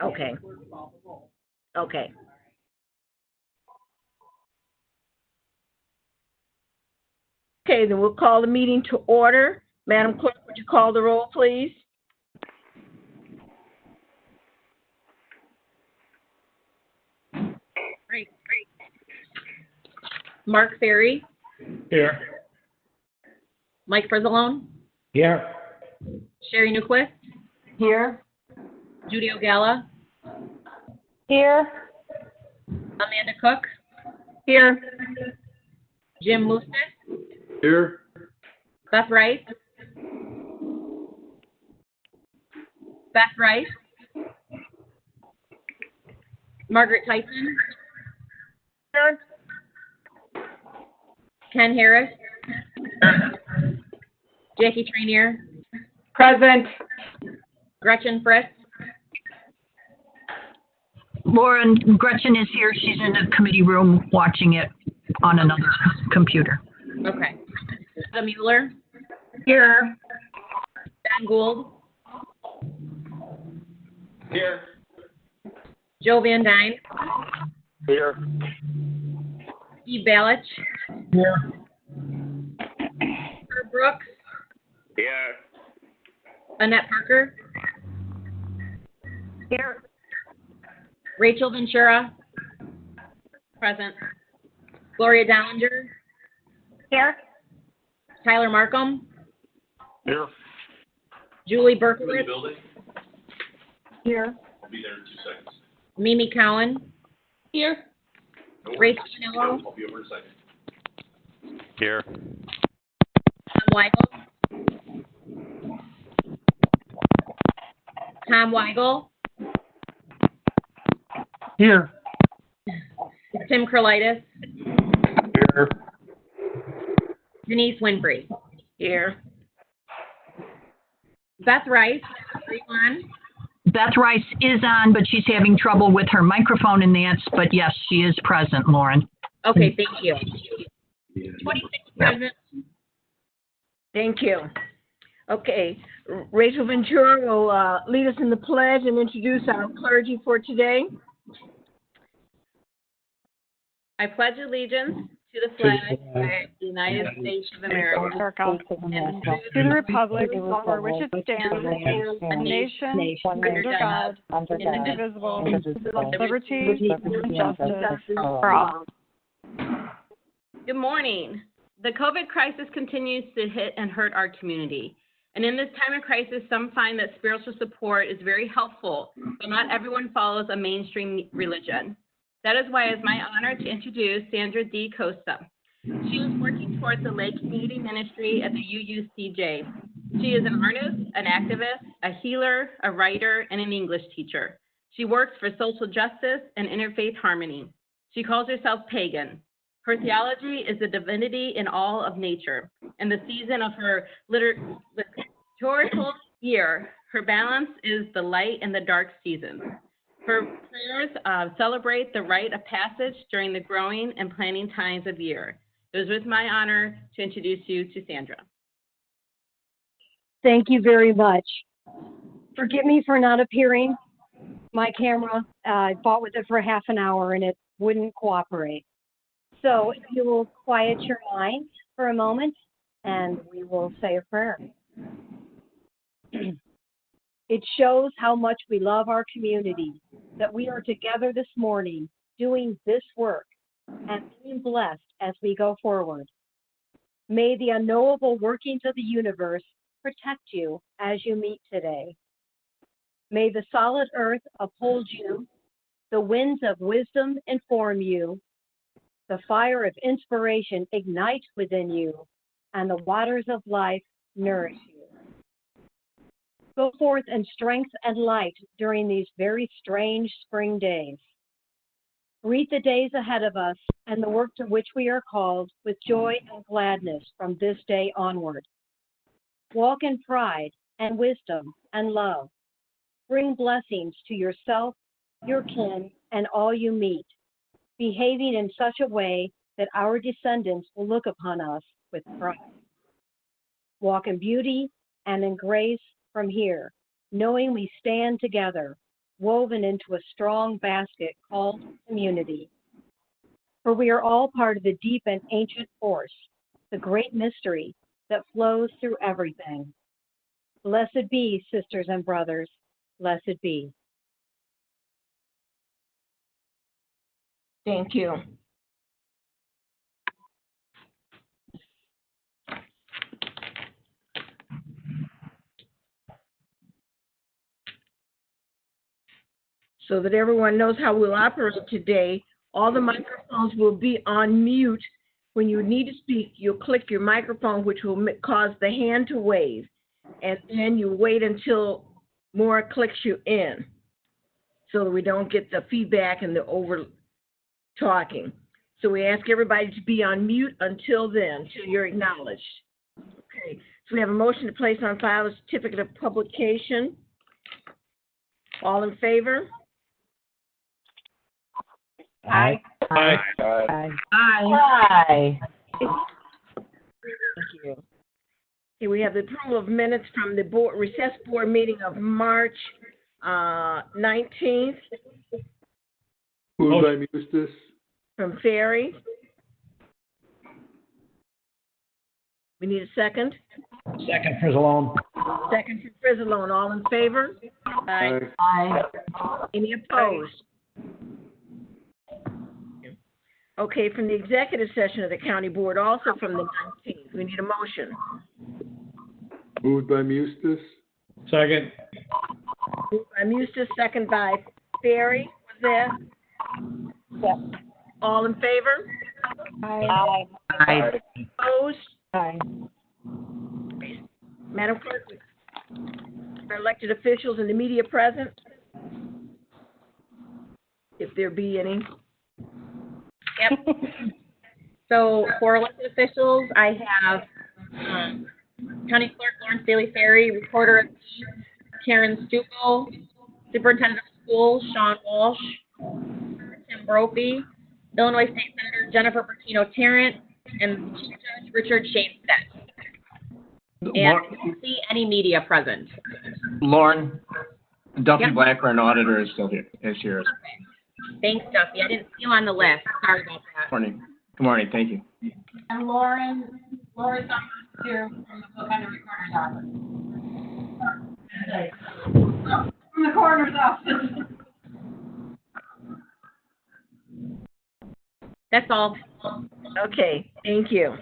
Okay. Okay. Okay, then we'll call the meeting to order. Madam Clerk, would you call the roll, please? Great. Mark Ferry, Here. Mike Frizzalone, Here. Sherry Newquist, Here. Judy O'Gala, Here. Amanda Cook, Here. Jim Moustis, Here. Beth Rice, Margaret Tyson, Here. Ken Harris, Jackie Trainier, Present. Gretchen Fritz, Lauren, Gretchen is here. She's in the committee room watching it on another computer. okay, Lisa Mueller, Here. Ben Gould, Here. Joe Van Dyne, Here. Steve Balich, Here. Herb Brooks, Here. Annette Parker, Here. Rachel Ventura, present, Gloria Dollinger, Here. Tyler Markham, Here. Julie Berkowitz, building? Here. I'll be there in 2 seconds. Mimi Cowan, Here. Ray Spinello, I'll be over in a second. Here. Tom Weigel, Here. Tim Curlitis, Here. Denise Winfrey, Here. Beth Rice, are you on? Beth Rice is on, but she's having trouble with her microphone and that, but yes, she is present, Lauren. Okay, thank you. 26 present. Thank you. Okay, Rachel Ventura will lead us in the pledge and introduce our clergy for today. I pledge allegiance to the flag of the United States of America, and to the republic for which it stands, a nation under God, indivisible, with liberty and justice for all. Good morning. The COVID crisis continues to hit and hurt our community. And in this time of crisis, some find that spiritual support is very helpful, but not everyone follows a mainstream religion. That is why it's my honor to introduce Sandra D. Costa. She is working towards the Lake Community Ministry at the UUCJ. She is an artist, an activist, a healer, a writer, and an English teacher. She works for social justice and interfaith harmony. She calls herself pagan. Her theology is the divinity in all of nature. And the season of her liturgical year, her balance is the light and the dark seasons. Her prayers celebrate the rite of passage during the growing and planting times of year. It was with my honor to introduce you to Sandra. Thank you very much. Forgive me for not appearing. My camera, I fought with it for half an hour and it wouldn't cooperate. So if you will quiet your mind for a moment and we will say a prayer. It shows how much we love our community that we are together this morning doing this work and being blessed as we go forward. May the unknowable workings of the universe protect you as you meet today. May the solid earth uphold you, the winds of wisdom inform you, the fire of inspiration ignite within you, and the waters of life nourish you. Go forth in strength and light during these very strange spring days. Greet the days ahead of us and the work to which we are called with joy and gladness from this day onward. Walk in pride and wisdom and love. Bring blessings to yourself, your kin, and all you meet, behaving in such a way that our descendants will look upon us with pride. Walk in beauty and in grace from here, knowing we stand together, woven into a strong basket called community. For we are all part of the deep and ancient force, the great mystery that flows through everything. Blessed be, sisters and brothers, blessed be. Thank you. So that everyone knows how we'll operate today, all the microphones will be on mute. When you need to speak, you'll click your microphone, which will cause the hand to wave. And then you wait until Maura clicks you in so that we don't get the feedback and the over talking. So we ask everybody to be on mute until then, until you're acknowledged. Okay, so we have a motion to place on file a certificate of publication. All in favor? Aye. Aye. Aye. Aye. Thank you. Okay, we have the approval of minutes from the board, recess board meeting of March 19th Moved by Mustis. from Ferry. We need a second. Second, Frizzalone. Second from Frizzalone. All in favor? Aye. Aye. Any opposed? Okay, from the executive session of the county board, also from the 19th. We need a motion. Moved by Mustis. Second. Moved by Mustis, second by Ferry. Was there? Yes. All in favor? Aye. Aye. Opposed? Aye. Madam Clerk, our elected officials and the media present, if there be any. Yep. So for elected officials, I have County Clerk Lawrence Daly Ferry, Recorder of Deeds Karen Stucco, Superintendent of Schools Sean Walsh, Tim Brophy, Illinois State Senator Jennifer Bertino Tarrant, and Chief Judge Richard Shainstead. And I don't see any media present. Lauren, Duffy Yep. Blackburn, auditor, is still here. Is here. Thanks, Duffy. I didn't see you on the list. Sorry about that. Morning. Good morning. Thank you. And Lori Summers here from the Cook County Recorder's Office. From the coroner's office. That's all. Okay, thank you.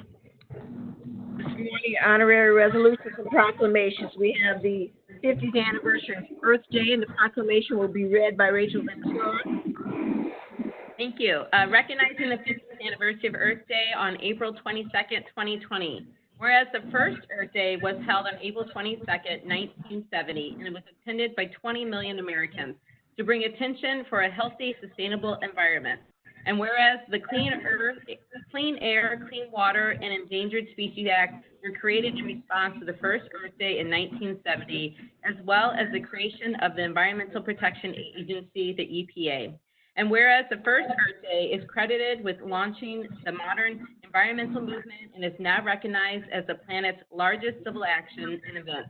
This morning, honorary resolutions and proclamations. We have the 50th anniversary of Earth Day, and the proclamation will be read by Rachel Ventura. Thank you. Recognizing the 50th anniversary of Earth Day on April 22nd, 2020. Whereas the first Earth Day was held on April 22nd, 1970, and it was attended by 20 million Americans to bring attention for a healthy, sustainable environment. And whereas the Clean Air, Clean Water, and Endangered Species Act were created in response to the first Earth Day in 1970, as well as the creation of the Environmental Protection Agency, the EPA. And whereas the first Earth Day is credited with launching the modern environmental movement and is now recognized as the planet's largest civil action and event,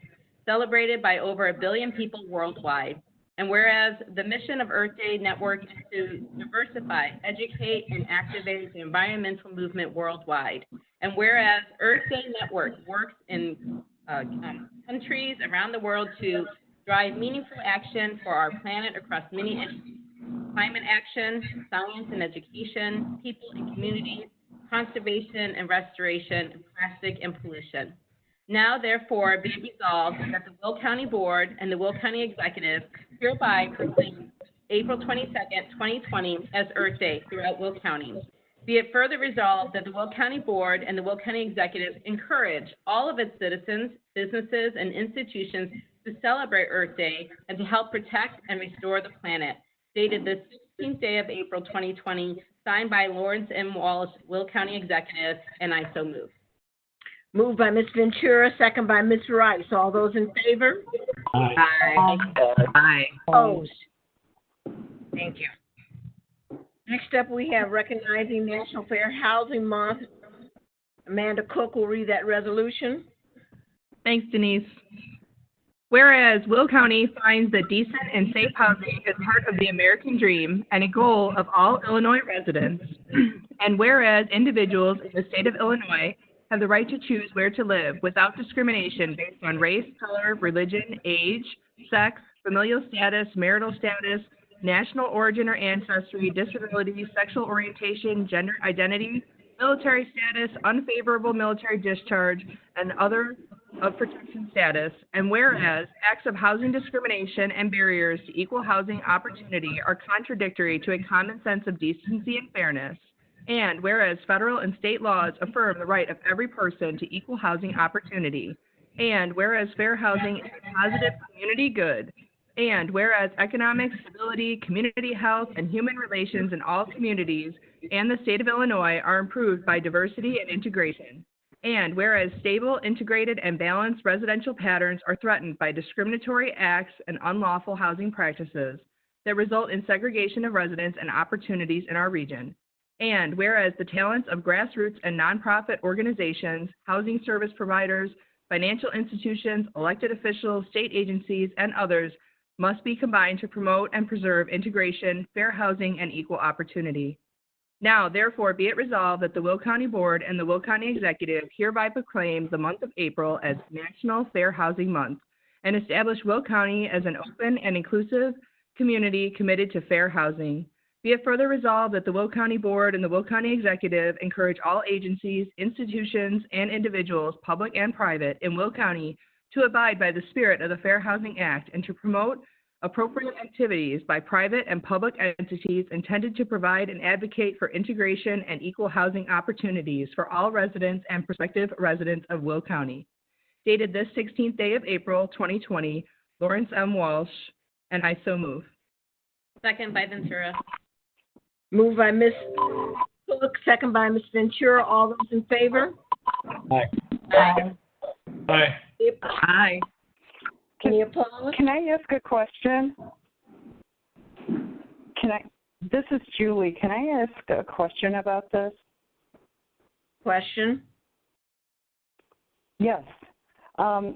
celebrated by over 1 billion people worldwide. And whereas the mission of Earth Day Network is to diversify, educate, and activate the environmental movement worldwide. And whereas Earth Day Network works in countries around the world to drive meaningful action for our planet across many issues: climate action, science and education, people and communities, conservation and restoration, and plastic and pollution. Now, therefore, be it resolved that the Will County Board and the Will County Executive hereby proclaim April 22nd, 2020 as Earth Day throughout Will County. Be it further resolved that the Will County Board and the Will County Executive encourage all of its citizens, businesses, and institutions to celebrate Earth Day and to help protect and restore the planet. Dated the 16th day of April 2020, signed by Lawrence M. Walsh, Will County Executive, and I so move. Moved by Ms. Ventura, second by Ms. Rice. All those in favor? Aye. Aye. Opposed? Thank you. Next up, we have recognizing National Fair Housing Month. Amanda Cook will read that resolution. Thanks, Denise. Whereas Will County finds that decent and safe housing is part of the American dream and a goal of all Illinois residents. And whereas individuals in the state of Illinois have the right to choose where to live without discrimination based on race, color, religion, age, sex, familial status, marital status, national origin or ancestry, disability, sexual orientation, gender identity, military status, unfavorable military discharge, and other of protection status, and whereas acts of housing discrimination and barriers to equal housing opportunity are contradictory to a common sense of decency and fairness, and whereas federal and state laws affirm the right of every person to equal housing opportunity, and whereas fair housing is a positive community good, and whereas economic stability, community health, and human relations in all communities and the state of Illinois are improved by diversity and integration. And whereas stable, integrated, and balanced residential patterns are threatened by discriminatory acts and unlawful housing practices that result in segregation of residents and opportunities in our region. And whereas the talents of grassroots and nonprofit organizations, housing service providers, financial institutions, elected officials, state agencies, and others must be combined to promote and preserve integration, fair housing, and equal opportunity. Now, therefore, be it resolved that the Will County Board and the Will County Executive hereby proclaim the month of April as National Fair Housing Month and establish Will County as an open and inclusive community committed to fair housing. Be it further resolved that the Will County Board and the Will County Executive encourage all agencies, institutions, and individuals, public and private, in Will County to abide by the spirit of the Fair Housing Act and to promote appropriate activities by private and public entities intended to provide and advocate for integration and equal housing opportunities for all residents and prospective residents of Will County. Dated this 16th day of April, 2020, Lawrence M. Walsh, and I so move. Second by Ventura. Moved by Ms. Cook, second by Ms. Ventura. All those in favor? Aye. Aye. Aye. Aye. Any opposed? Can I ask a question? This is Julie. Can I ask a question about this? Question? Yes.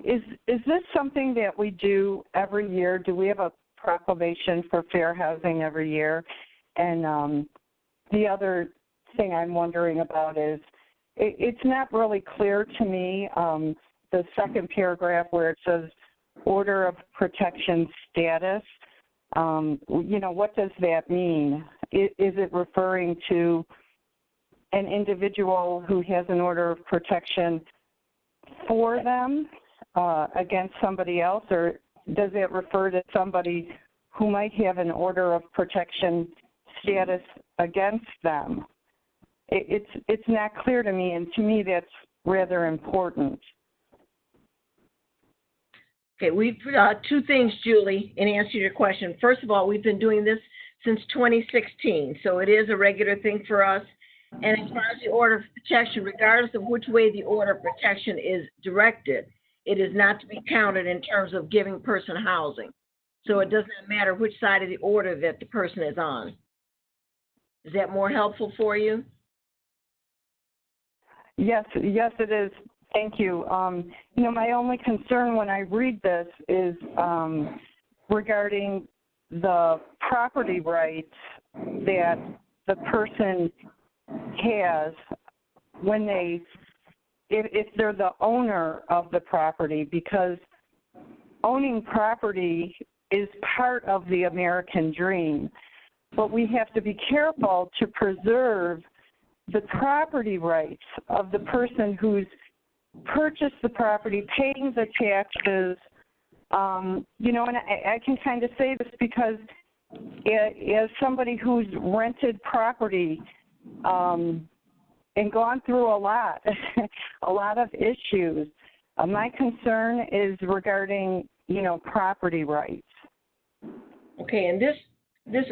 Is this something that we do every year? Do we have a proclamation for fair housing every year? And the other thing I'm wondering about is it's not really clear to me, the second paragraph where it says order of protection status. What does that mean? Is it referring to an individual who has an order of protection for them against somebody else, or does it refer to somebody who might have an order of protection status against them? It's not clear to me, and to me that's rather important. Okay, we've two things, Julie, in answer to your question. First of all, we've been doing this since 2016, so it is a regular thing for us. And as far as the order of protection, regardless of which way the order of protection is directed, it is not to be counted in terms of giving person housing. So it does not matter which side of the order that the person is on. Is that more helpful for you? Yes, it is. Thank you. My only concern when I read this is regarding the property rights that the person has when if they're the owner of the property, because owning property is part of the American dream. But we have to be careful to preserve the property rights of the person who's purchased the property, paying the taxes, and I can kind of say this because as somebody who's rented property and gone through a lot of issues, my concern is regarding, property rights. Okay, and this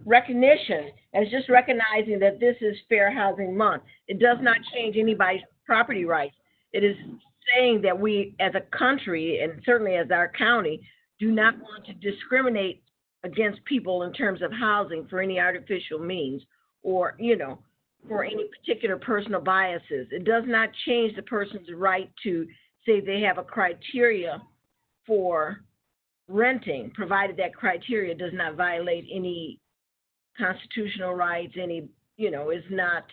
recognition is just recognizing that this is Fair Housing Month. It does not change anybody's property rights. It is saying that we as a country, and certainly as our county, do not want to discriminate against people in terms of housing for any artificial means or, for any particular personal biases. It does not change the person's right to say they have a criteria for renting, provided that criteria does not violate any constitutional rights, any, does not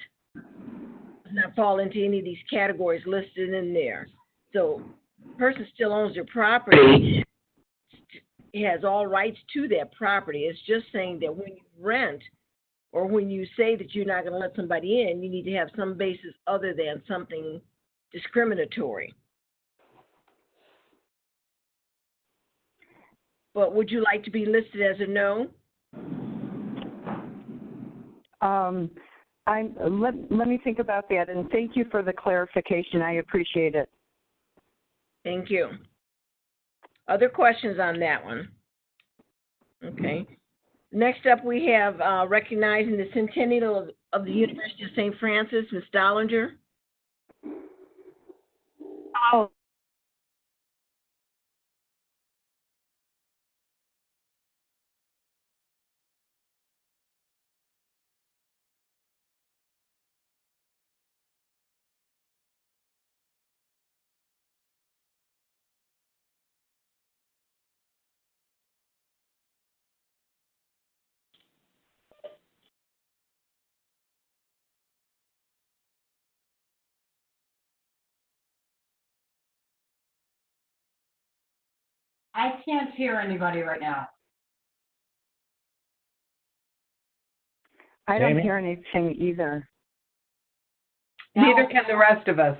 fall into any of these categories listed in there. So the person still owns their property, has all rights to that property. It's just saying that when you rent or when you say that you're not going to let somebody in, you need to have some basis other than something discriminatory. But would you like to be listed as a no? Let me think about that, and thank you for the clarification. I appreciate it. Thank you. Other questions on that one? Okay. Next up, we have recognizing the centennial of the University of St. Francis, Ms. Dollinger. Oh. I can't hear anybody right now. I don't hear anything either. Neither can the rest of us.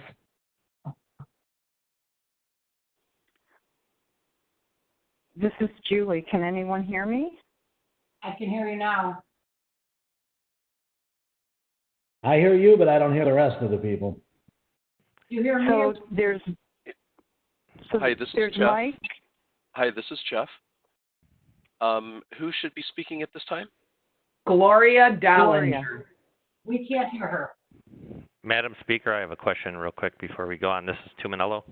This is Julie. Can anyone hear me? I can hear you now. I hear you, but I don't hear the rest of the people. You hear me? Hi, this is Jeff. Mike. Hi, this is Jeff. Who should be speaking at this time? Gloria Dollinger. We can't hear her. Madam Speaker, I have a question real quick before we go on. This is Tuminello.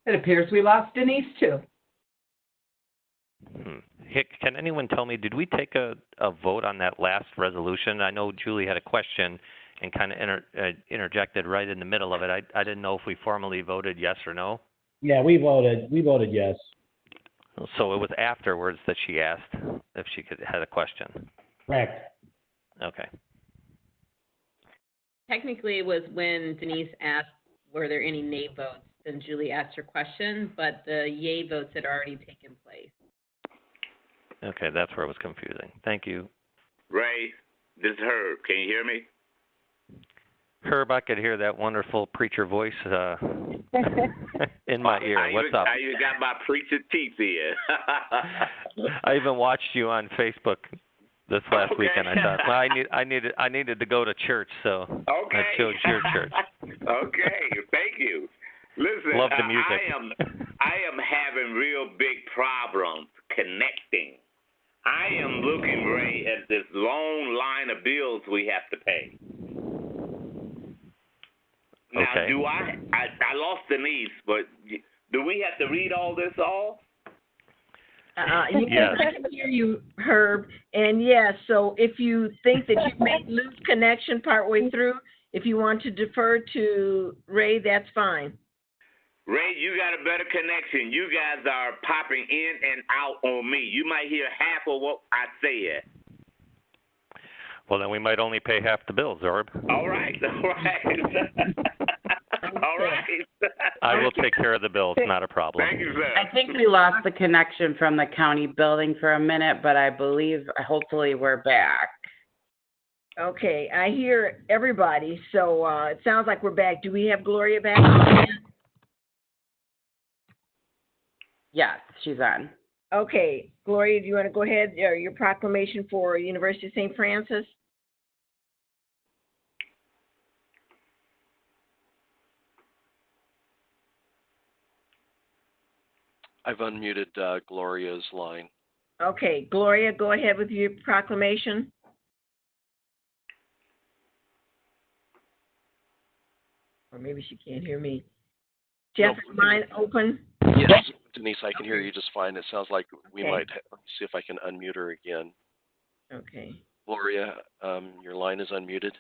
It appears we lost Denise too. Hick, can anyone tell me, did we take a vote on that last resolution? I know Julie had a question and kind of interjected right in the middle of it. I didn't know if we formally voted yes or no. Yeah, we voted yes. So it was afterwards that she asked if she had a question. Correct. Okay. Technically, it was when Denise asked, were there any nay votes? Then Julie asked her question, but the yay votes had already taken place. Okay, that's where it was confusing. Thank you. Ray, this is Herb. Can you hear me? Herb, I could hear that wonderful preacher voice in my ear. What's up? I even got my preacher teeth here. I even watched you on Facebook this last weekend. I thought, well, I needed to go to church, so I chose your church. Okay, thank you. Listen, love the music. I am having real big problems connecting. I am looking, Ray, at this long line of bills we have to pay. Now, okay. I lost Denise, but do we have to read all this off? Yes, I can hear you, Herb. And yes, so if you think that you may lose connection partway through, if you want to defer to Ray, that's fine. Ray, you got a better connection. You guys are popping in and out on me. You might hear half of what I said. Well, then we might only pay half the bills, Orb. All right. All right. I will take care of the bills, not a problem. Thank you, sir. I think we lost the connection from the county building for a minute, but I believe, hopefully, we're back. Okay, I hear everybody, so it sounds like we're back. Do we have Gloria back? Yes, she's on. Okay, Gloria, do you want to go ahead, your proclamation for University of St. Francis? I've unmuted Gloria's line. Okay, Gloria, go ahead with your proclamation. Or maybe she can't hear me. Jeff, is mine open? Yes, Denise, I can hear you just fine. It sounds like we might see if I can unmute her again. Okay. Gloria, your line is unmuted.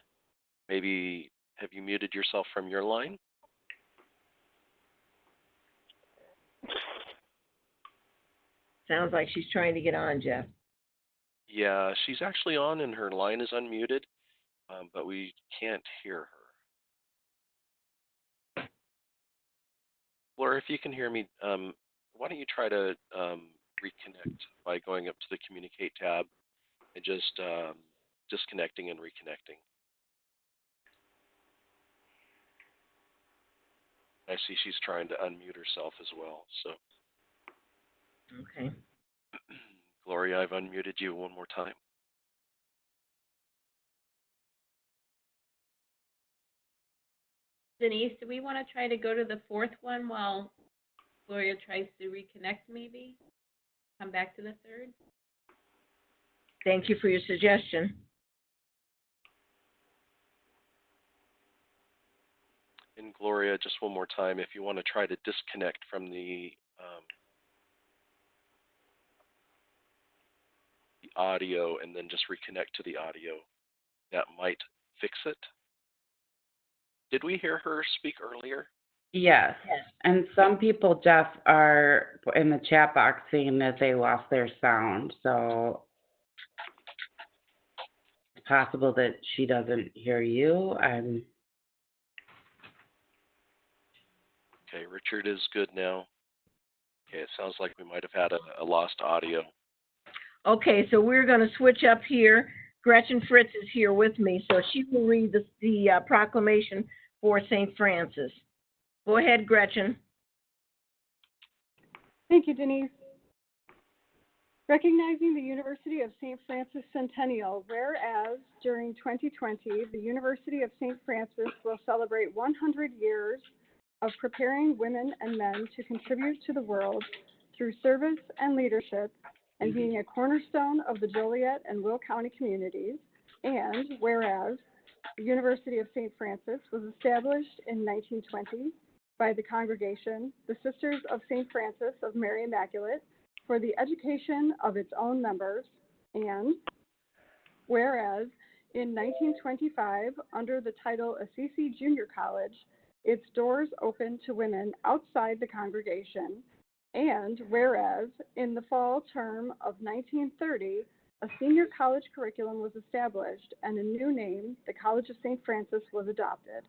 Maybe have you muted yourself from your line? Sounds like she's trying to get on, Jeff. Yeah, she's actually on and her line is unmuted, but we can't hear her. Laura, if you can hear me, why don't you try to reconnect by going up to the Communicate tab and just disconnecting and reconnecting. I see she's trying to unmute herself as well, so. Okay. Gloria, I've unmuted you one more time. Denise, do we want to try to go to the fourth one while Gloria tries to reconnect maybe? Come back to the third? Thank you for your suggestion. And Gloria, just one more time, if you want to try to disconnect from the audio and then just reconnect to the audio, that might fix it. Did we hear her speak earlier? Yes. And some people, Jeff, are in the chat box saying that they lost their sound. So it's possible that she doesn't hear you. Okay, Richard is good now. Okay, it sounds like we might have had a lost audio. Okay, so we're going to switch up here. Gretchen Fritz is here with me, so she will read the proclamation for St. Francis. Go ahead, Gretchen. Thank you, Denise. Recognizing the University of St. Francis Centennial, whereas during 2020, the University of St. Francis will celebrate 100 years of preparing women and men to contribute to the world through service and leadership, and being a cornerstone of the Joliet and Will County communities, and whereas the University of St. Francis was established in 1920 by the congregation, the Sisters of St. Francis of Mary Immaculate, for the education of its own members, and whereas in 1925, under the title Assisi Junior College, its doors opened to women outside the congregation, and whereas in the fall term of 1930, a senior college curriculum was established and a new name, the College of St. Francis, was adopted.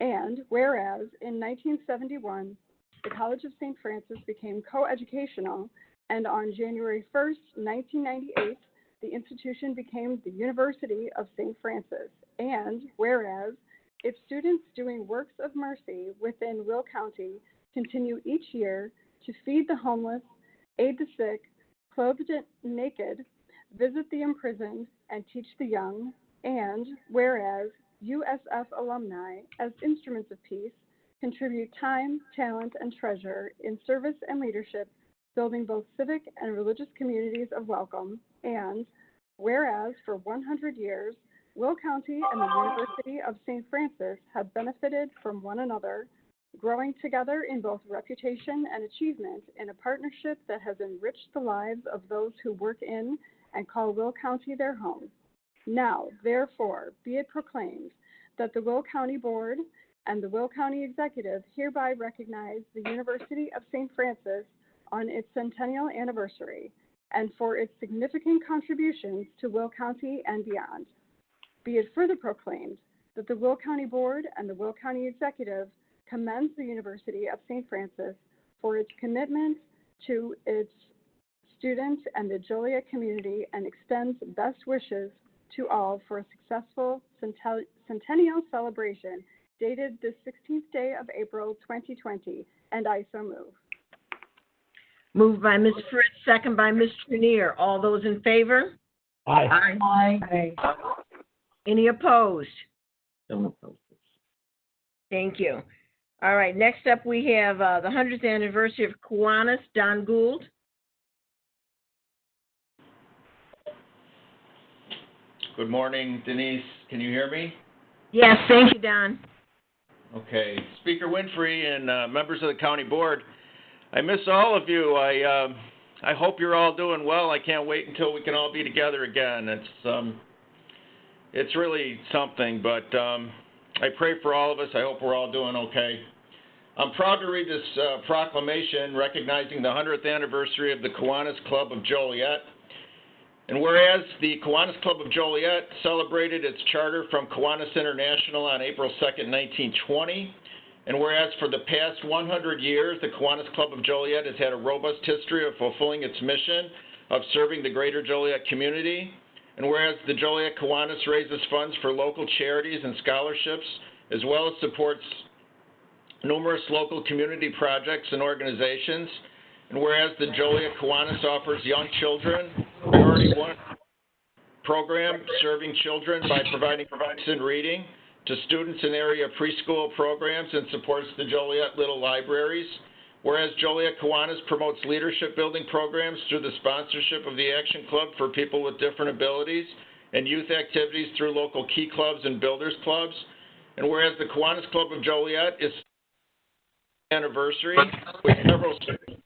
And whereas in 1971, the College of St. Francis became coeducational, and on January 1st, 1998, the institution became the University of St. Francis. And whereas its students doing works of mercy within Will County continue each year to feed the homeless, aid the sick, clothe the naked, visit the imprisoned, and teach the young. And whereas USF alumni, as instruments of peace, contribute time, talent, and treasure in service and leadership, building both civic and religious communities of welcome. And whereas for 100 years, Will County and the University of St. Francis have benefited from one another, growing together in both reputation and achievement in a partnership that has enriched the lives of those who work in and call Will County their home. Now, therefore, be it proclaimed that the Will County Board and the Will County Executive hereby recognize the University of St. Francis on its centennial anniversary and for its significant contributions to Will County and beyond. Be it further proclaimed that the Will County Board and the Will County Executive commends the University of St. Francis for its commitment to its students and the Joliet community and extends best wishes to all for a successful centennial celebration dated the 16th day of April 2020, and I so move. Moved by Ms. Fritz, second by Ms. Trenier. All those in favor? Aye. Aye. Any opposed? Thank you. All right, next up we have the 100th anniversary of Kiwanis, Don Gould. Good morning, Denise. Can you hear me? Yes, thank you, Don. Okay. Speaker Winfrey and members of the county board, I miss all of you. I hope you're all doing well. I can't wait until we can all be together again. It's really something, but I pray for all of us. I hope we're all doing okay. I'm proud to read this proclamation recognizing the 100th anniversary of the Kiwanis Club of Joliet. And whereas the Kiwanis Club of Joliet celebrated its charter from Kiwanis International on April 2nd, 1920, and whereas for the past 100 years, the Kiwanis Club of Joliet has had a robust history of fulfilling its mission of serving the greater Joliet community, and whereas the Joliet Kiwanis raises funds for local charities and scholarships, as well as supports numerous local community projects and organizations, and whereas the Joliet Kiwanis offers young children Priority 1 program serving children by providing books and reading to students in area preschool programs and supports the Joliet Little Libraries, whereas Joliet Kiwanis promotes leadership building programs through the sponsorship of the Action Club for people with different abilities and youth activities through local key clubs and builders clubs, and whereas the Kiwanis Club of Joliet is anniversary with several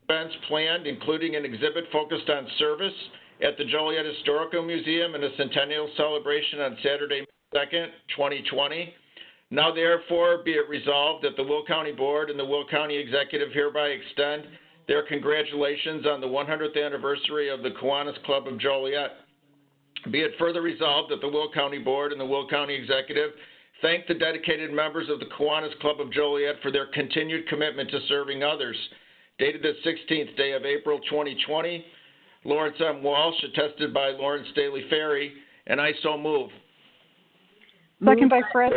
events planned, including an exhibit focused on service at the Joliet Historical Museum and a centennial celebration on Saturday, May 2nd, 2020. Now therefore be it resolved that the Will County Board and the Will County Executive hereby extend their congratulations on the 100th anniversary of the Kiwanis Club of Joliet. Be it further resolved that the Will County Board and the Will County Executive thank the dedicated members of the Kiwanis Club of Joliet for their continued commitment to serving others. Dated the 16th day of April 2020, Lawrence M. Walsh, attested by Lawrence Staley Ferry, and I so move. Second by Fritz.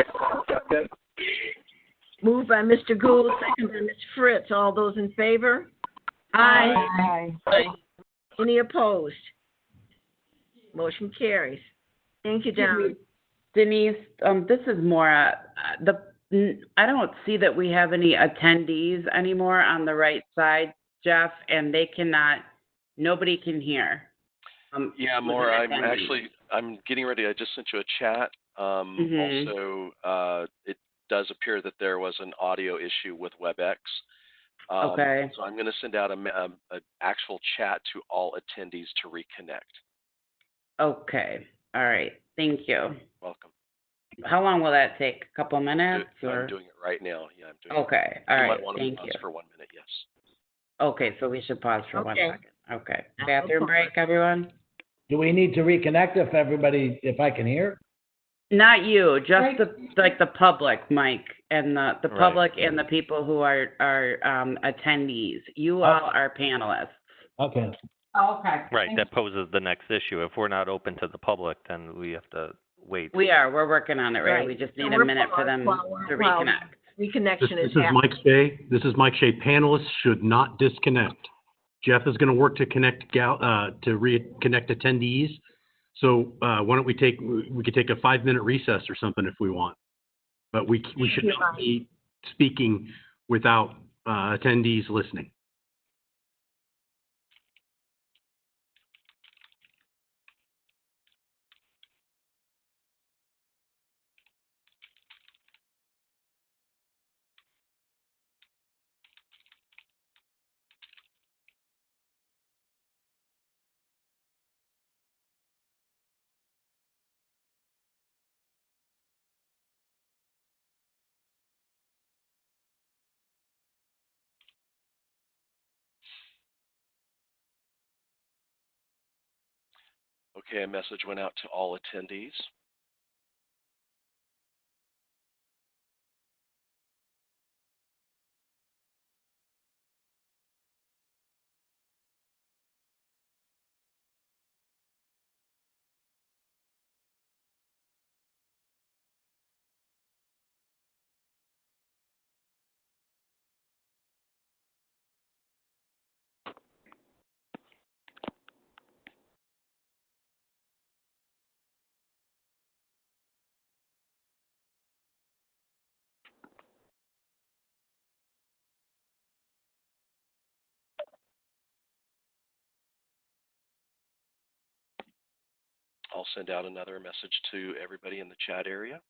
Moved by Mr. Gould, second by Ms. Fritz. All those in favor? Aye. Any opposed? Motion carries. Thank you, Don. Denise, this is more, I don't see that we have any attendees anymore on the right side, Jeff, and nobody can hear. Yeah, Maura, I'm getting ready. I just sent you a chat. Also, it does appear that there was an audio issue with WebEx. Okay. So I'm going to send out an actual chat to all attendees to reconnect. Okay. All right. Thank you. Welcome. How long will that take? A couple minutes? I'm doing it right now. Yeah, I'm doing it. Okay. All right. You might want to Thank pause you. for 1 minute, yes. Okay, so we should pause for 1 Okay. second. Okay. Bathroom break, everyone? Do we need to reconnect if I can hear? Not you, just the public, Mike, and the public and the people who are attendees. You all are panelists. Okay. Okay. Right, that poses the next issue. If we're not open to the public, then we have to wait. We're working on it, right? Right. We just need And a we're minute for paused them while to reconnect. Reconnection This is is happening. Mike Shea. This is Mike Shea. Panelists should not disconnect. Jeff is going to work to reconnect attendees. So why don't we could take a 5-minute recess or something if we want. But we should not be speaking without attendees listening. Okay, a message went out to all attendees. I'll send out another message to everybody in the chat area.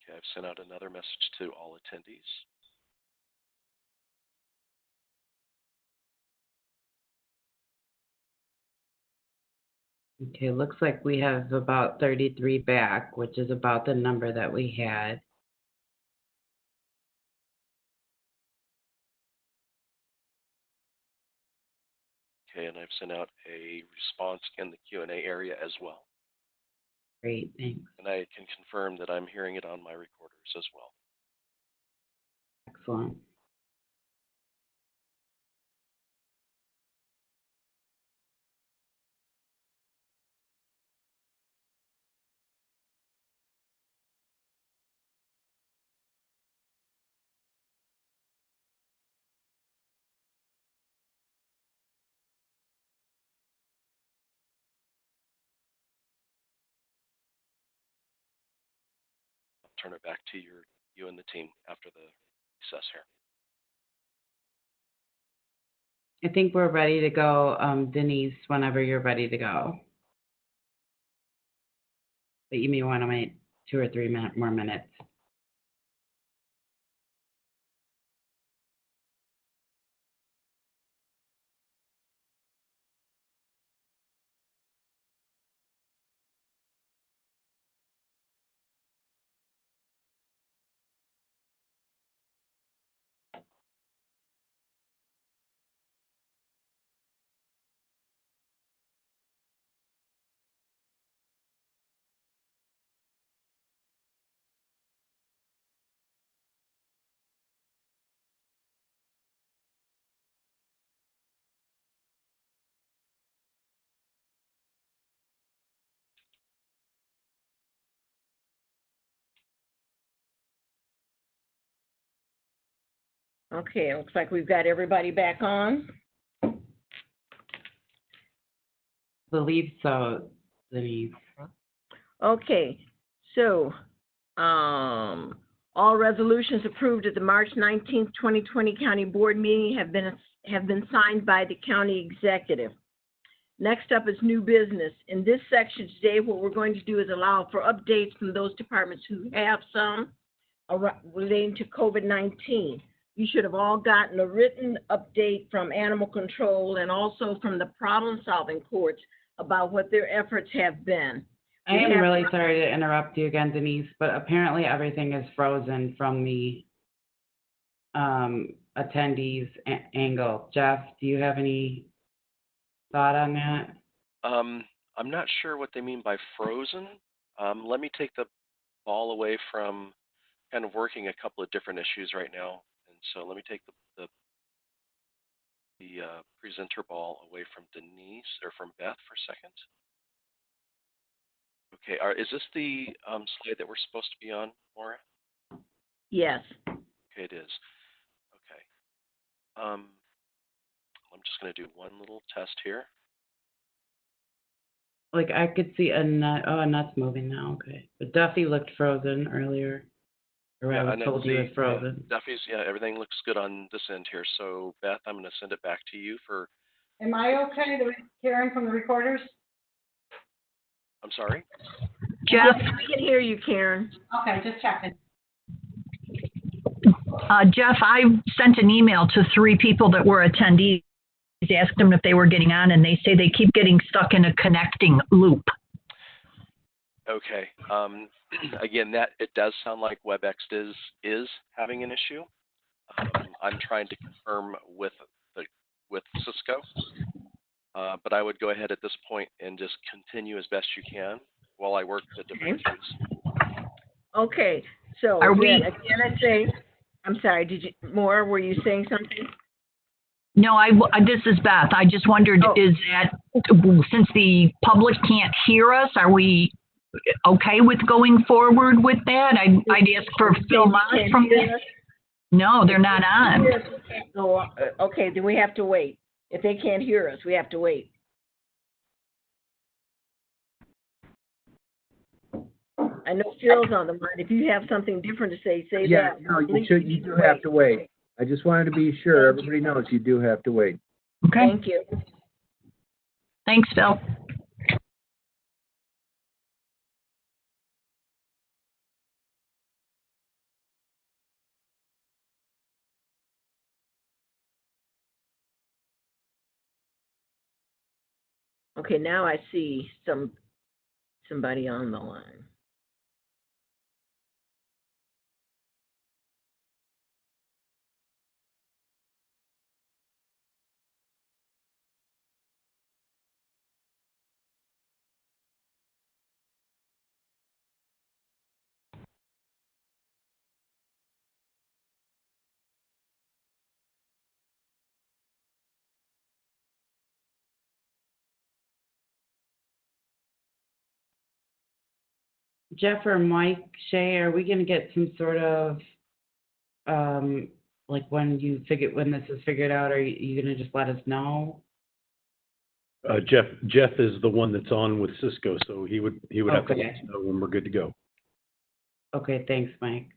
Okay, I've sent out another message to all attendees. Okay, looks like we have about 33 back, which is about the number that we had. Okay, and I've sent out a response in the Q&A area as well. Great, thanks. And I can confirm that I'm hearing it on my recorders as well. Excellent. I'll turn it back to you and the team after the recess here. I think we're ready to go, Denise, whenever you're ready to go. But you may want to wait 2 or 3 more minutes. Okay, it looks like we've got everybody back on. Believe so, Denise. Okay, so all resolutions approved at the March 19th, 2020 County Board meeting have been signed by the county executive. Next up is new business. In this section today, what we're going to do is allow for updates from those departments who have some relating to COVID-19. You should have all gotten a written update from Animal Control and also from the problem-solving courts about what their efforts have been. I am really sorry to interrupt you again, Denise, but apparently everything is frozen from the attendees' angle. Jeff, do you have any thought on that? I'm not sure what they mean by frozen. Let me take the ball away from kind of working a couple of different issues right now. And so let me take the presenter ball away from Denise or from Beth for a second. Okay, is this the slide that we're supposed to be on, Maura? Yes. Okay, it is. Okay. I'm just going to do one little test here. Like I could see a nut. Oh, a nut's moving now. Okay, but Duffy looked frozen earlier. Or Yeah, I was and told he was frozen. Duffy's, yeah, everything looks good on this end here. So Beth, I'm going to send it back to you for. Am I okay, Karen from the recorders? I'm sorry? Jeff, we can hear you, Karen. Okay, just checking. Jeff, I sent an email to 3 people that were attendees, asked them if they were getting on, and they say they keep getting stuck in a connecting loop. Okay. Again, it does sound like WebEx is having an issue. I'm trying to confirm with Cisco, but I would go ahead at this point and just continue as best you can while I work the different issues. Okay. So again, I say, I'm sorry. Maura, were you saying something? No, this is Beth. I just wondered, is that since the public can't hear us, are we okay with going forward with that? I'd ask for Phil Moss from this. No, they're not on. Okay, then we have to wait. If they can't hear us, we have to wait. I know Phil's on the line. If you have something different to say, say that. Yeah, no, you do have to wait. I just wanted to be sure everybody knows you do have to wait. Okay. Thank you. Thanks, Phil. Okay, now I see somebody on the line. Jeff or Mike, Shay, are we going to get some sort of, like when this is figured out, are you going to just let us know? Jeff is the one that's on with Cisco, so he would have to let us know when we're good to go. Okay, thanks, Mike.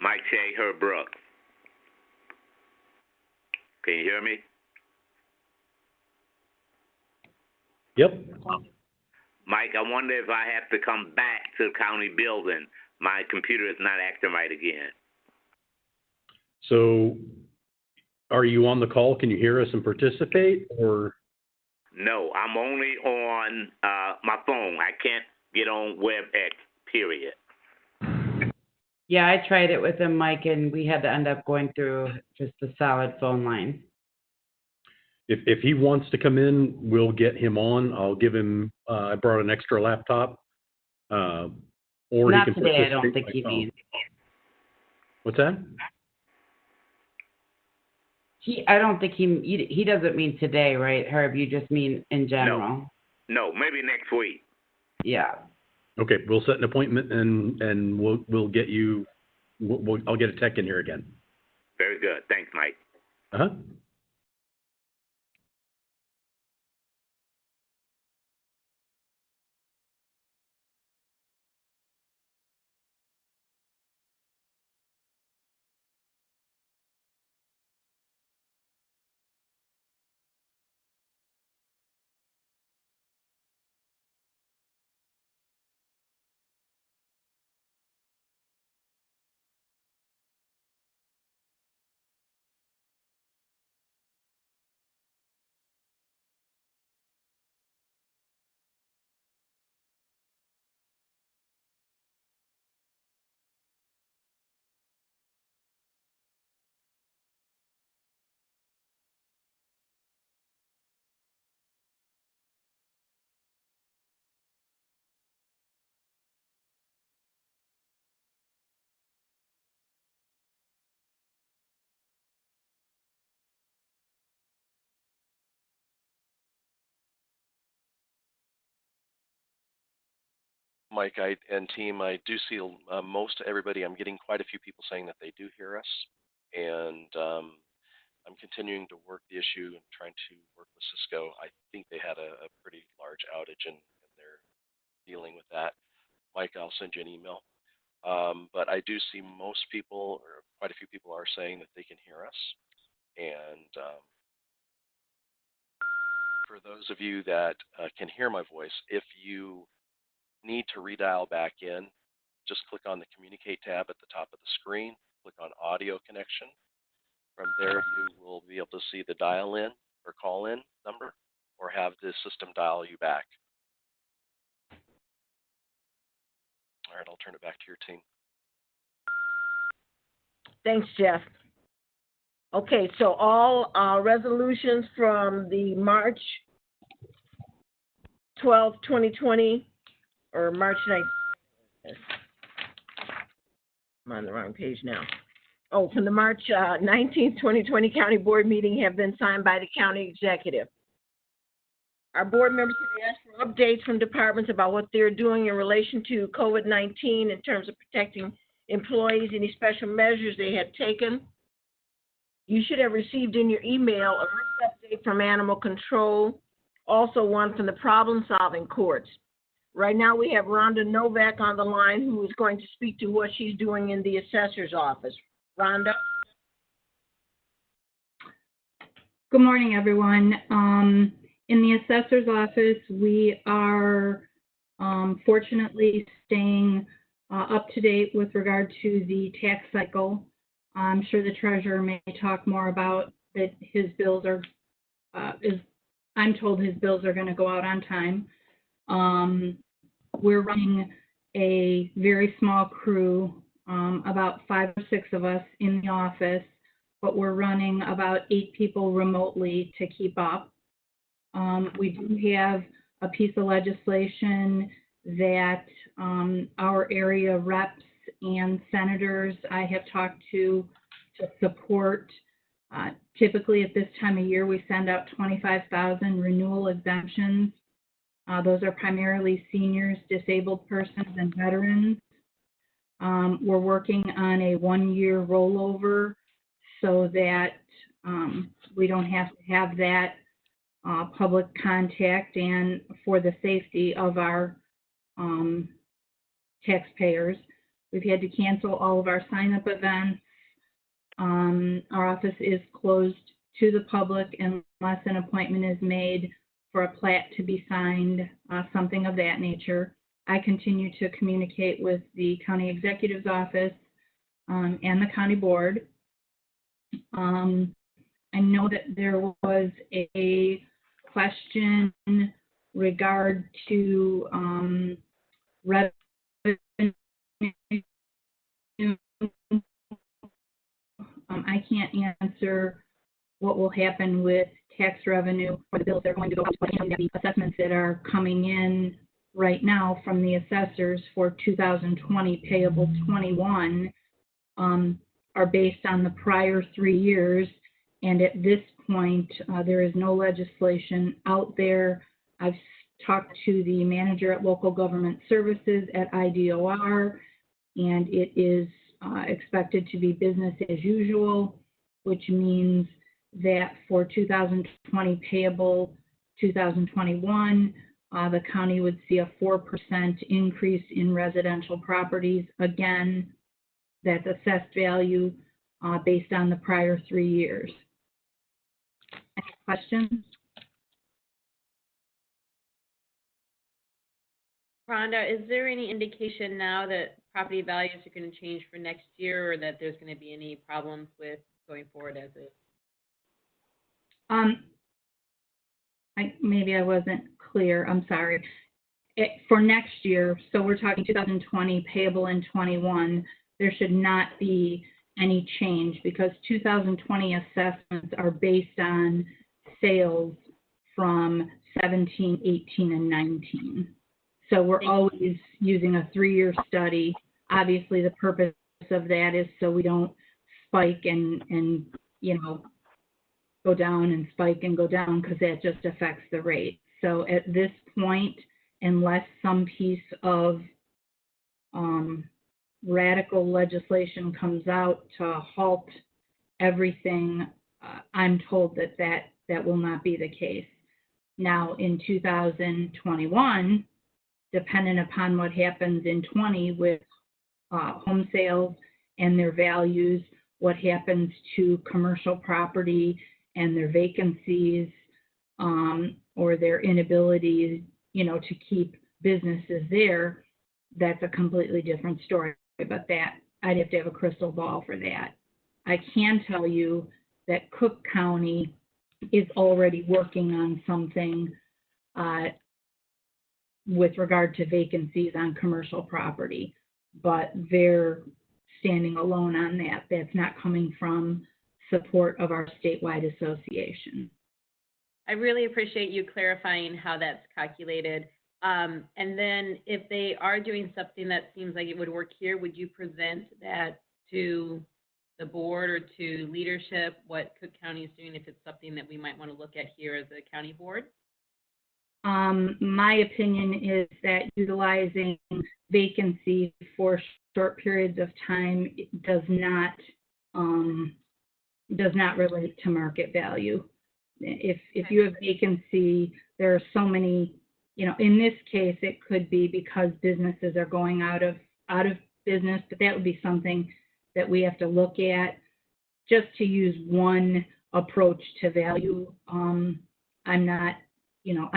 Mike Shea, Herb Brooks. Can you hear me? Yep. Mike, I wonder if I have to come back to the county building. My computer is not acting right again. So are you on the call? Can you hear us and participate, or? No, I'm only on my phone. I can't get on WebEx, period. Yeah, I tried it with him, Mike, and we had to end up going through just a solid phone line. If he wants to come in, we'll get him on. I'll give him, I brought an extra laptop. Or Not he can today, I don't participate think by he phone. means. What's that? I don't think he doesn't mean today, right, Herb? You just mean in general. No, maybe next week. Yeah. Okay, we'll set an appointment and we'll get you. I'll get a tech in here again. Very good. Thanks, Mike. Uh huh. Mike and team, I do see most everybody. I'm getting quite a few people saying that they do hear us, and I'm continuing to work the issue and trying to work with Cisco. I think they had a pretty large outage, and they're dealing with that. Mike, I'll send you an email. But I do see most people, or quite a few people, are saying that they can hear us. And for those of you that can hear my voice, if you need to redial back in, just click on the Communicate tab at the top of the screen, click on Audio Connection. From there, you will be able to see the dial-in or call-in number, or have the system dial you back. All right, I'll turn it back to your team. Thanks, Jeff. Okay, so all resolutions from the March 12, 2020, or March 9th. I'm on the wrong page now. Oh, from the March 19th, 2020 County Board meeting have been signed by the County Executive. Our board members have asked for updates from departments about what they're doing in relation to COVID-19 in terms of protecting employees, any special measures they have taken. You should have received in your email a update from Animal Control, also one from the Problem Solving Courts. Right now we have Rhonda Novak on the line, who is going to speak to what she's doing in the assessor's office. Rhonda? Good morning, everyone. In the assessor's office, we are fortunately staying up to date with regard to the tax cycle. I'm sure the treasurer may talk more about that. His bills are, I'm told his bills are going to go out on time. We're running a very small crew, about 5 or 6 of us in the office, but we're running about 8 people remotely to keep up. We do have a piece of legislation that our area reps and senators I have talked to support. Typically at this time of year, we send out 25,000 renewal exemptions. Those are primarily seniors, disabled persons, and veterans. We're working on a 1-year rollover so that we don't have to have that public contact, and for the safety of our taxpayers. We've had to cancel all of our sign-up events. Our office is closed to the public unless an appointment is made for a plat to be signed, something of that nature. I continue to communicate with the county executive's office and the county board. I know that there was a question regard to revenue. I can't answer what will happen with tax revenue for the bills that are going to go out, but the assessments that are coming in right now from the assessors for 2020 payable 21 are based on the prior 3 years, and at this point there is no legislation out there. I've talked to the manager at Local Government Services at IDOR, and it is expected to be business as usual, which means that for 2020 payable 2021, the county would see a 4% increase in residential properties. Again, that's assessed value based on the prior 3 years. Any questions? Rhonda, is there any indication now that property values are going to change for next year, or that there's going to be any problems with going forward as is? Maybe I wasn't clear. I'm sorry. For next year, so we're talking 2020 payable in 21, there should not be any change because 2020 assessments are based on sales from 17, 18, and 19. So we're always using a 3-year study. Obviously, the purpose of that is so we don't spike and you know, go down and spike and go down, because that just affects the rate. So at this point, unless some piece of radical legislation comes out to halt everything, I'm told that will not be the case. Now in 2021, dependent upon what happens in 20 with home sales and their values, what happens to commercial property and their vacancies, or their inability, you know, to keep businesses there, that's a completely different story. But that, I'd have to have a crystal ball for that. I can tell you that Cook County is already working on something with regard to vacancies on commercial property, but they're standing alone on that. That's not coming from support of our statewide association. I really appreciate you clarifying how that's calculated. And then if they are doing something that seems like it would work here, would you present that to the board or to leadership, what Cook County is doing, if it's something that we might want to look at here as a county board? My opinion is that utilizing vacancy for short periods of time does not relate to market value. If you have vacancy, there are so many, you know, in this case, it could be because businesses are going out of business, but that would be something that we have to look at. Just to use one approach to value, I'm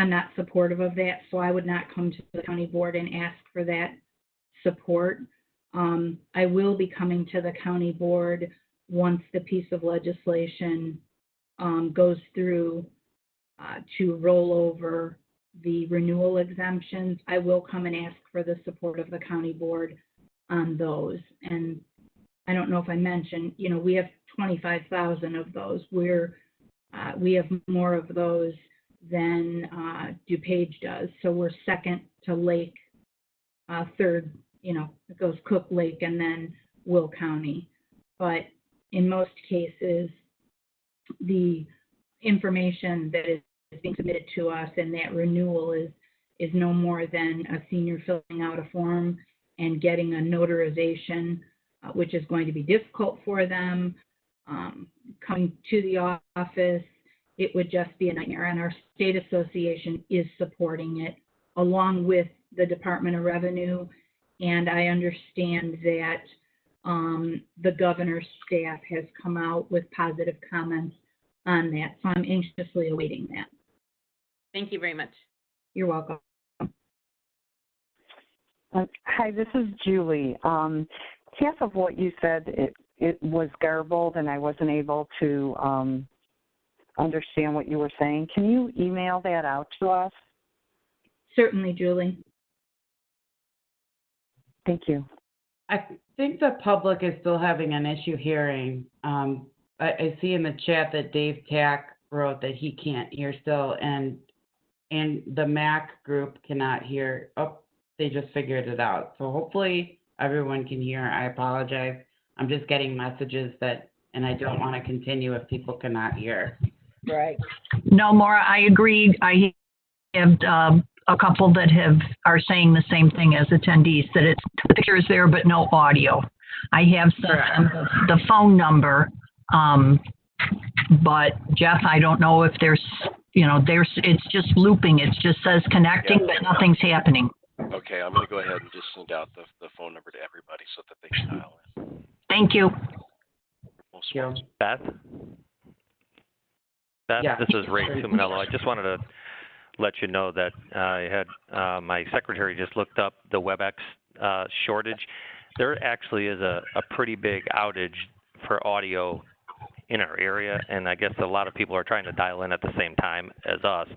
not supportive of that, so I would not come to the county board and ask for that support. I will be coming to the county board once the piece of legislation goes through to roll over the renewal exemptions. I will come and ask for the support of the county board on those. And I don't know if I mentioned, you know, we have 25,000 of those. We have more of those than DuPage does. So we're second to Lake, third, you know, it goes Cook, Lake, and then Will County. But in most cases, the information that is being submitted to us and that renewal is no more than a senior filling out a form and getting a notarization, which is going to be difficult for them. Coming to the office, it would just be a nightmare. And our state association is supporting it along with the Department of Revenue. And I understand that the governor's staff has come out with positive comments on that. So I'm anxiously awaiting that. Thank you very much. You're welcome. Hi, this is Julie. Half of what you said, it was garbled and I wasn't able to understand what you were saying. Can you email that out to us? Certainly, Julie. Thank you. I think the public is still having an issue hearing. I see in the chat that Dave Tack wrote that he can't hear still, and the MAC group cannot hear. Oh, they just figured it out. So hopefully everyone can hear. I apologize. I'm just getting messages and I don't want to continue if people cannot hear. Right. No, Maura, I agree. I have a couple that are saying the same thing as attendees, that the picture is there but no audio. I have sent them the phone number, but Jeff, I don't know if it's just looping. It just says connecting, but nothing's happening. Okay, I'm going to go ahead and just send out the phone number to everybody so that they can dial in. Thank you. Beth? Beth, Yeah. This is Ray Tuminello. I just wanted to let you know that I had my secretary just looked up the WebEx shortage. There actually is a pretty big outage for audio in our area, and I guess a lot of people are trying to dial in at the same time as us.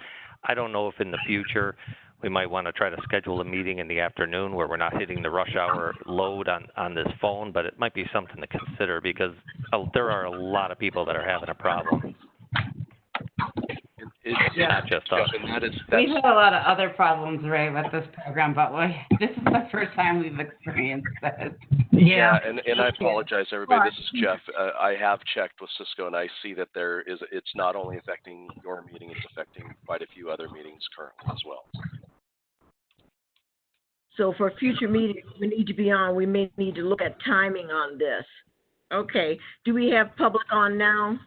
I don't know if in the future we might want to try to schedule a meeting in the afternoon where we're not hitting the rush hour load on this phone, but it might be something to consider because there are a lot of people that are having a problem. It's not just us. We've had a lot of other problems, Ray, with this program, but this is the first time we've experienced this. Yeah, and I apologize, everybody. This is Jeff. I have checked with Cisco, and I see that it's not only affecting your meeting, it's affecting quite a few other meetings currently as well. So for future meetings we need to be on, we may need to look at timing on this. Okay. Do we have public on now?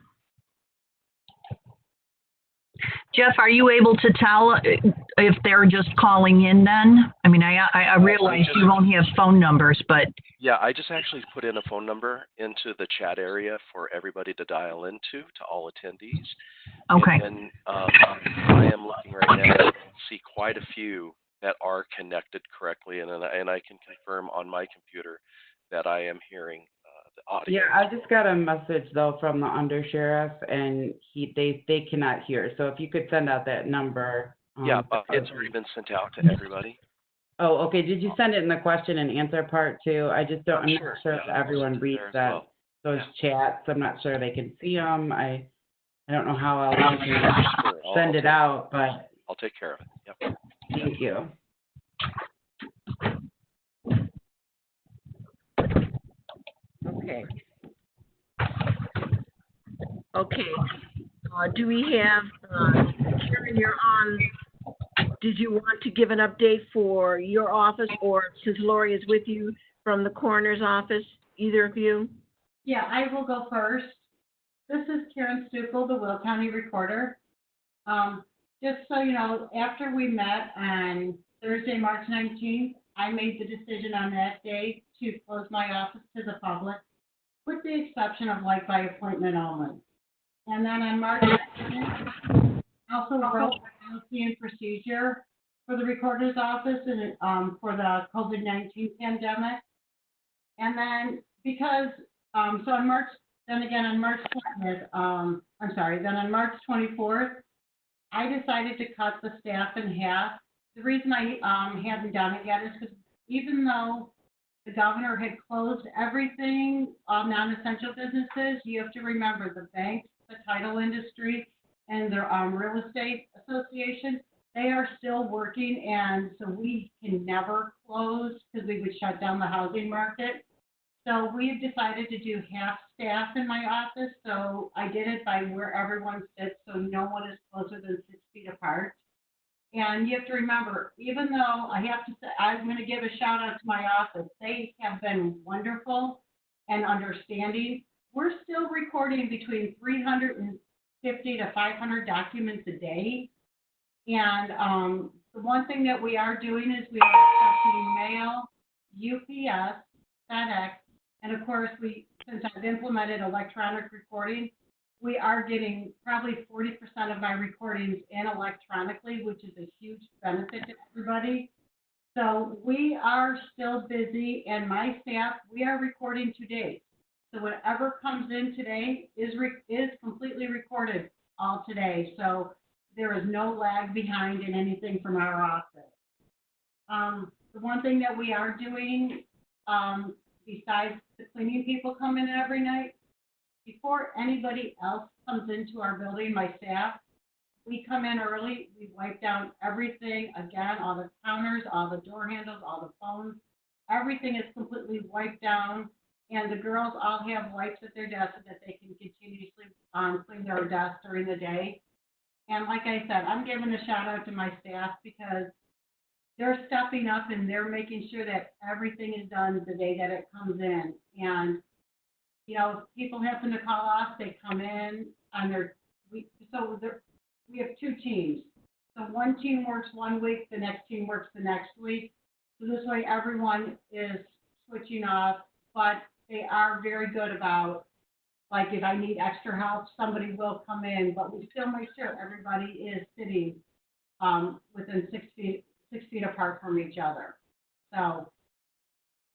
Jeff, are you able to tell if they're just calling in then? I mean, I realize you don't have phone numbers, but... Yeah, I just actually put in a phone number into the chat area for everybody to dial into, to all attendees. Okay. And I am looking right now and see quite a few that are connected correctly, and I can confirm on my computer that I am hearing the audio. Yeah, I just got a message though from the undersheriff, and they cannot hear. So if you could send out that number. Yeah, it's already been sent out to everybody. Oh, okay. Did you send it in the question and answer part too? I just don't. I'm not sure if everyone reads those chats. I'm not sure they can see them. I don't know how else you can send it out, but I'll take care of it. Yep. Thank you. Okay. Okay. Do we have, Karen, you're on, did you want to give an update for your office, or since Lori is with you from the coroner's office, either of you? Yeah, I will go first. This is Karen Stuckel, the Will County Recorder. Just so you know, after we met on Thursday, March 19th, I made the decision on that day to close my office to the public, with the exception of like by appointment only. And then on March 19th, I also wrote a policy and procedure for the recorder's office and for the COVID-19 pandemic. And then because, so on March, then again on March 20th, then on March 24th, I decided to cut the staff in half. The reason I hadn't done it yet is because even though the governor had closed everything, all non-essential businesses, you have to remember the banks, the title industry, and the real estate association, they are still working, and so we can never close because we would shut down the housing market. So we've decided to do half staff in my office, so I did it by where everyone sits, so no one is closer than 6 feet apart. And you have to remember, even though I have to say, I'm going to give a shout out to my office. They have been wonderful and understanding. We're still recording between 350 to 500 documents a day. And the one thing that we are doing is we are accepting mail, UPS, FedEx, and of course, since I've implemented electronic recording, we are getting probably 40% of my recordings in electronically, which is a huge benefit to everybody. So we are still busy, and my staff, we are recording today. So whatever comes in today is completely recorded all today. So there is no lag behind in anything from our office. The one thing that we are doing, besides the cleaning people come in every night, before anybody else comes into our building, my staff, we come in early, we wipe down everything, again, all the counters, all the door handles, all the phones, everything is completely wiped down, and the girls all have wipes at their desks so that they can continuously clean their desks during the day. And like I said, I'm giving a shout out to my staff because they're stepping up and they're making sure that everything is done the day that it comes in. And you know, if people happen to call us, they come in on we have 2 teams. So one team works one week, the next team works the next week. So this way everyone is switching off, but they are very good about, like if I need extra help, somebody will come in, but we still make sure everybody is sitting within 6 feet apart from each other. So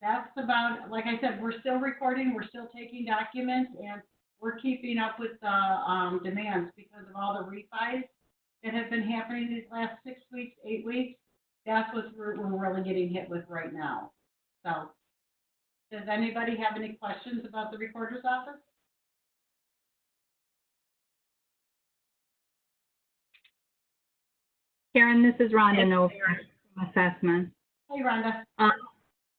that's about, like I said, we're still recording, we're still taking documents, and we're keeping up with the demands because of all the refis that have been happening these last 6 weeks, 8 weeks. That's what we're really getting hit with right now. So, does anybody have any questions about the recorder's office? Karen, this is Rhonda Novak from Assessment. Hey, Rhonda.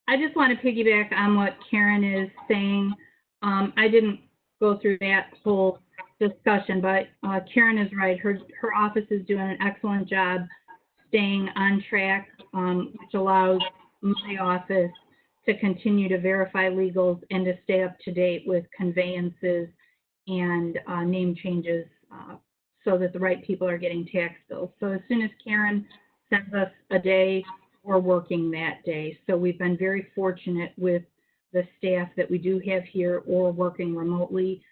I just want to piggyback on what Karen is saying. I didn't go through that whole discussion, but Karen is right. Her office is doing an excellent job staying on track, which allows my office to continue to verify legals and to stay up to date with conveyances and name changes so that the right people are getting tax bills. So as soon as Karen sends us a day, we're working that day. So we've been very fortunate with the staff that we do have here or working remotely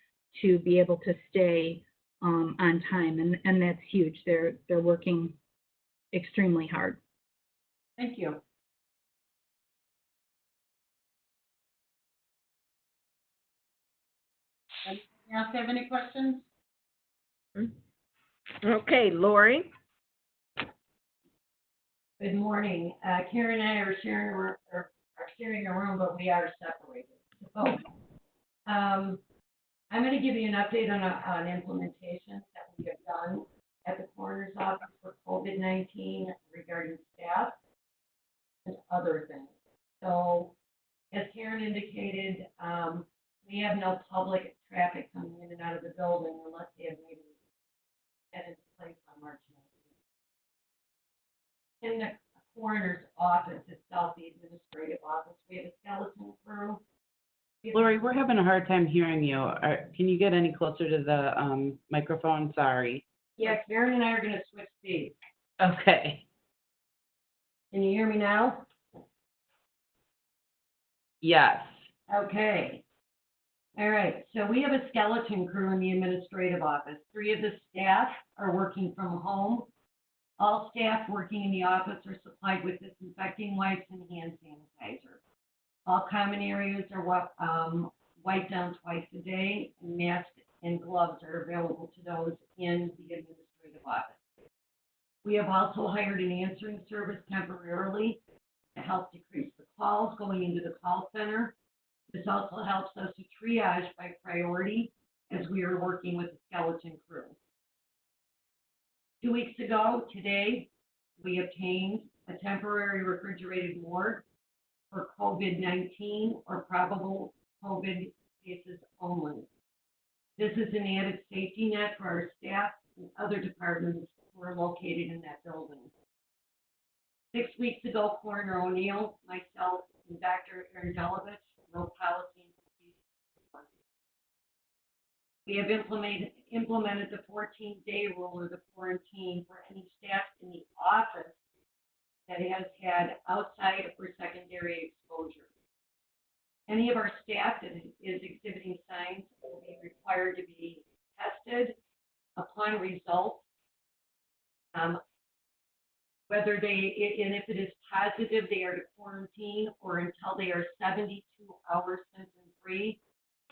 to be able to stay on time, and that's huge. They're working extremely hard. Thank you. Anyone else have any questions? Okay, Lori. Good morning. Karen and I are sharing a room, but we are separated. So, I'm going to give you an update on implementation that we have done at the coroner's office for COVID-19 regarding staff and other things. So, as Karen indicated, we have no public traffic coming in and out of the building unless they have made that in place on March 19th. In the coroner's office itself, the administrative office, we have a skeleton crew. Lori, we're having a hard time hearing you. Can you get any closer to the microphone? Sorry. Yeah, Karen and I are going to switch seats. Okay. Can you hear me now? Yes. Okay. All right. So we have a skeleton crew in the administrative office. 3 of the staff are working from home. All staff working in the office are supplied with disinfecting wipes and hand sanitizer. All common areas are wiped down twice a day, and masks and gloves are available to those in the administrative office. We have also hired an answering service temporarily to help decrease the calls going into the call center. This also helps us to triage by priority as we are working with the skeleton crew. 2 weeks ago, today, we obtained a temporary refrigerated morgue for COVID-19 or probable COVID cases only. This is an added safety net for our staff and other departments who are located in that building. 6 weeks ago, Coroner O'Neill, myself, and Dr. Aaron Delovich wrote policy and procedures. We have implemented the 14-day rule or the quarantine for any staff in the office that has had outside or secondary exposure. Any of our staff that is exhibiting signs will be required to be tested upon results. Whether and if it is positive, they are to quarantine or until they are 72 hours symptom-free.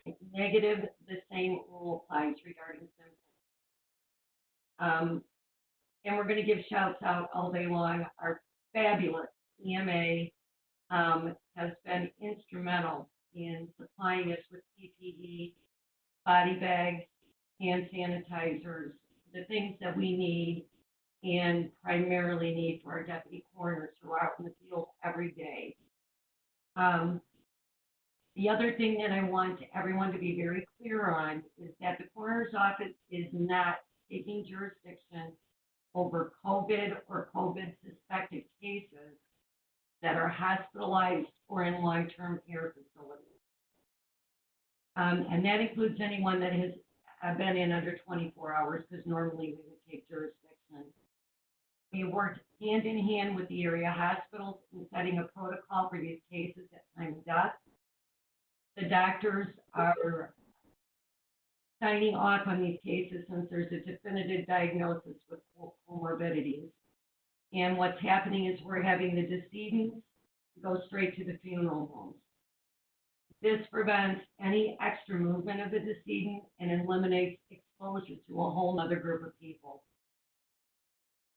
If negative, the same rule applies regarding symptoms. And we're going to give shouts out all day long. Our fabulous EMA has been instrumental in supplying us with PPE, body bags, hand sanitizers, the things that we need and primarily need for our deputy coroners who are out in the field every day. The other thing that I want everyone to be very clear on is that the coroner's office is not taking jurisdiction over COVID or COVID suspected cases that are hospitalized or in long-term care facilities. And that includes anyone that has been in under 24 hours, because normally we would take jurisdiction. We worked hand in hand with the area hospitals in setting a protocol for these cases at time of death. The doctors are signing off on these cases since there's a definitive diagnosis with comorbidities. And what's happening is we're having the decedents go straight to the funeral homes. This prevents any extra movement of the decedent and eliminates exposure to a whole other group of people.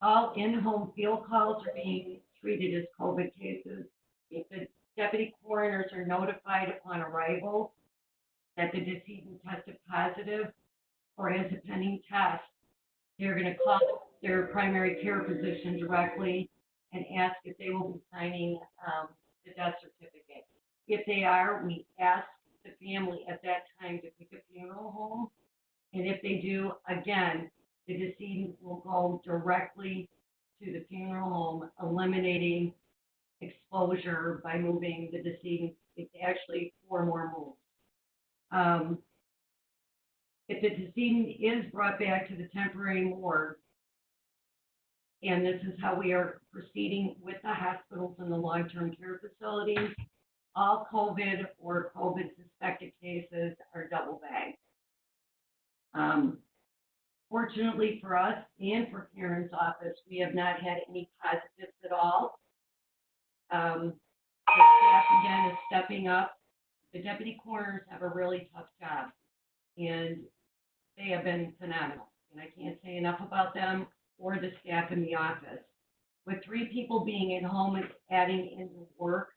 All in-home field calls are being treated as COVID cases. If the deputy coroners are notified upon arrival that the decedent tested positive or has a pending test, they're going to call their primary care physician directly and ask if they will be signing the death certificate. If they are, we ask the family at that time to pick a funeral home. And if they do, again, the decedent will go directly to the funeral home, eliminating exposure by moving the decedent. It's actually 4 more moves. If the decedent is brought back to the temporary morgue, and this is how we are proceeding with the hospitals and the long-term care facilities, all COVID or COVID suspected cases are double bagged. Fortunately for us and for Karen's office, we have not had any positives at all. The staff again is stepping up. The deputy coroners have a really tough job, and they have been phenomenal. And I can't say enough about them or the staff in the office. With 3 people being at home and adding into work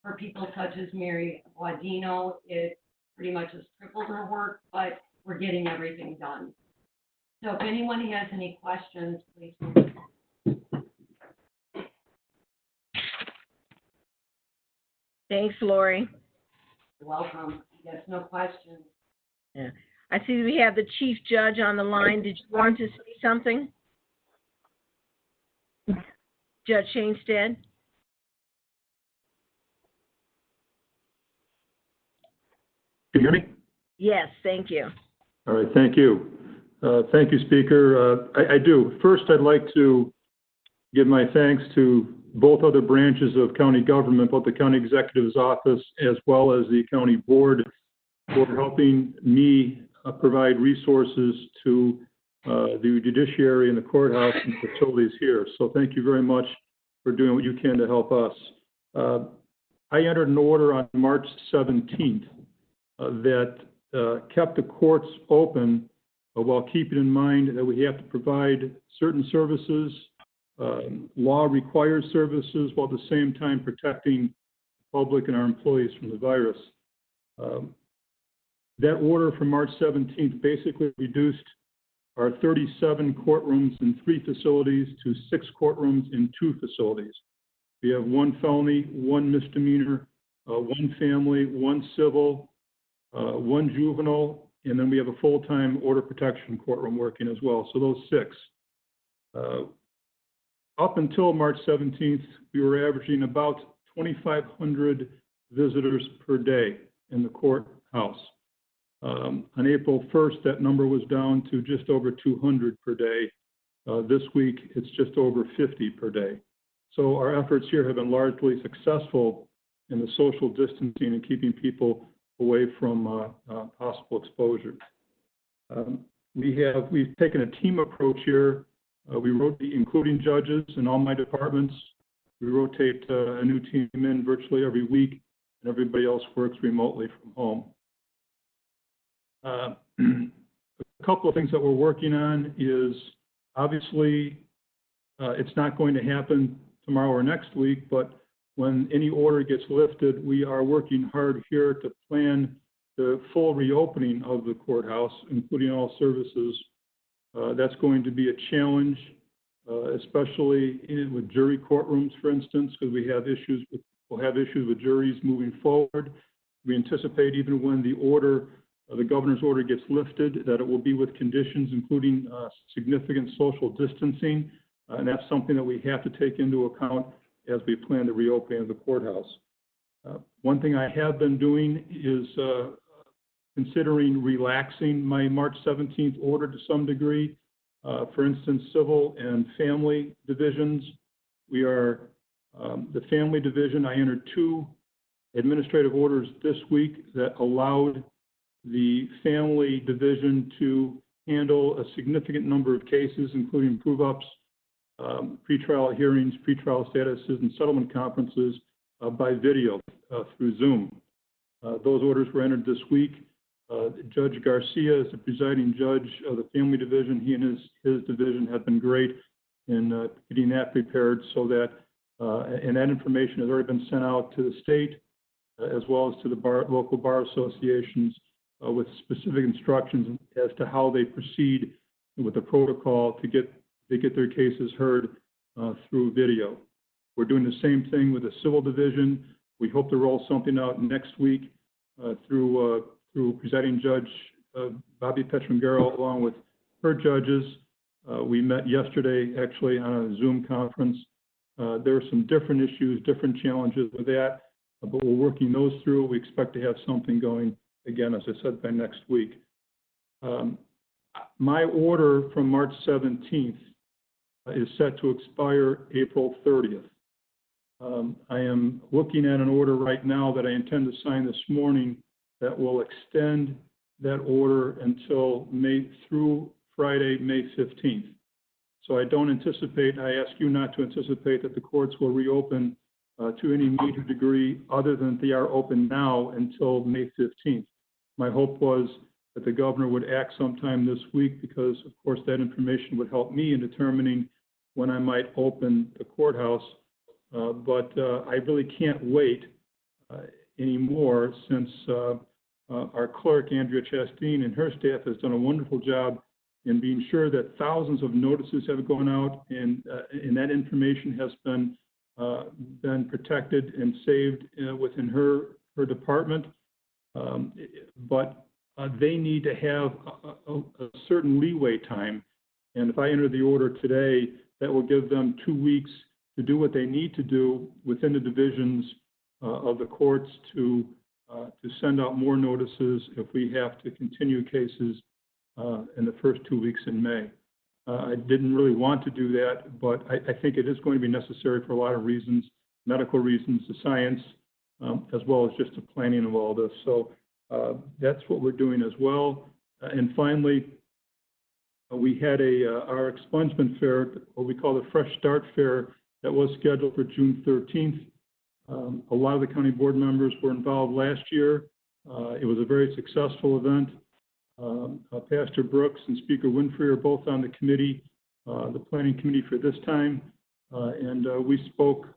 for people such as Mary Guadino, it pretty much has tripled her work, but we're getting everything done. So if anyone has any questions, please. Thanks, Lori. You're welcome. Yes, no questions. Yeah. I see we have the chief judge on the line. Did you want to say something? Judge Shainstead? Can you hear me? Yes, thank you. All right, thank you. Thank you, Speaker. I do. First, I'd like to give my thanks to both other branches of county government, both the county executive's office as well as the county board, for helping me provide resources to the judiciary and the courthouse and facilities here. So thank you very much for doing what you can to help us. I entered an order on March 17th that kept the courts open while keeping in mind that we have to provide certain services, law requires services, while at the same time protecting the public and our employees from the virus. That order from March 17th basically reduced our 37 courtrooms in 3 facilities to 6 courtrooms in 2 facilities. We have 1 felony, 1 misdemeanor, 1 family, 1 civil, 1 juvenile, and then we have a full-time order protection courtroom working as well. So those 6. Up until March 17th, we were averaging about 2,500 visitors per day in the courthouse. On April 1st, that number was down to just over 200 per day. This week, it's just over 50 per day. So our efforts here have been largely successful in the social distancing and keeping people away from possible exposure. We've taken a team approach here. We rotate, including judges in all my departments. We rotate a new team in virtually every week, and everybody else works remotely from home. A couple of things that we're working on is, obviously, it's not going to happen tomorrow or next week, but when any order gets lifted, we are working hard here to plan the full reopening of the courthouse, including all services. That's going to be a challenge, especially with jury courtrooms, for instance, because we'll have issues with juries moving forward. We anticipate even when the governor's order gets lifted, that it will be with conditions including significant social distancing, and that's something that we have to take into account as we plan the reopening of the courthouse. One thing I have been doing is considering relaxing my March 17th order to some degree. For instance, civil and family divisions. We are, the family division, I entered 2 administrative orders this week that allowed the family division to handle a significant number of cases, including prove-ups, pretrial hearings, pretrial statuses, and settlement conferences by video through Zoom. Those orders were entered this week. Judge Garcia is the presiding judge of the family division. He and his division have been great in getting that prepared so that, and that information has already been sent out to the state as well as to the local bar associations with specific instructions as to how they proceed with the protocol to get their cases heard through video. We're doing the same thing with the civil division. We hope to roll something out next week through presiding judge Bobby Petrangaro along with her judges. We met yesterday actually on a Zoom conference. There are some different issues, different challenges with that, but we're working those through. We expect to have something going, again, as I said, by next week. My order from March 17th is set to expire April 30th. I am looking at an order right now that I intend to sign this morning that will extend that order until through Friday, May 15th. So I don't anticipate, I ask you not to anticipate that the courts will reopen to any major degree other than they are open now until May 15th. My hope was that the governor would act sometime this week because, of course, that information would help me in determining when I might open the courthouse. But I really can't wait anymore since our clerk, Andrea Chastain, and her staff has done a wonderful job in being sure that thousands of notices have gone out and that information has been protected and saved within her department. But they need to have a certain leeway time. And if I enter the order today, that will give them 2 weeks to do what they need to do within the divisions of the courts to send out more notices if we have to continue cases in the first 2 weeks in May. I didn't really want to do that, but I think it is going to be necessary for a lot of reasons, medical reasons, the science, as well as just the planning of all this. So that's what we're doing as well. And finally, we had our expungement fair, what we call the Fresh Start Fair, that was scheduled for June 13th. A lot of the county board members were involved last year. It was a very successful event. Pastor Brooks and Speaker Winfrey are both on the committee, the planning committee for this time. And we spoke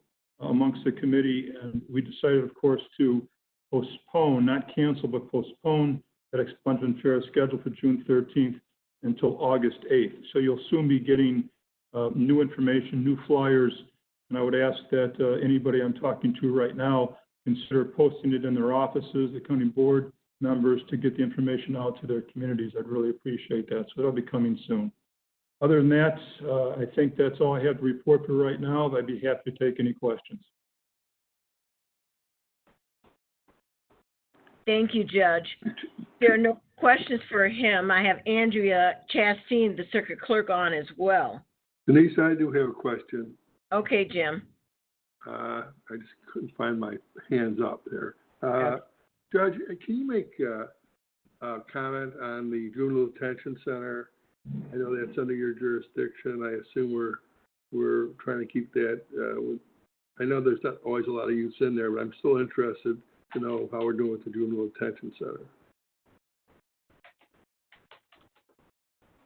amongst the committee, and we decided, of course, to postpone, not cancel, but postpone that expungement fair scheduled for June 13th until August 8th. So you'll soon be getting new information, new flyers, and I would ask that anybody I'm talking to right now consider posting it in their offices, the county board members, to get the information out to their communities. I'd really appreciate that. So that'll be coming soon. Other than that, I think that's all I have to report for right now. I'd be happy to take any questions. Thank you, Judge. There are no questions for him. I have Andrea Chastain, the circuit clerk, on as well. Denise, I do have a question. Okay, Jim. I just couldn't find my hands up there. Okay. Judge, can you make a comment on the juvenile detention center? I know that's under your jurisdiction. I assume we're trying to keep that. I know there's not always a lot of youths in there, but I'm still interested to know how we're doing with the juvenile detention center.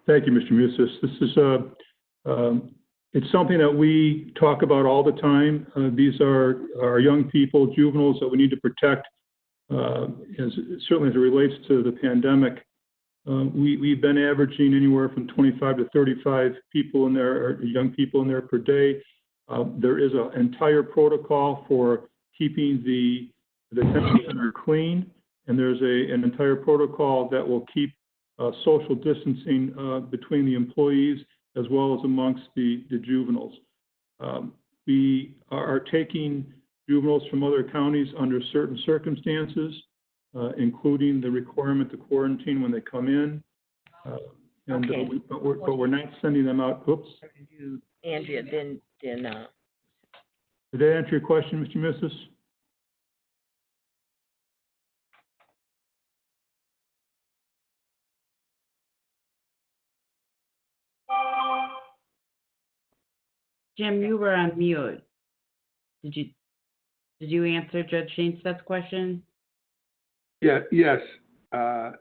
Thank you, Mr. Musis. This is it's something that we talk about all the time. These are our young people, juveniles that we need to protect, certainly as it relates to the pandemic. We've been averaging anywhere from 25 to 35 people in there, or young people in there per day. There is an entire protocol for keeping the detention center clean, and there's an entire protocol that will keep social distancing between the employees as well as amongst the juveniles. We are taking juveniles from other counties under certain circumstances, including the requirement to quarantine when they come in. Okay. But we're not sending them out. Oops. Andrea, then. Did that answer your question, Mr. Missis? Jim, you were on mute. Did you answer Judge Shainstad's question? Yeah. Yes. That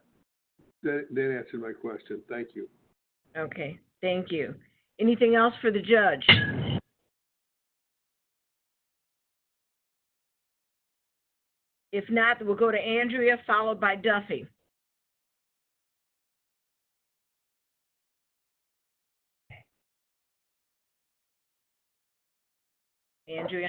answered my question. Thank you. Okay. Thank you. Anything else for the judge? If not, we'll go to Andrea, followed by Duffy. Andrea?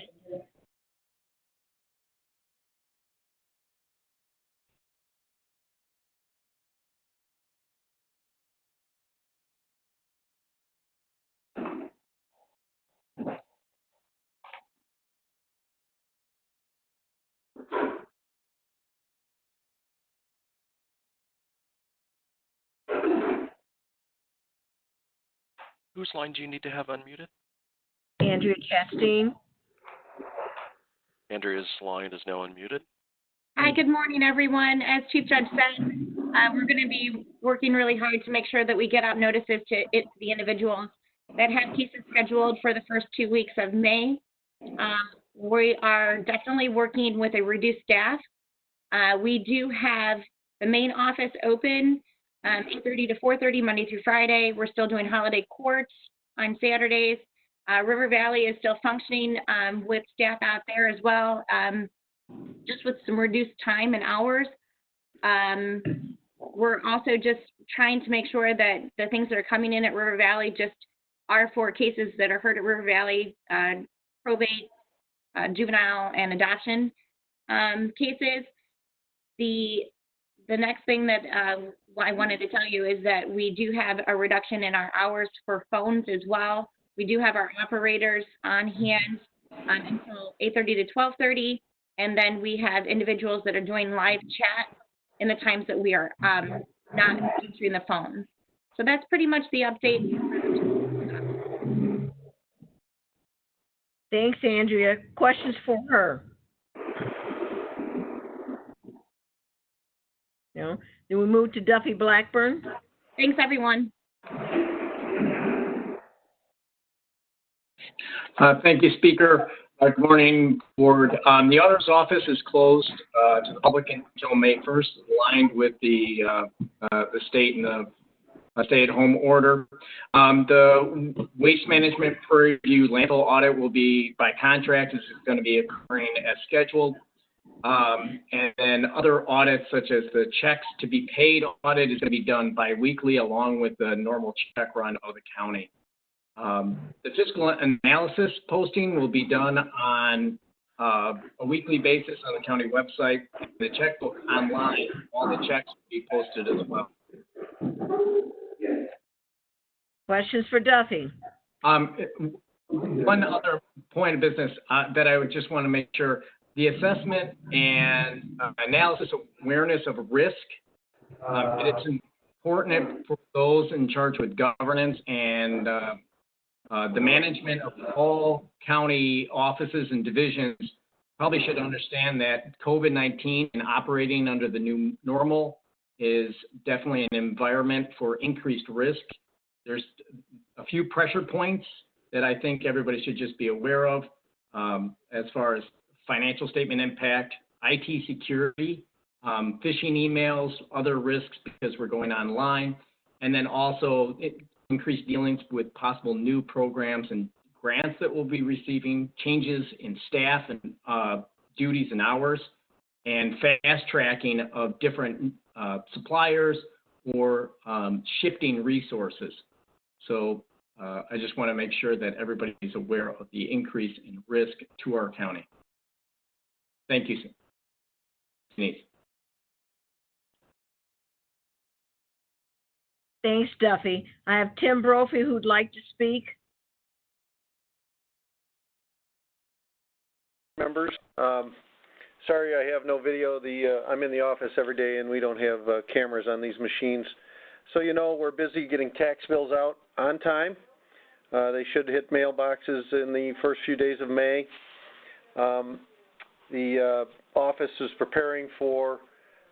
Whose line do you need to have unmuted? Andrea Chastain. Andrea's line is now unmuted. Hi, good morning, everyone. As Chief Judge said, we're going to be working really hard to make sure that we get out notices to the individuals that have cases scheduled for the first 2 weeks of May. We are definitely working with a reduced staff. We do have the main office open 8:30 to 4:30 Monday through Friday. We're still doing holiday courts on Saturdays. River Valley is still functioning with staff out there as well, just with some reduced time and hours. We're also just trying to make sure that the things that are coming in at River Valley just are for cases that are heard at River Valley, probate, juvenile, and adoption cases. The next thing that I wanted to tell you is that we do have a reduction in our hours for phones as well. We do have our operators on hand until 8:30 to 12:30, and then we have individuals that are doing live chat in the times that we are not answering the phone. So that's pretty much the update. Thanks, Andrea. Questions for her? No. Then we move to Duffy Blackburn. Thanks, everyone. Thank you, Speaker. Good morning, Board. The auditor's office is closed to the public until May 1st, aligned with the state and the stay-at-home order. The waste management purview landfill audit will be by contract. This is going to be occurring as scheduled. And then other audits, such as the checks to be paid audit, is going to be done bi-weekly along with the normal check run of the county. The fiscal analysis posting will be done on a weekly basis on the county website. The checkbook online, all the checks will be posted as well. Questions for Duffy? One other point of business that I would just want to make sure, the assessment and analysis awareness of risk, it's important for those in charge with governance and the management of all county offices and divisions probably should understand that COVID-19 and operating under the new normal is definitely an environment for increased risk. There's a few pressure points that I think everybody should just be aware of as far as financial statement impact, IT security, phishing emails, other risks because we're going online, and then also increased dealings with possible new programs and grants that we'll be receiving, changes in staff and duties and hours, and fast tracking of different suppliers or shifting resources. So I just want to make sure that everybody is aware of the increase in risk to our county. Thank you, Denise. Thanks, Duffy. I have Tim Brophy who'd like to speak. Members, sorry I have no video. I'm in the office every day and we don't have cameras on these machines. So you know we're busy getting tax bills out on time. They should hit mailboxes in the first few days of May. The office is preparing for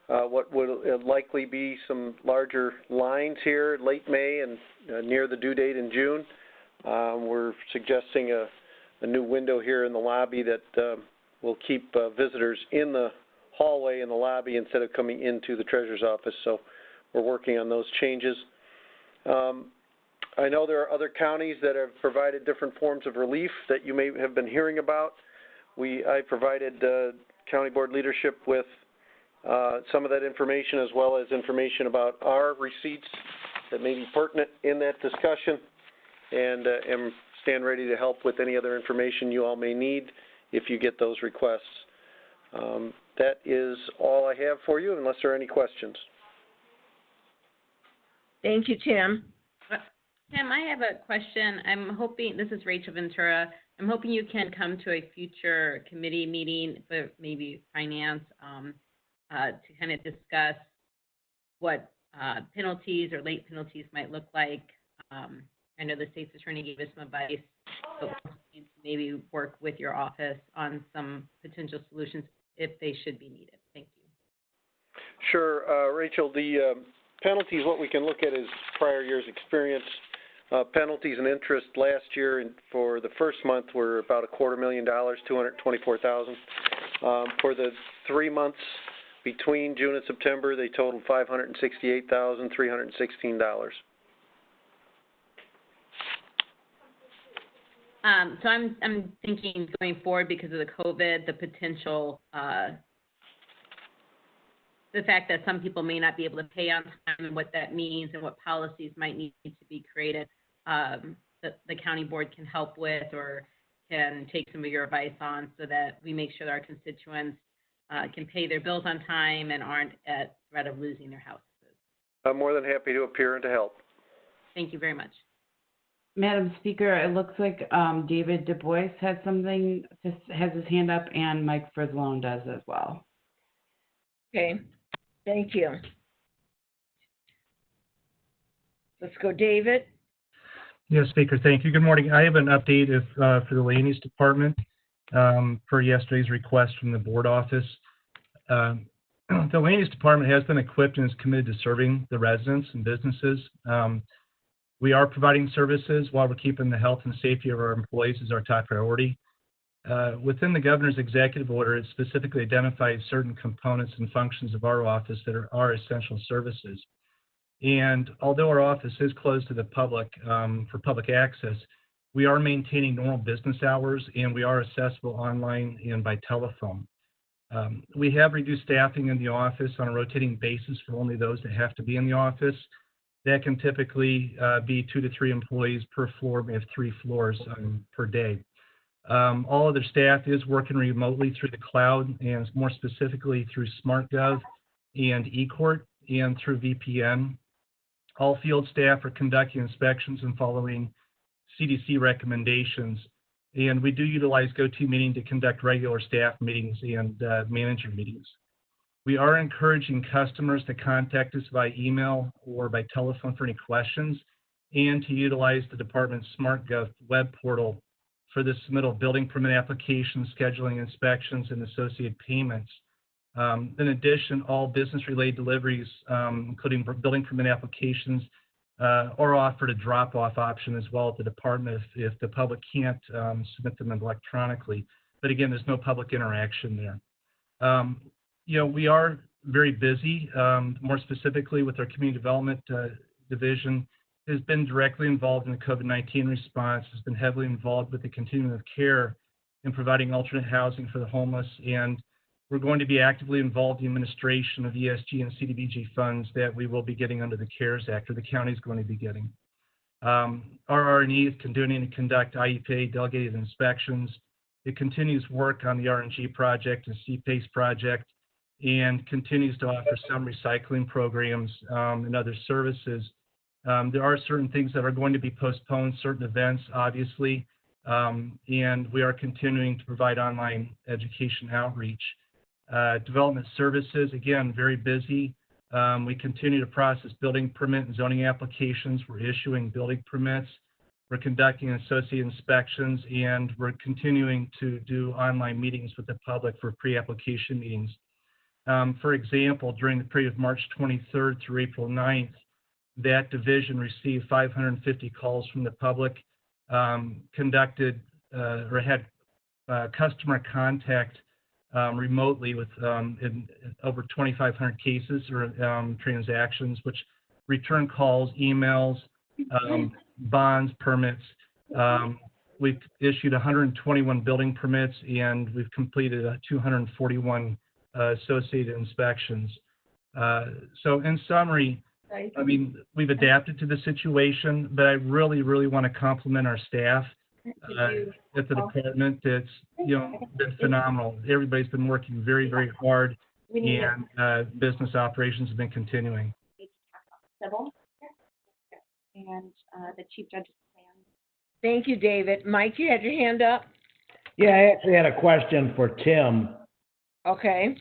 what will likely be some larger lines here late May and near the due date in June. We're suggesting a new window here in the lobby that will keep visitors in the hallway in the lobby instead of coming into the treasurer's office. So we're working on those changes. I know there are other counties that have provided different forms of relief that you may have been hearing about. I provided county board leadership with some of that information as well as information about our receipts that may be pertinent in that discussion, and am stand ready to help with any other information you all may need if you get those requests. That is all I have for you unless there are any questions. Thank you, Tim. Tim, I have a question. I'm hoping, this is Rachel Ventura, I'm hoping you can come to a future committee meeting for maybe finance to kind of discuss what penalties or late penalties might look like. I know the state's attorney gave us some advice, but we're hoping to maybe work with your office on some potential solutions if they should be needed. Thank you. Sure, Rachel, the penalties, what we can look at is prior year's experience. Penalties and interest last year and for the first month were about $250,000, $224,000. For the 3 months between June and September, they totaled $568,316. So I'm thinking going forward because of the COVID, the potential, the fact that some people may not be able to pay on time and what that means and what policies might need to be created, that the county board can help with or can take some of your advice on so that we make sure that our constituents can pay their bills on time and aren't at threat of losing their houses. I'm more than happy to appear and to help. Thank you very much. Madam Speaker, it looks like David Du Bois has something, has his hand up, and Mike Frizzlone does as well. Okay, thank you. Let's go, David. Yes, Speaker, thank you. Good morning. I have an update for the Land Use Department per yesterday's request from the board office. The Land Use Department has been equipped and is committed to serving the residents and businesses. We are providing services while we're keeping the health and safety of our employees as our top priority. Within the governor's executive order, it specifically identifies certain components and functions of our office that are essential services. And although our office is closed to the public for public access, we are maintaining normal business hours, and we are accessible online and by telephone. We have reduced staffing in the office on a rotating basis for only those that have to be in the office. That can typically be 2 to 3 employees per floor. We have 3 floors per day. All other staff is working remotely through the cloud, and more specifically through SmartGov and eCourt and through VPN. All field staff are conducting inspections and following CDC recommendations. And we do utilize GoToMeeting to conduct regular staff meetings and manager meetings. We are encouraging customers to contact us by email or by telephone for any questions, and to utilize the department's SmartGov web portal for the submittal of building permit applications, scheduling inspections, and associated payments. In addition, all business-related deliveries, including building permit applications, are offered a drop-off option as well at the department if the public can't submit them electronically. But again, there's no public interaction there. We are very busy, more specifically with our community development division, has been directly involved in the COVID-19 response, has been heavily involved with the continuum of care in providing alternate housing for the homeless, and we're going to be actively involved in the administration of ESG and CDBG funds that we will be getting under the CARES Act, or the county is going to be getting. Our R&E is continuing to conduct IEPA delegated inspections. It continues work on the RNG project and CPACE project, and continues to offer some recycling programs and other services. There are certain things that are going to be postponed, certain events, obviously, and we are continuing to provide online education outreach. Development services, again, very busy. We continue to process building permit and zoning applications. We're issuing building permits. We're conducting associated inspections, and we're continuing to do online meetings with the public for pre-application meetings. For example, during the period of March 23rd through April 9th, that division received 550 calls from the public, conducted or had customer contact remotely with in over 2,500 cases or transactions, which return calls, emails, bonds, permits. We've issued 121 building permits, and we've completed 241 associated inspections. So in summary, I mean, we've adapted to the situation, but I really, really want to compliment our staff at the department. It's, been phenomenal. Everybody's been working very, very hard, and business operations have been continuing. Civil and the Chief Judge's plan. Thank you, David. Mike, you had your hand up? Yeah, I actually had a question for Tim. Okay.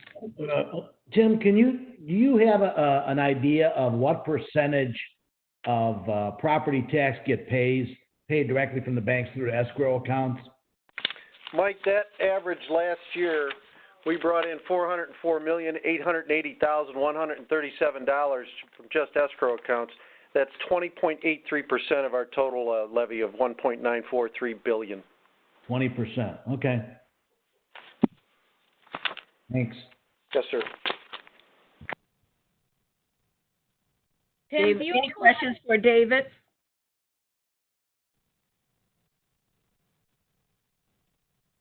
Tim, do you have an idea of what percentage of property tax get paid directly from the banks through escrow accounts? Mike, that average last year, we brought in $404,880,137 from just escrow accounts. That's 20.83% of our total levy of $1.943 billion. 20%. Okay. Thanks. Yes, sir. Dave, any questions for David?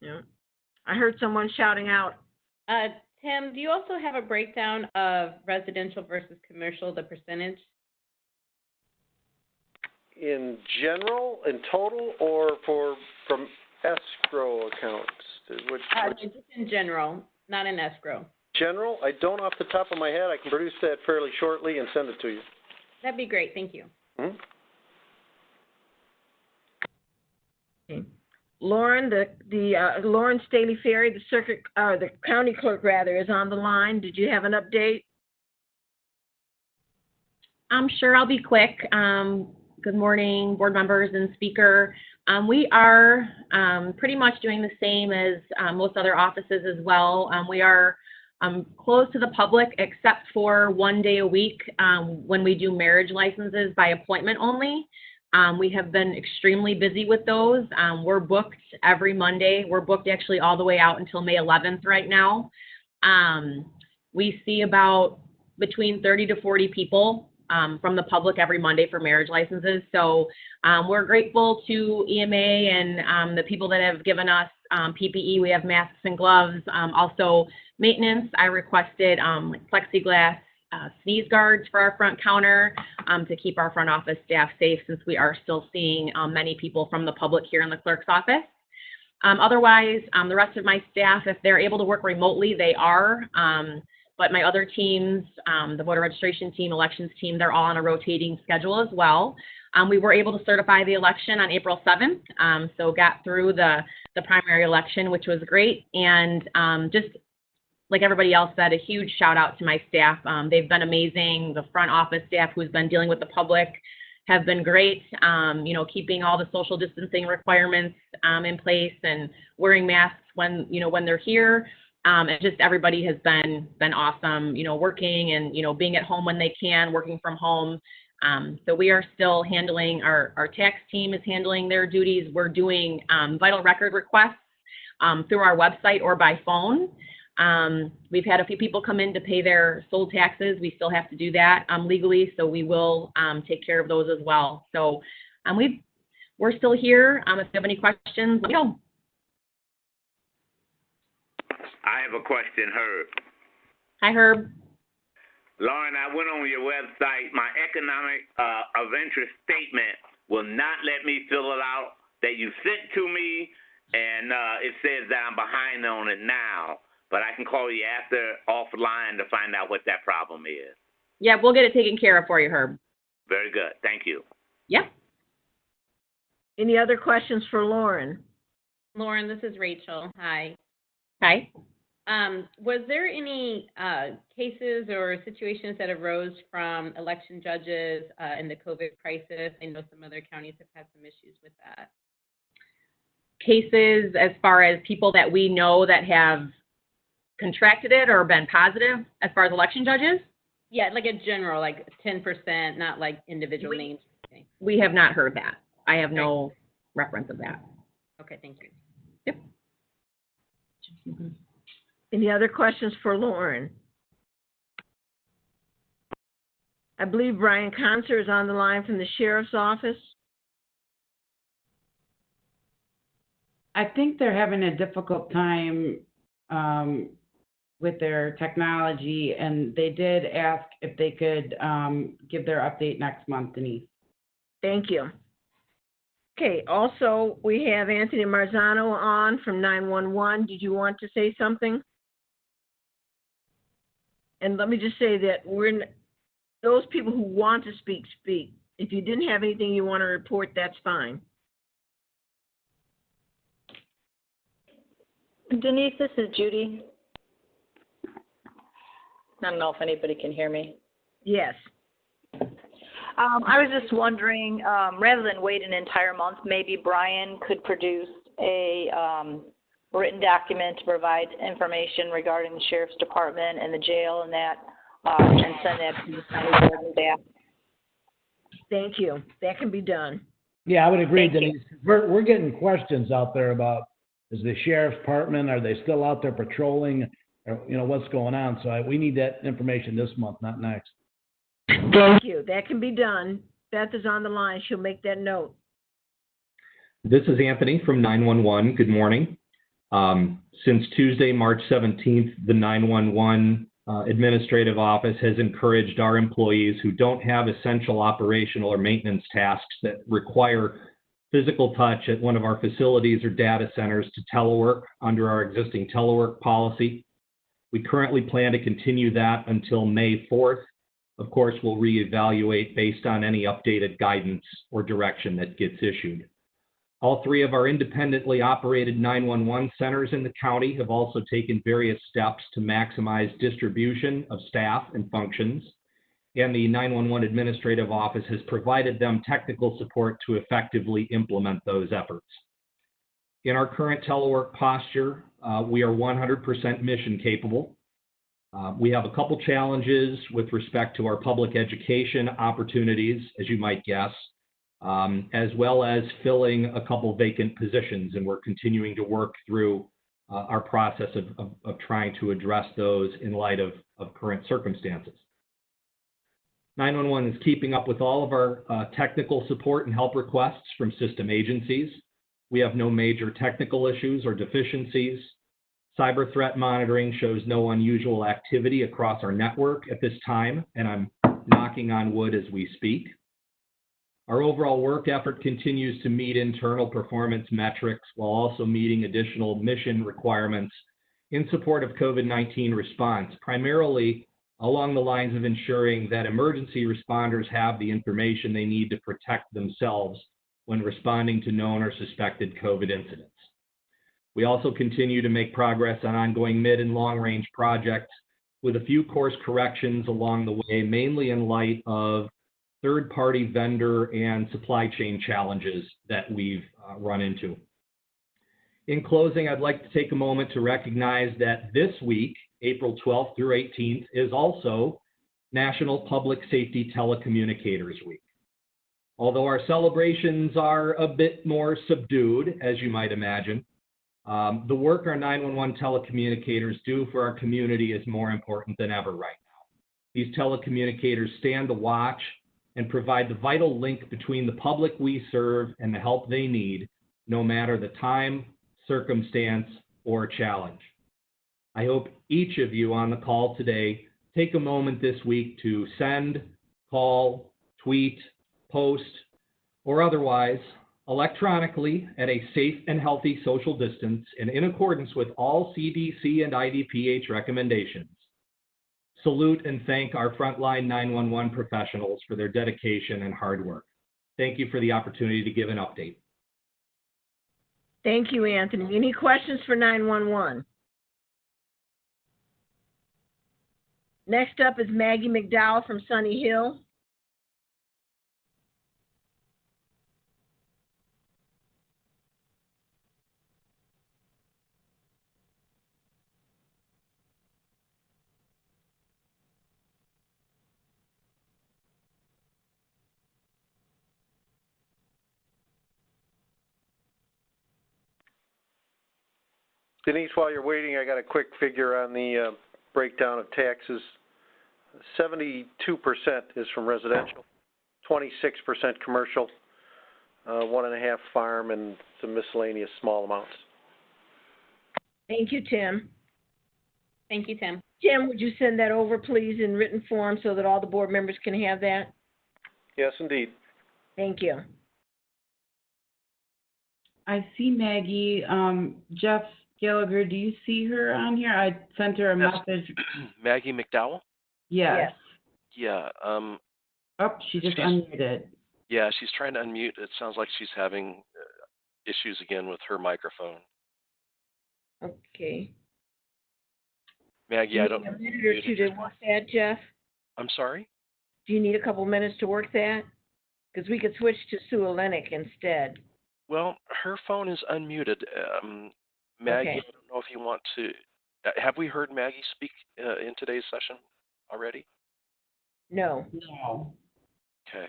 Yeah. I heard someone shouting out. Tim, do you also have a breakdown of residential versus commercial, the percentage? In general, in total, or from escrow accounts? Just in general, not in escrow. General, I don't off the top of my head. I can produce that fairly shortly and send it to you. That'd be great. Thank you. Hmm? Okay. Lauren, Lauren Staley Ferry, the county clerk rather, is on the line. Did you have an update? I'm sure I'll be quick. Good morning, board members and speaker. We are pretty much doing the same as most other offices as well. We are closed to the public except for one day a week when we do marriage licenses by appointment only. We have been extremely busy with those. We're booked every Monday. We're booked actually all the way out until May 11th right now. We see about between 30 to 40 people from the public every Monday for marriage licenses. So we're grateful to EMA and the people that have given us PPE. We have masks and gloves. Also maintenance, I requested plexiglass sneeze guards for our front counter to keep our front office staff safe, since we are still seeing many people from the public here in the clerk's office. Otherwise, the rest of my staff, if they're able to work remotely, they are. But my other teams, the voter registration team, elections team, they're all on a rotating schedule as well. We were able to certify the election on April 7th, so got through the primary election, which was great. And just like everybody else said, a huge shout out to my staff. They've been amazing. The front office staff who's been dealing with the public have been great, keeping all the social distancing requirements in place and wearing masks when they're here. And just everybody has been awesome, working and, being at home when they can, working from home. So we are still handling, our tax team is handling their duties. We're doing vital record requests through our website or by phone. We've had a few people come in to pay their sold taxes. We still have to do that legally, so we will take care of those as well. So we're still here. If you have any questions, let me know. I have a question, Herb. Hi, Herb. Lauren, I went on your website. My economic of interest statement will not let me fill it out that you sent to me, and it says that I'm behind on it now. But I can call you after offline to find out what that problem is. Yeah, we'll get it taken care of for you, Herb. Very good. Thank you. Yeah. Any other questions for Lauren? Lauren, this is Rachel. Hi. Hi. Was there any cases or situations that arose from election judges in the COVID crisis? I know some other counties have had some issues with that. Cases as far as people that we know that have contracted it or been positive as far as election judges? Yeah, like a general, like 10%, not like individual names. We have not heard that. I have no reference of that. Okay, thank you. Yep. Any other questions for Lauren? I believe Brian Conser is on the line from the sheriff's office. I think they're having a difficult time with their technology, and they did ask if they could give their update next month, Denise. Thank you. Okay, also, we have Anthony Marzano on from 911. Did you want to say something? And let me just say that those people who want to speak, speak. If you didn't have anything you want to report, that's fine. Denise, this is Judy. I don't know if anybody can hear me. Yes. I was just wondering, rather than wait an entire month, maybe Brian could produce a written document to provide information regarding the sheriff's department and the jail and that, and send that to the county board and staff. Thank you. That can be done. Yeah, I would agree, Denise. We're getting questions out there about, is the sheriff's department, are they still out there patrolling, or, what's going on? So we need that information this month, not next. Thank you. That can be done. Beth is on the line. She'll make that note. This is Anthony from 911. Good morning. Since Tuesday, March 17th, the 911 administrative office has encouraged our employees who don't have essential operational or maintenance tasks that require physical touch at one of our facilities or data centers to telework under our existing telework policy. We currently plan to continue that until May 4th. Of course, we'll reevaluate based on any updated guidance or direction that gets issued. All three of our independently operated 911 centers in the county have also taken various steps to maximize distribution of staff and functions, and the 911 administrative office has provided them technical support to effectively implement those efforts. In our current telework posture, we are 100% mission capable. We have a couple challenges with respect to our public education opportunities, as you might guess. as well as filling a couple vacant positions. And we're continuing to work through our process of trying to address those in light of current circumstances. 911 is keeping up with all of our technical support and help requests from system agencies. We have no major technical issues or deficiencies. Cyber threat monitoring shows no unusual activity across our network at this time, and I'm knocking on wood as we speak. Our overall work effort continues to meet internal performance metrics while also meeting additional mission requirements in support of COVID-19 response, primarily along the lines of ensuring that emergency responders have the information they need to protect themselves when responding to known or suspected COVID incidents. We also continue to make progress on ongoing mid and long-range projects with a few course corrections along the way, mainly in light of third-party vendor and supply chain challenges that we've run into. In closing, I'd like to take a moment to recognize that this week, April 12th through 18th, is also National Public Safety Telecommunicators Week. Although our celebrations are a bit more subdued, as you might imagine, the work our 911 telecommunicators do for our community is more important than ever right now. These telecommunicators stand the watch and provide the vital link between the public we serve and the help they need, no matter the time, circumstance, or challenge. I hope each of you on the call today take a moment this week to send, call, tweet, post, or otherwise electronically at a safe and healthy social distance and in accordance with all CDC and IDPH recommendations. Salute and thank our frontline 911 professionals for their dedication and hard work. Thank you for the opportunity to give an update. Thank you, Anthony. Any questions for 911? Next up is Maggie McDowell from Sunny Hill. Denise, while you're waiting, I got a quick figure on the breakdown of taxes. 72% is from residential, 26% commercial, 1.5% farm, and some miscellaneous small amounts. Thank you, Tim. Thank you, Tim. Tim, would you send that over, please, in written form so that all the board members can have that? Yes, indeed. Thank you. I see Maggie. Jeff Gallagher, do you see her on here? I sent her a message. Maggie McDowell? Yes. Yeah. Oh, she just unmuted. Yeah, she's trying to unmute. It sounds like she's having issues again with her microphone. Okay. Maggie, I don't know. Do you need a minute or two to work that, Jeff? I'm sorry? Do you need a couple minutes to work that? Because we could switch to Sue Olenek instead. Well, her phone is unmuted. Maggie, Okay. I don't know if you want to. Have we heard Maggie speak in today's session already? No. No. Okay.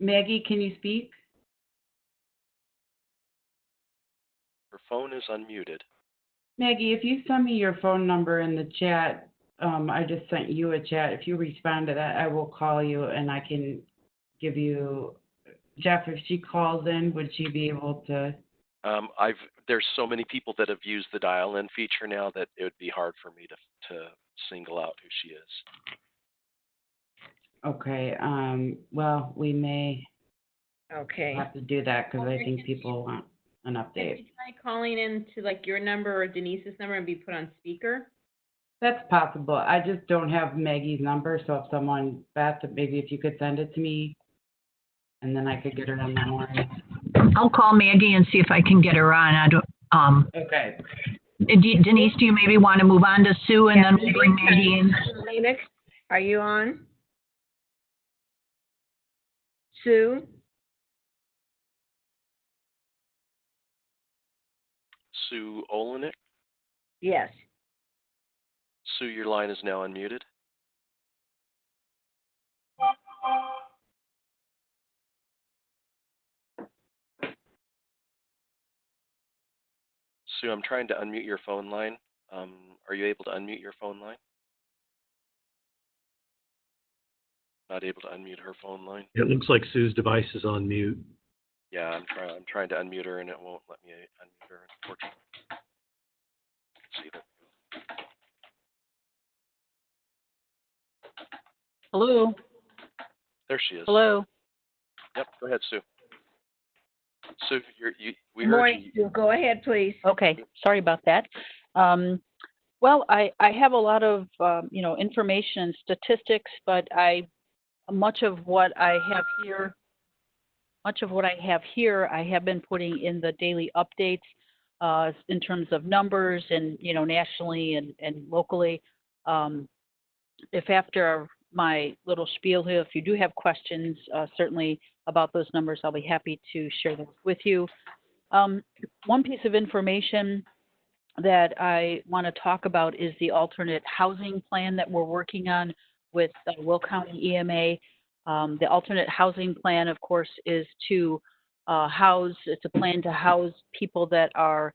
Maggie, can you speak? Her phone is unmuted. Maggie, if you send me your phone number in the chat, I just sent you a chat. If you respond to that, I will call you and I can give you, Jeff, if she calls in, would she be able to? There's so many people that have used the dial-in feature now that it would be hard for me to single out who she is. Okay. Well, we may Okay. have to do that because I think people want an Did update. you try calling in to like your number or Denise's number and be put on speaker? That's possible. I just don't have Maggie's number, so if someone, Beth, maybe if you could send it to me, and then I could get her on the line. I'll call Maggie and see if I can get her on. I don't. Okay. Denise, do you maybe want to move on to Sue and then we'll bring Maggie in? Olenek, are you on? Sue? Sue Olenek? Yes. Sue, your line is now unmuted. Sue, I'm trying to unmute your phone line. Are you able to unmute your phone line? Not able to unmute her phone line. It looks like Sue's device is on mute. Yeah, I'm trying to unmute her and it won't let me unmute her, unfortunately. Let's see that. Hello. There she is. Hello. Yep, go ahead, Sue. Sue, we Good heard morning, you. Sue. Go ahead, please. Okay, sorry about that. Well, I have a lot of information and statistics, but much of what I have here, I have been putting in the daily updates in terms of numbers and nationally and locally. If after my little spiel here, if you do have questions, certainly about those numbers, I'll be happy to share those with you. One piece of information that I want to talk about is the alternate housing plan that we're working on with Will County EMA. The alternate housing plan, of course, is to it's a plan to house people that are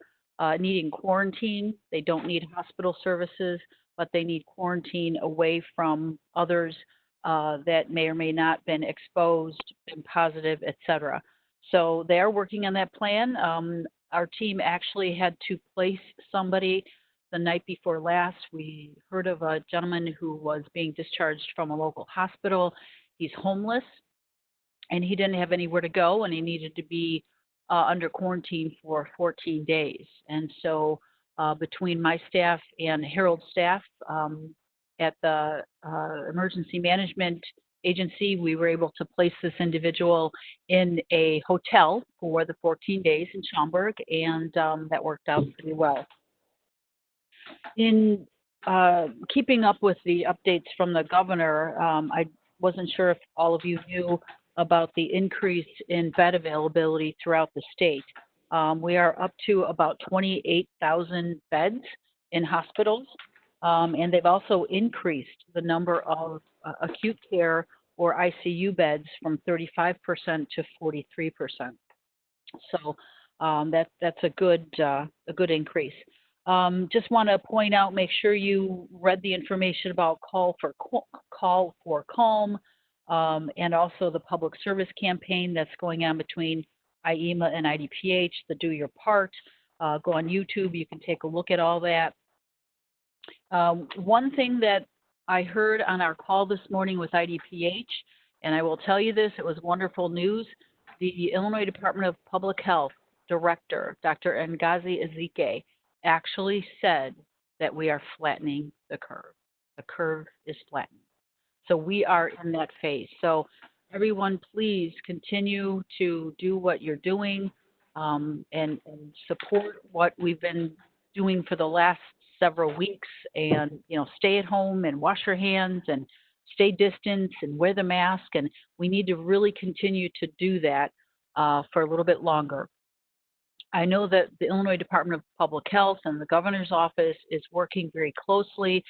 needing quarantine. They don't need hospital services, but they need quarantine away from others that may or may not been exposed, been positive, et cetera. So they are working on that plan. Our team actually had to place somebody the night before last. We heard of a gentleman who was being discharged from a local hospital. He's homeless, and he didn't have anywhere to go, and he needed to be under quarantine for 14 days. And so between my staff and Harold's staff at the Emergency Management Agency, we were able to place this individual in a hotel for the 14 days in Schaumburg, and that worked out pretty well. In keeping up with the updates from the governor, I wasn't sure if all of you knew about the increase in bed availability throughout the state. We are up to about 28,000 beds in hospitals, and they've also increased the number of acute care or ICU beds from 35% to 43%. So that's a good increase. Just want to point out, make sure you read the information about Call for Calm, and also the public service campaign that's going on between IEMA and IDPH, the Do Your Part. Go on YouTube, you can take a look at all that. One thing that I heard on our call this morning with IDPH, and I will tell you this, it was wonderful news. The Illinois Department of Public Health Director, Dr. Ngozi Ezike, actually said that we are flattening the curve. The curve is flattening. So we are in that phase. So everyone, please continue to do what you're doing and support what we've been doing for the last several weeks, and stay at home and wash your hands and stay distant and wear the mask, and we need to really continue to do that for a little bit longer. I know that the Illinois Department of Public Health and the governor's office is working very closely.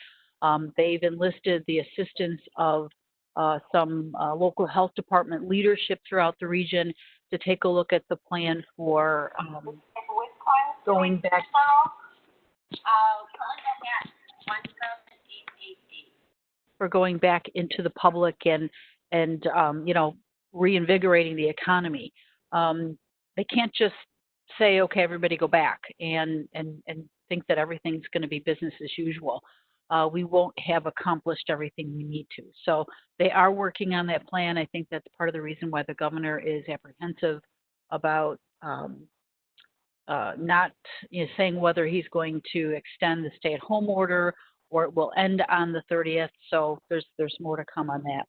They've enlisted the assistance of some local health department leadership throughout the region to take a look at the plan for going back. For going back into the public and reinvigorating the economy. They can't just say, okay, everybody go back and think that everything's going to be business as usual. We won't have accomplished everything we need to. So they are working on that plan. I think that's part of the reason why the governor is apprehensive about not saying whether he's going to extend the stay-at-home order or it will end on the 30th. So there's more to come on that.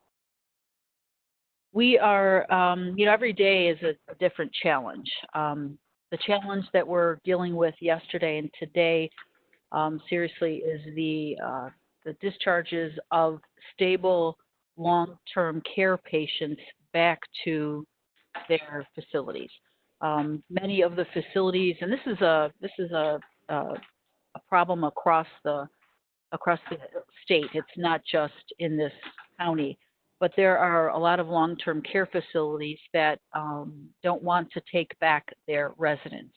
We are, every day is a different challenge. The challenge that we're dealing with yesterday and today, seriously, is the discharges of stable long-term care patients back to their facilities. Many of the facilities, and this is a problem across the state. It's not just in this county, but there are a lot of long-term care facilities that don't want to take back their residents.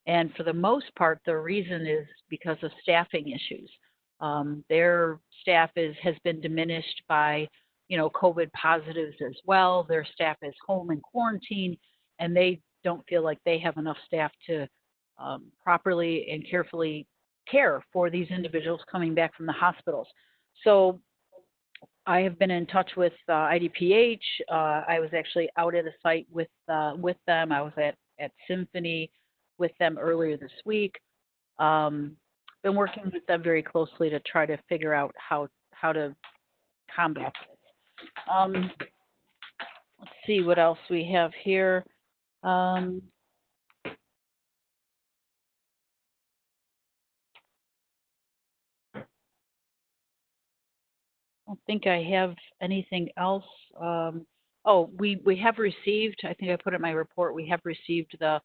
And for the most part, the reason is because of staffing issues. Their staff has been diminished by, COVID positives as well. Their staff is home in quarantine, and they don't feel like they have enough staff to properly and carefully care for these individuals coming back from the hospitals. So I have been in touch with IDPH. I was actually out at a site with them. I was at Symphony with them earlier this week. Been working with them very closely to try to figure out how to combat this. Let's see what else we have here. I don't think I have anything else. We have received, I think I put in my report, we have received the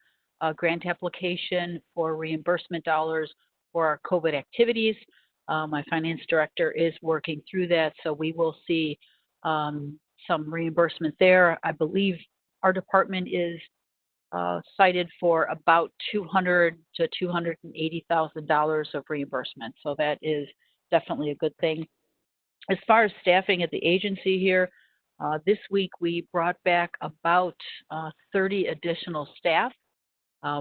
grant application for reimbursement dollars for our COVID activities. My finance director is working through that, so we will see some reimbursement there. I believe our department is cited for about $200,000 to $280,000 of reimbursement, so that is definitely a good thing. As far as staffing at the agency here, this week we brought back about 30 additional staff,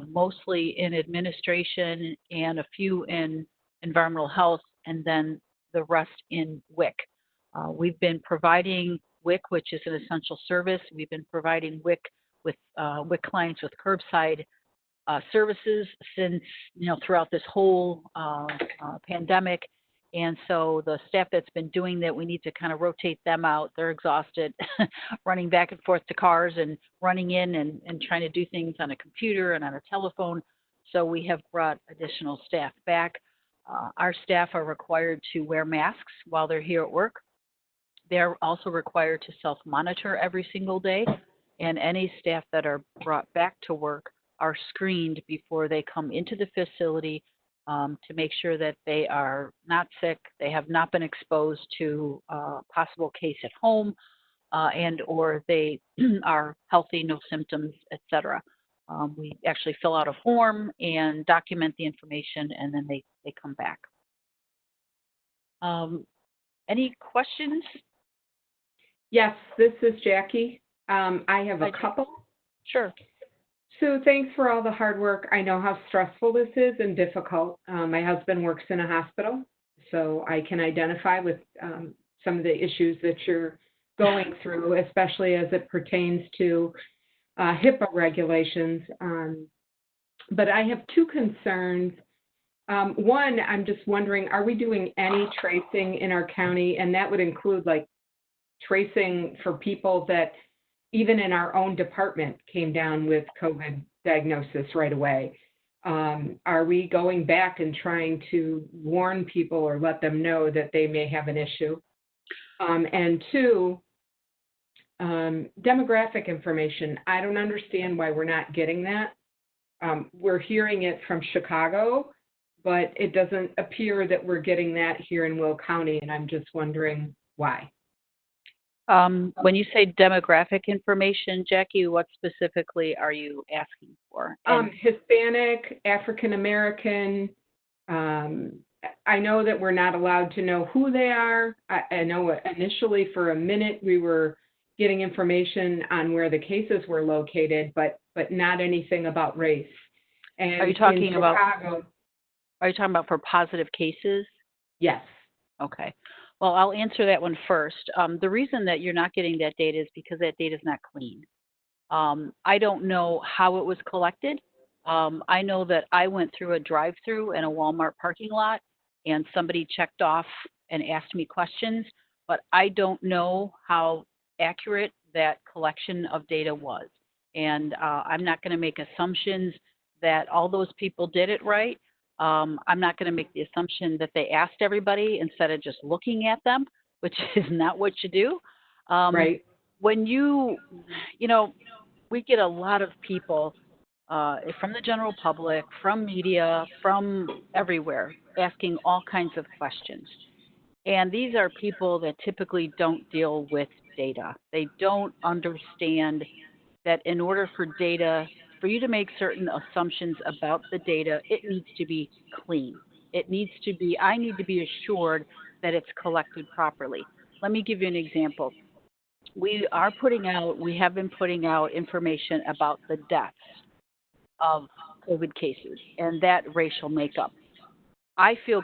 mostly in administration and a few in environmental health, and then the rest in WIC. We've been providing WIC, which is an essential service. We've been providing WIC with WIC clients with curbside services since, throughout this whole pandemic. And so the staff that's been doing that, we need to kind of rotate them out. They're exhausted, running back and forth to cars and running in and trying to do things on a computer and on a telephone. So we have brought additional staff back. Our staff are required to wear masks while they're here at work. They're also required to self-monitor every single day. And any staff that are brought back to work are screened before they come into the facility to make sure that they are not sick, they have not been exposed to a possible case at home, and or they are healthy, no symptoms, etc. We actually fill out a form and document the information, and then they come back. Any questions? Yes, this is Jackie. I have a couple. Sure. So thanks for all the hard work. I know how stressful this is and difficult. My husband works in a hospital, so I can identify with some of the issues that you're going through, especially as it pertains to HIPAA regulations. But I have two concerns. One, I'm just wondering, are we doing any tracing in our county? And that would include like tracing for people that even in our own department came down with COVID diagnosis right away. Are we going back and trying to warn people or let them know that they may have an issue? And two, demographic information. I don't understand why we're not getting that. We're hearing it from Chicago, but it doesn't appear that we're getting that here in Will County, and I'm just wondering why. When you say demographic information, Jackie, what specifically are you asking for? Hispanic, African American. I know that we're not allowed to know who they are. I know initially for a minute we were getting information on where the cases were located, but not anything about race. And are you talking about for positive cases? Yes. Okay. Well, I'll answer that one first. The reason that you're not getting that data is because that data is not clean. I don't know how it was collected. I know that I went through a drive-through in a Walmart parking lot and somebody checked off and asked me questions, but I don't know how accurate that collection of data was. And I'm not going to make assumptions that all those people did it right. I'm not going to make the assumption that they asked everybody instead of just looking at them, which is not what you do. Right. When we get a lot of people from the general public, from media, from everywhere, asking all kinds of questions. And these are people that typically don't deal with data. They don't understand that in order for data for you to make certain assumptions about the data, it needs to be clean. It needs to be, I need to be assured that it's collected properly. Let me give you an example. We have been putting out information about the deaths of COVID cases and that racial makeup. I feel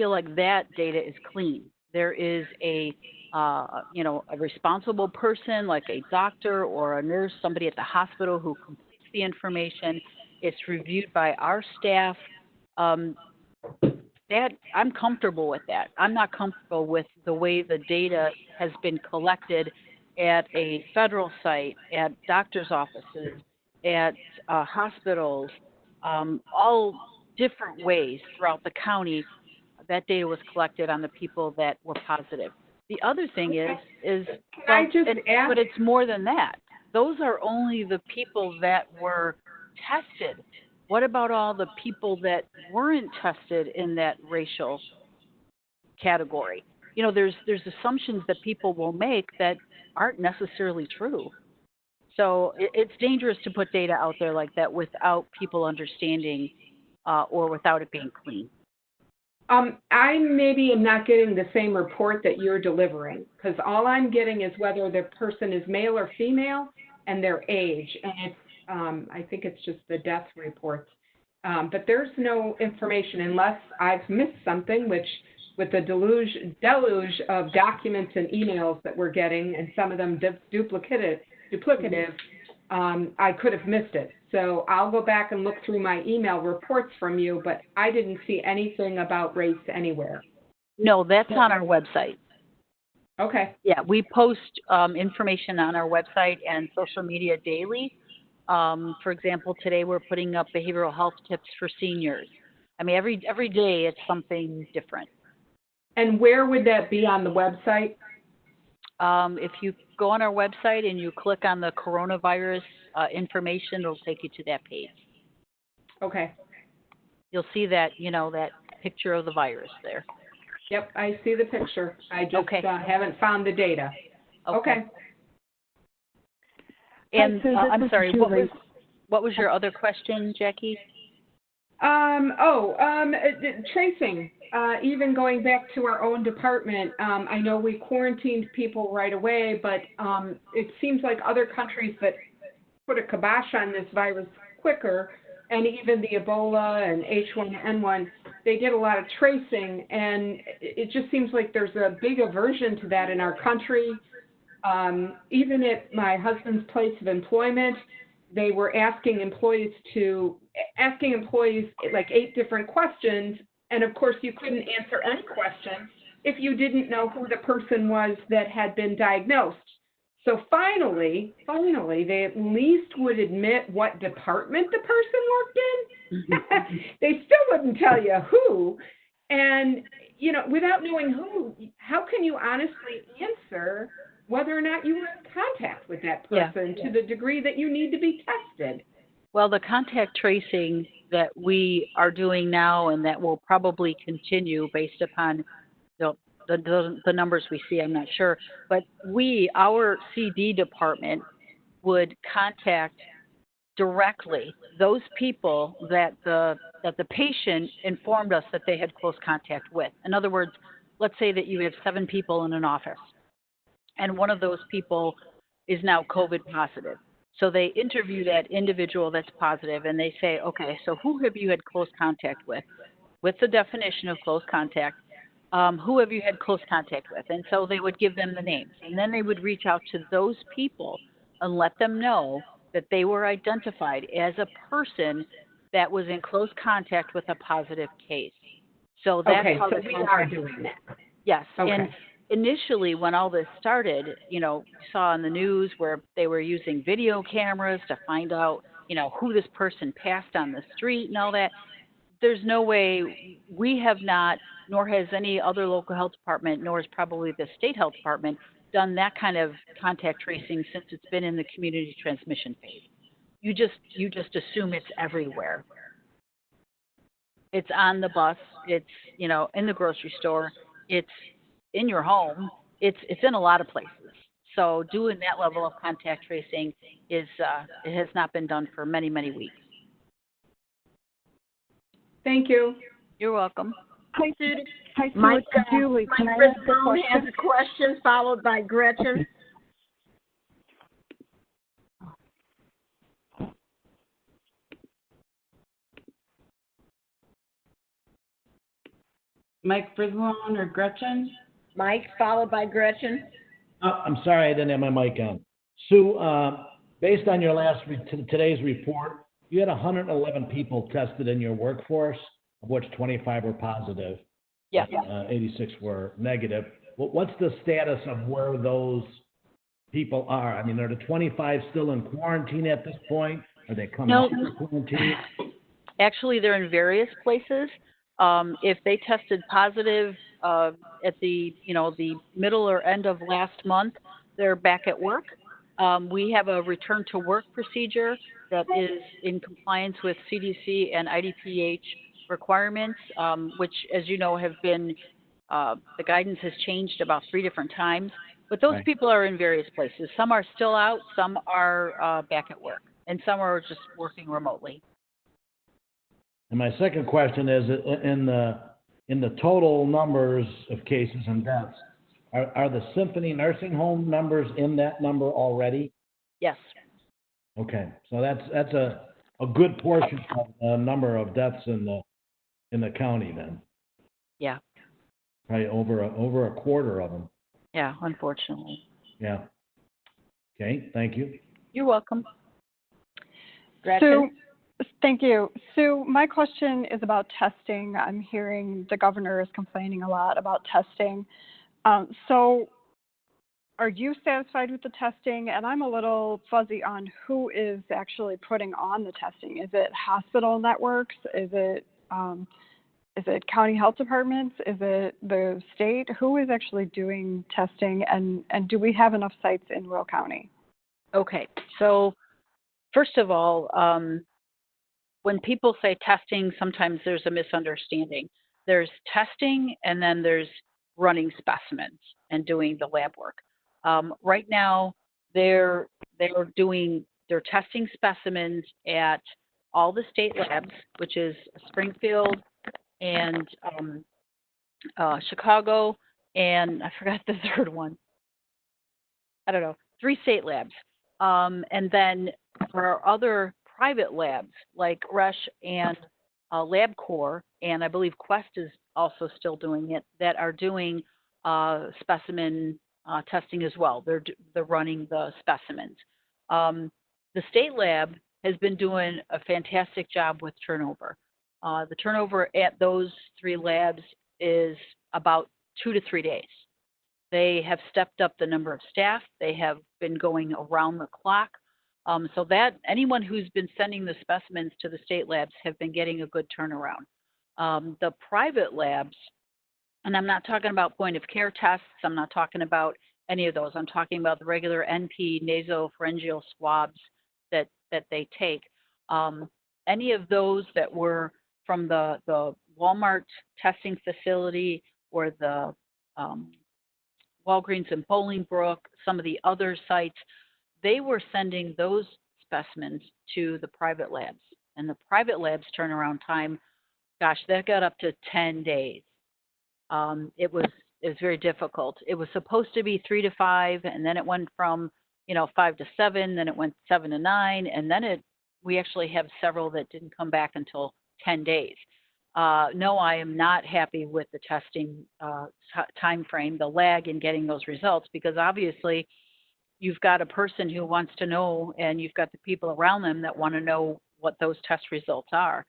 like that data is clean. There is a responsible person like a doctor or a nurse, somebody at the hospital who completes the information. It's reviewed by our staff. That I'm comfortable with that. I'm not comfortable with the way the data has been collected at a federal site, at doctors' offices, at hospitals, all different ways throughout the county. That data was collected on the people that were positive. The other thing is I just ask? But it's more than that. Those are only the people that were tested. What about all the people that weren't tested in that racial category? There's assumptions that people will make that aren't necessarily true. So it's dangerous to put data out there like that without people understanding or without it being clean. I maybe am not getting the same report that you're delivering, because all I'm getting is whether the person is male or female and their age, and it's I think it's just the death reports. But there's no information unless I've missed something, which with the deluge of documents and emails that we're getting, and some of them duplicative, I could have missed it. So I'll go back and look through my email reports from you, but I didn't see anything about race anywhere. No, that's on our website. Okay. Yeah, we post information on our website and social media daily. For example, today we're putting up behavioral health tips for seniors. I mean, every day it's something different. And where would that be on the website? If you go on our website and you click on the coronavirus information, it'll take you to that page. Okay. You'll see that, that picture of the virus there. Yep, I see the picture. I just haven't found the data. Okay. And I'm sorry, what was your other question, Jackie? Tracing. Even going back to our own department, I know we quarantined people right away, but it seems like other countries that put a kibosh on this virus quicker, and even the Ebola and H1N1, they did a lot of tracing, and it just seems like there's a big aversion to that in our country. Even at my husband's place of employment, they were asking employees like 8 different questions, and of course you couldn't answer any question if you didn't know who the person was that had been diagnosed. So finally, they at least would admit what department the person worked in. They still wouldn't tell you who. And, without knowing who, how can you honestly answer whether or not you were in contact with that person to the degree that you need to be tested? Well, the contact tracing that we are doing now and that will probably continue based upon the numbers we see, I'm not sure, but our CD department would contact directly those people that the patient informed us that they had close contact with. In other words, let's say that you have 7 people in an office, and one of those people is now COVID positive. So they interview that individual that's positive, and they say, okay, so who have you had close contact with the definition of close contact. Who have you had close contact with? And so they would give them the names. And then they would reach out to those people and let them know that they were identified as a person that was in close contact with a positive case. So that's how we are doing that. Yes. Okay. And initially, when all this started, we saw on the news where they were using video cameras to find out, who this person passed on the street and all that. There's no way we have not, nor has any other local health department, nor has probably the state health department done that kind of contact tracing since it's been in the community transmission phase. You just assume it's everywhere. It's on the bus. It's in the grocery store. It's in your home. It's in a lot of places. So doing that level of contact tracing is, it has not been done for many, many weeks. Thank you. You're welcome. Hi, Sue. Hi, Sue. Mike, It's Julie. Can Mike I ask a Brisbane has question? a question followed by Gretchen. Mike Brisbane or Gretchen? Mike, followed by Gretchen. I'm sorry, I didn't have my mic on. Sue, based on your today's report, you had 111 people tested in your workforce, of which 25 were positive. Yes. 86 were negative. What's the status of where those people are? I mean, are the 25 still in quarantine at this point? Are they coming out of quarantine? Actually, they're in various places. If they tested positive at the, the middle or end of last month, they're back at work. We have a return to work procedure that is in compliance with CDC and IDPH requirements, which, as you know, have been, the guidance has changed about 3 different times. But those Right. people are in various places. Some are still out, some are back at work, and some are just working remotely. And my second question is, in the total numbers of cases and deaths, are the Symphony Nursing Home numbers in that number already? Yes. Okay, so that's a good portion of the number of deaths in the county then. Yeah. Probably over a quarter of them. Yeah, unfortunately. Yeah. Okay, thank you. You're welcome. Sue, thank you. Sue, my question is about testing. I'm hearing the governor is complaining a lot about testing. So are you satisfied with the testing? And I'm a little fuzzy on who is actually putting on the testing. Is it hospital networks? Is it county health departments? Is it the state? Who is actually doing testing? And do we have enough sites in Will County? Okay, so first of all, when people say testing, sometimes there's a misunderstanding. There's testing, and then there's running specimens and doing the lab work. Right now, they're testing specimens at all the state labs, which is Springfield and Chicago, and I forgot the third one. I don't know, 3 state labs. And then there are other private labs like Rush and LabCorp, and I believe Quest is also still doing it, that are doing specimen testing as well. They're running the specimens. The state lab has been doing a fantastic job with turnover. The turnover at those 3 labs is about 2 to 3 days. They have stepped up the number of staff. They have been going around the clock. So that anyone who's been sending the specimens to the state labs have been getting a good turnaround. The private labs, and I'm not talking about point of care tests, I'm not talking about any of those. I'm talking about the regular NP nasopharyngeal swabs that they take. Any of those that were from the Walmart testing facility or the Walgreens in Bolingbrook, some of the other sites, they were sending those specimens to the private labs. And the private labs turnaround time, gosh, that got up to 10 days. It was very difficult. It was supposed to be 3 to 5, and then it went from 5 to 7, then it went 7 to 9, and then we actually have several that didn't come back until 10 days. No, I am not happy with the testing time frame, the lag in getting those results, because obviously you've got a person who wants to know, and you've got the people around them that want to know what those test results are.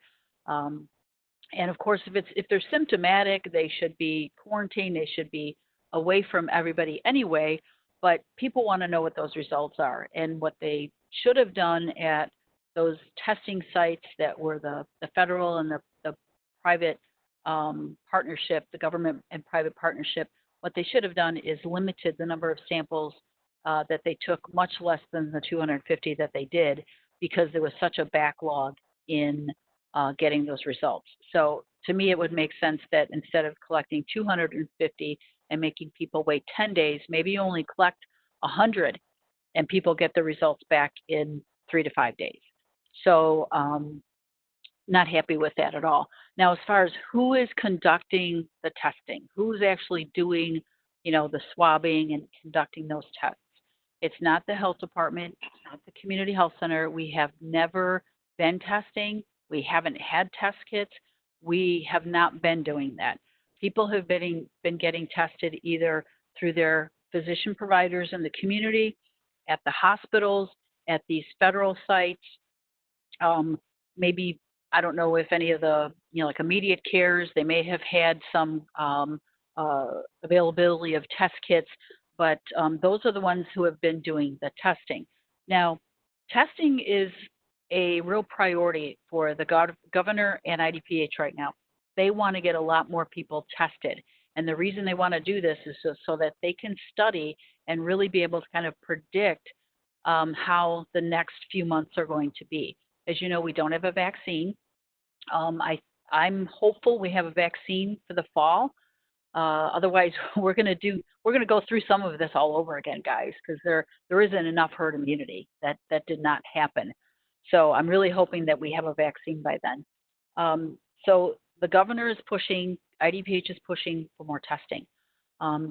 And of course, if they're symptomatic, they should be quarantined. They should be away from everybody anyway. But people want to know what those results are, and what they should have done at those testing sites that were the federal and the private partnership, the government and private partnership. What they should have done is limited the number of samples that they took, much less than the 250 that they did, because there was such a backlog in getting those results. So to me, it would make sense that instead of collecting 250 and making people wait 10 days, maybe you only collect 100, and people get the results back in 3 to 5 days. So not happy with that at all. Now, as far as who is conducting the testing, who's actually doing, the swabbing and conducting those tests, it's not the health department, it's not the community health center. We have never been testing. We haven't had test kits. We have not been doing that. People have been getting tested either through their physician providers in the community, at the hospitals, at these federal sites. Maybe, I don't know if any of the, like immediate cares, they may have had some availability of test kits, but those are the ones who have been doing the testing. Now, testing is a real priority for the governor and IDPH right now. They want to get a lot more people tested. And the reason they want to do this is so that they can study and really be able to kind of predict how the next few months are going to be. As you know, we don't have a vaccine. I'm hopeful we have a vaccine for the fall. Otherwise, we're going to go through some of this all over again, guys, because there isn't enough herd immunity. That did not happen. So I'm really hoping that we have a vaccine by then. So the governor is pushing, IDPH is pushing for more testing.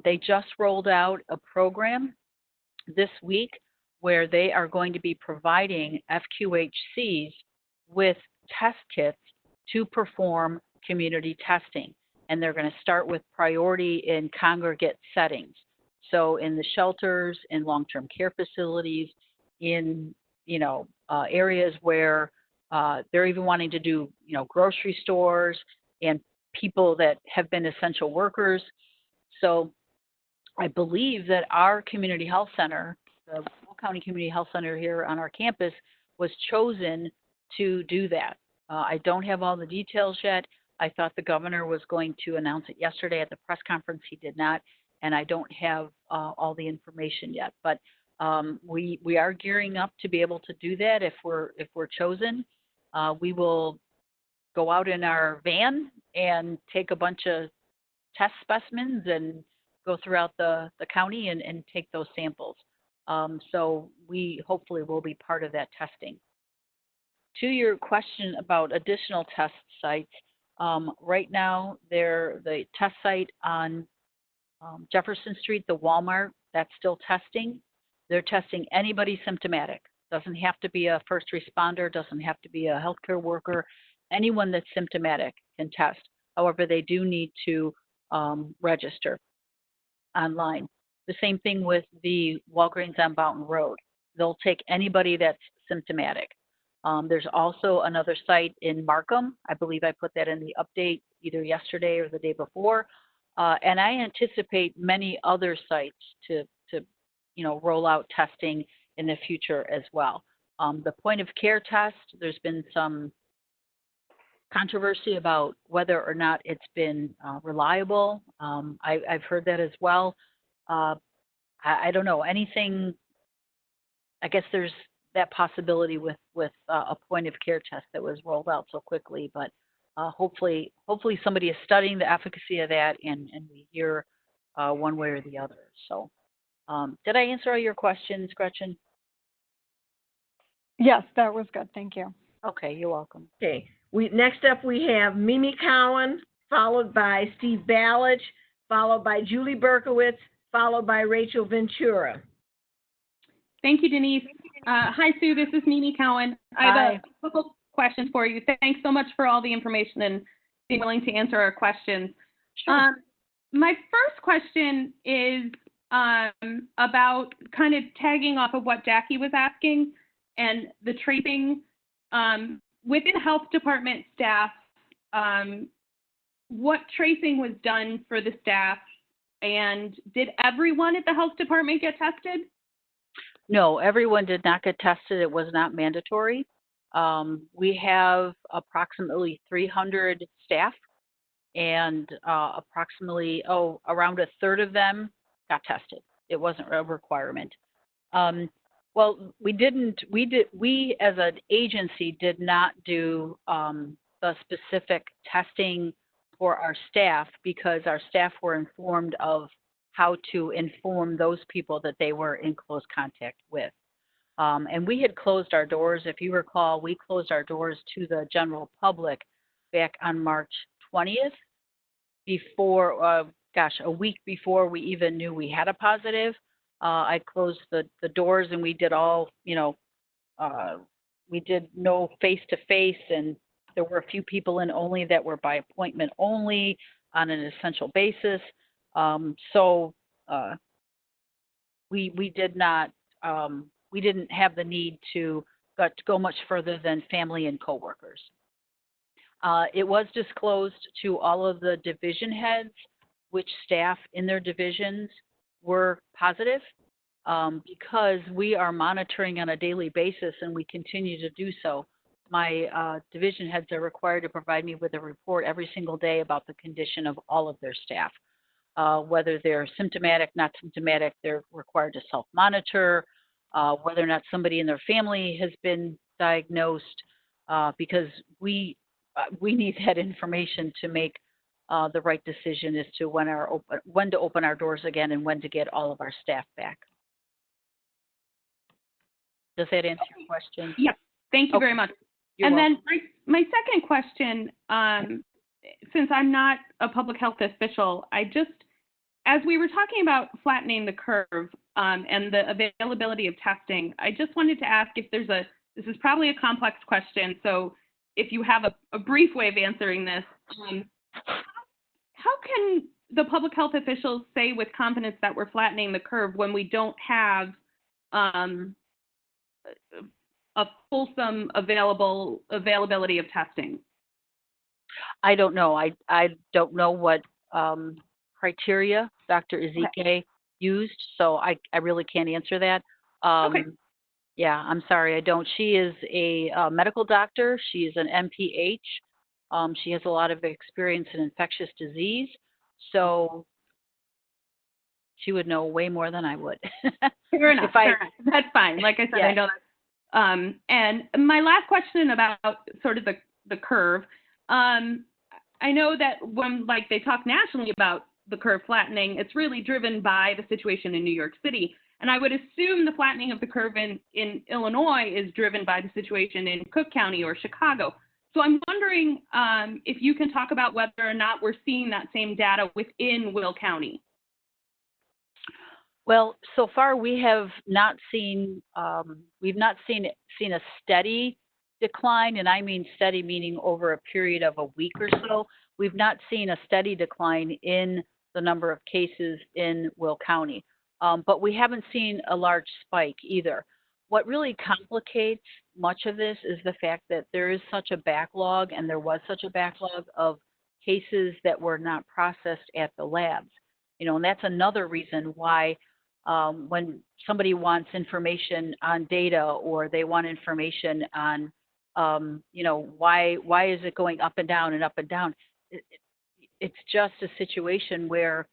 They just rolled out a program this week where they are going to be providing FQHCs with test kits to perform community testing. And they're going to start with priority in congregate settings. So in the shelters, in long-term care facilities, in areas where they're even wanting to do grocery stores and people that have been essential workers. So I believe that our community health center, the Will County Community Health Center here on our campus, was chosen to do that. I don't have all the details yet. I thought the governor was going to announce it yesterday at the press conference. He did not, and I don't have all the information yet. But we are gearing up to be able to do that if we're chosen. We will go out in our van and take a bunch of test specimens and go throughout the county and take those samples. So we hopefully will be part of that testing. To your question about additional test sites, right now the test site on Jefferson Street, the Walmart, that's still testing. They're testing anybody symptomatic. Doesn't have to be a first responder, doesn't have to be a healthcare worker. Anyone that's symptomatic can test. However, they do need to register online. The same thing with the Walgreens on Boughton Road. They'll take anybody that's symptomatic. There's also another site in Markham. I believe I put that in the update either yesterday or the day before. And I anticipate many other sites to roll out testing in the future as well. The point of care test, there's been some controversy about whether or not it's been reliable. I've heard that as well. I don't know, anything, I guess there's that possibility with a point of care test that was rolled out so quickly, but hopefully somebody is studying the efficacy of that and we hear one way or the other. So did I answer all your questions, Gretchen? Yes, that was good. Thank you. Okay, you're welcome. Okay. Next up we have Mimi Cowan, followed by Steve Ballage, followed by Julie Berkowitz, followed by Rachel Ventura. Thank you, Denise. Hi, Sue. This is Mimi Cowan. I have a couple questions for you. Thanks so much for all the information and being willing to answer our questions. Sure. My first question is about kind of tagging off of what Jackie was asking and the tracing. Within health department staff, what tracing was done for the staff, and did everyone at the health department get tested? No, everyone did not get tested. It was not mandatory. We have approximately 300 staff, and approximately, around a third of them got tested. It wasn't a requirement. Well, we as an agency did not do the specific testing for our staff because our staff were informed of how to inform those people that they were in close contact with. And we had closed our doors. If you recall, we closed our doors to the general public back on March 20th, before, a week before we even knew we had a positive. I closed the doors, and we did all, we did no face-to-face, and there were a few people in only that were by appointment only on an essential basis. We did not, we didn't have the need to go much further than family and coworkers. It was disclosed to all of the division heads which staff in their divisions were positive, because we are monitoring on a daily basis, and we continue to do so. My division heads are required to provide me with a report every single day about the condition of all of their staff. Whether they're symptomatic, not symptomatic, they're required to self-monitor, whether or not somebody in their family has been diagnosed, because we need that information to make the right decision as to when to open our doors again and when to get all of our staff back. Does that answer your question? Yep. Thank you very much. You're and welcome. then my second question, since I'm not a public health official, as we were talking about flattening the curve and the availability of testing, I just wanted to ask if this is probably a complex question, so if you have a brief way of answering this, how can the public health officials say with confidence that we're flattening the curve when we don't have a fulsome availability of testing? I don't know. I don't know what criteria Dr. Ezike used, so I really can't answer that. Okay. Yeah, I'm sorry, I don't. She is a medical doctor. She is an MPH. She has a lot of experience in infectious disease, so she would know way more than I would. Fair enough. That's fine. Like I said, Yes. I know that. And my last question about sort of the curve. I know that when they talk nationally about the curve flattening, it's really driven by the situation in New York City. And I would assume the flattening of the curve in Illinois is driven by the situation in Cook County or Chicago. So I'm wondering if you can talk about whether or not we're seeing that same data within Will County. Well, so far we have not seen seen a steady decline, and I mean steady meaning over a period of a week or so. We've not seen a steady decline in the number of cases in Will County, but we haven't seen a large spike either. What really complicates much of this is the fact that there is such a backlog, and there was such a backlog of cases that were not processed at the labs. And that's another reason why when somebody wants information on data, or they want information on, why is it going up and down and up and down? It's just a situation where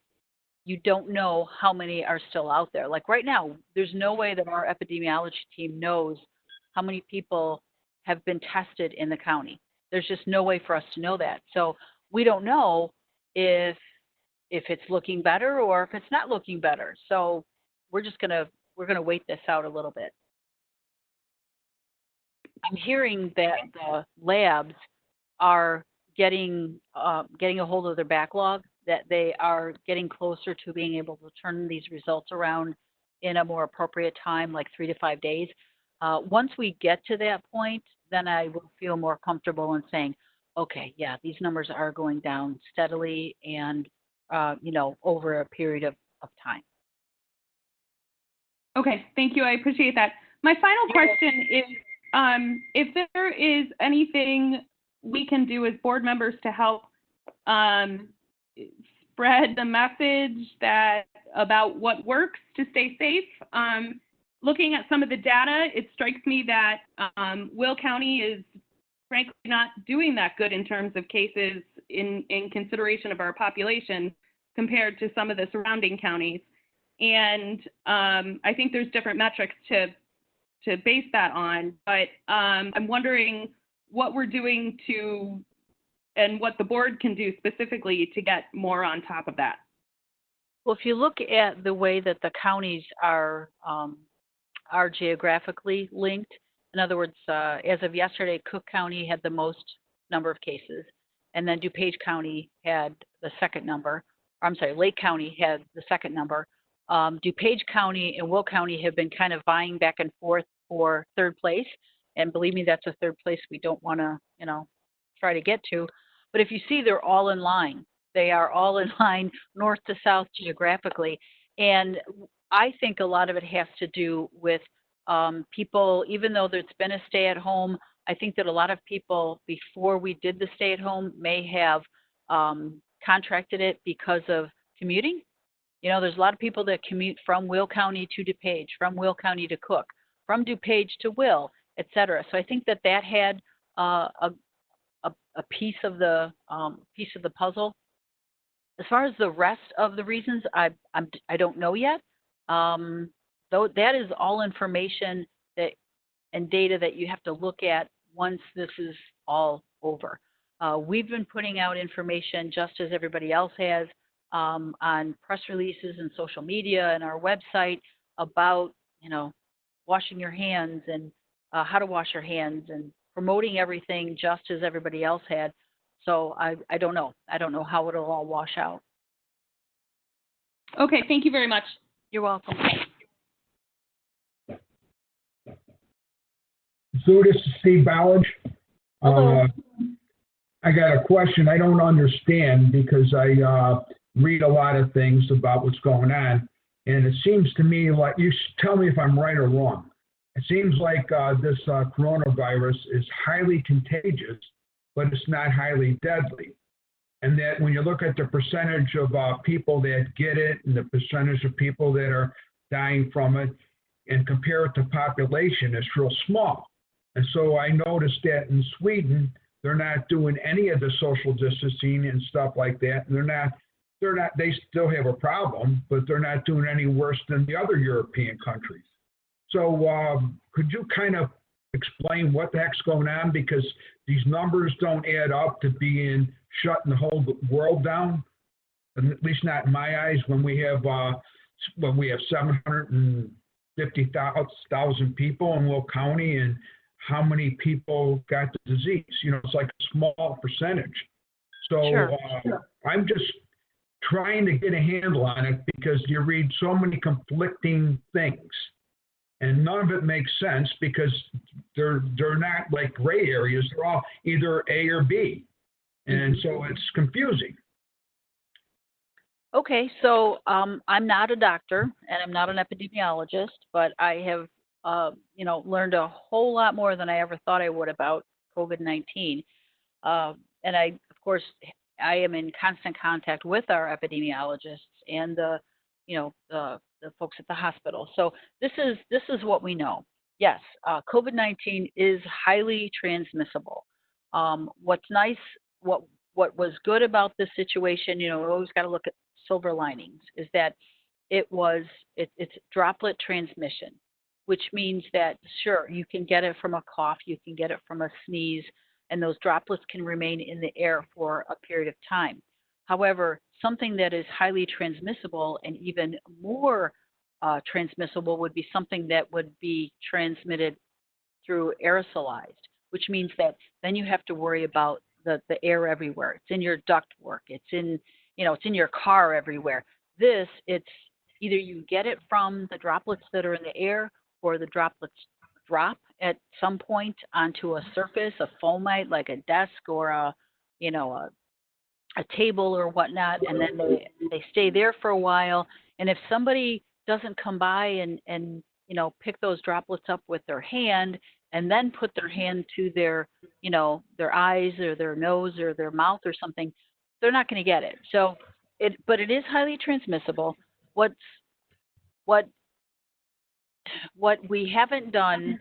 you don't know how many are still out there. Like right now, there's no way that our epidemiology team knows how many people have been tested in the county. There's just no way for us to know that. So we don't know if it's looking better or if it's not looking better. So we're gonna wait this out a little bit. I'm hearing that the labs are getting a hold of their backlog, that they are getting closer to being able to turn these results around in a more appropriate time, like 3 to 5 days. Once we get to that point, then I will feel more comfortable in saying, okay, yeah, these numbers are going down steadily and, over a period of time. Okay, thank you. I appreciate that. My final question is, if there is anything we can do as board members to help spread the message about what works to stay safe. Looking at some of the data, it strikes me that Will County is frankly not doing that good in terms of cases in consideration of our population compared to some of the surrounding counties. And I think there's different metrics to base that on, but I'm wondering what we're doing and what the board can do specifically to get more on top of that. Well, if you look at the way that the counties are geographically linked, in other words, as of yesterday, Cook County had the most number of cases, and then DuPage County had the second number. I'm sorry, Lake County had the second number. DuPage County and Will County have been kind of vying back and forth for third place, and believe me, that's a third place we don't want to, try to get to. But if you see, they're all in line. They are all in line north to south geographically, and I think a lot of it has to do with people, even though there's been a stay-at-home, I think that a lot of people before we did the stay-at-home may have contracted it because of commuting. There's a lot of people that commute from Will County to DuPage, from Will County to Cook, from DuPage to Will, et cetera. So I think that had a piece of the puzzle. As far as the rest of the reasons, I don't know yet. Though that is all information and data that you have to look at once this is all over. We've been putting out information just as everybody else has on press releases and social media and our website about washing your hands and how to wash your hands and promoting everything just as everybody else had. So I don't know. I don't know how it'll all wash out. Okay, thank you very much. You're welcome. So this is Steve Ballage. I got a question I don't understand because I read a lot of things about what's going on, and it seems to me like, you tell me if I'm right or wrong. It seems like this coronavirus is highly contagious, but it's not highly deadly. And that when you look at the percentage of people that get it and the percentage of people that are dying from it and compare it to population, it's real small. And so I noticed that in Sweden, they're not doing any of the social distancing and stuff like that. And they still have a problem, but they're not doing any worse than the other European countries. So could you kind of explain what the heck's going on? Because these numbers don't add up to being shutting the whole world down, at least not in my eyes, when we have 750,000 people in Will County and how many people got the disease. It's like a small percentage. So Sure. I'm just trying to get a handle on it because you read so many conflicting things. And none of it makes sense because they're not like gray areas. They're all either A or B. And so it's confusing. Okay, so I'm not a doctor and I'm not an epidemiologist, but I have, learned a whole lot more than I ever thought I would about COVID-19. And I, of course, I am in constant contact with our epidemiologists and the folks at the hospital. So this is what we know. Yes, COVID-19 is highly transmissible. What's nice, what was good about this situation, we always got to look at silver linings, is that it's droplet transmission, which means that, sure, you can get it from a cough, you can get it from a sneeze, and those droplets can remain in the air for a period of time. However, something that is highly transmissible and even more transmissible would be something that would be transmitted through aerosolized, which means that then you have to worry about the air everywhere. It's in your ductwork. It's in your car everywhere. It's either you get it from the droplets that are in the air or the droplets drop at some point onto a surface, a fomite like a desk or a table or whatnot, and then they stay there for a while. And if somebody doesn't come by and pick those droplets up with their hand and then put their hand to their eyes or their nose or their mouth or something, they're not going to get it. So but it is highly transmissible. What we haven't done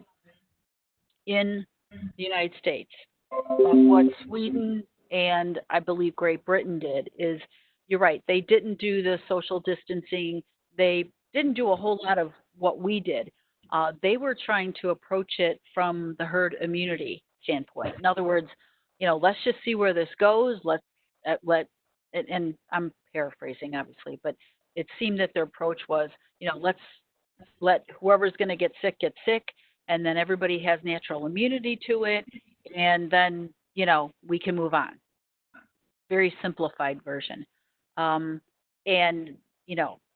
in the United States, what Sweden and I believe Great Britain did is, you're right, they didn't do the social distancing. They didn't do a whole lot of what we did. They were trying to approach it from the herd immunity standpoint. In other words, let's just see where this goes. And I'm paraphrasing, obviously, but it seemed that their approach was, let's let whoever's going to get sick, and then everybody has natural immunity to it, and then, we can move on. Very simplified version. And,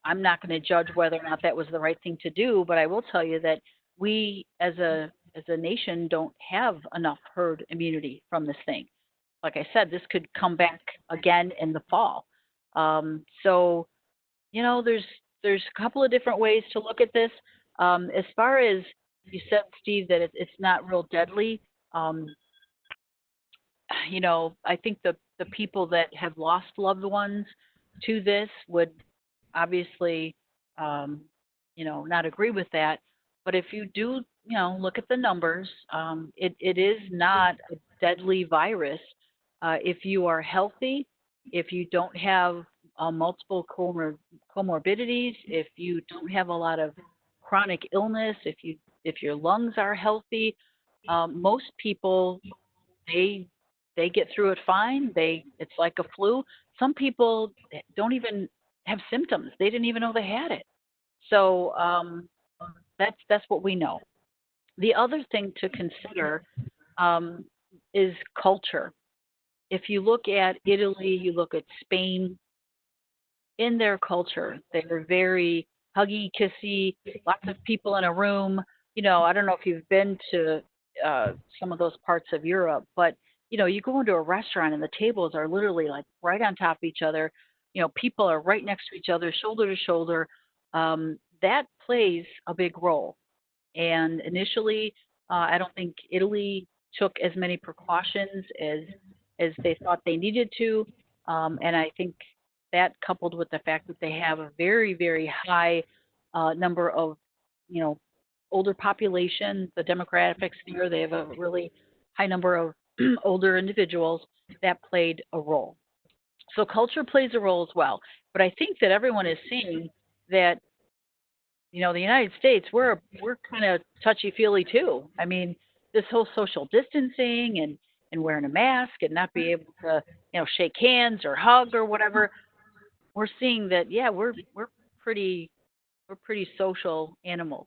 I'm not going to judge whether or not that was the right thing to do, but I will tell you that we as a nation don't have enough herd immunity from this thing. Like I said, this could come back again in the fall. So, there's a couple of different ways to look at this. As far as you said, Steve, that it's not real deadly. I think the people that have lost loved ones to this would obviously, not agree with that. But if you do, look at the numbers, it is not a deadly virus. If you are healthy, if you don't have multiple comorbidities, if you don't have a lot of chronic illness, if your lungs are healthy, most people they get through it fine. It's like a flu. Some people don't even have symptoms. They didn't even know they had it. So that's what we know. The other thing to consider is culture. If you look at Italy, you look at Spain, in their culture, they're very huggy, kissy, lots of people in a room. I don't know if you've been to some of those parts of Europe, but, you go into a restaurant and the tables are literally like right on top of each other. People are right next to each other, shoulder to shoulder. That plays a big role. And initially, I don't think Italy took as many precautions as they thought they needed to. And I think that, coupled with the fact that they have a very, very high number of, older population, the demographics here, they have a really high number of older individuals, that played a role. So culture plays a role as well. But I think that everyone is seeing that, the United States, we're kind of touchy-feely too. I mean, this whole social distancing and wearing a mask and not be able to, shake hands or hug or whatever. We're seeing that, yeah, we're pretty social animals.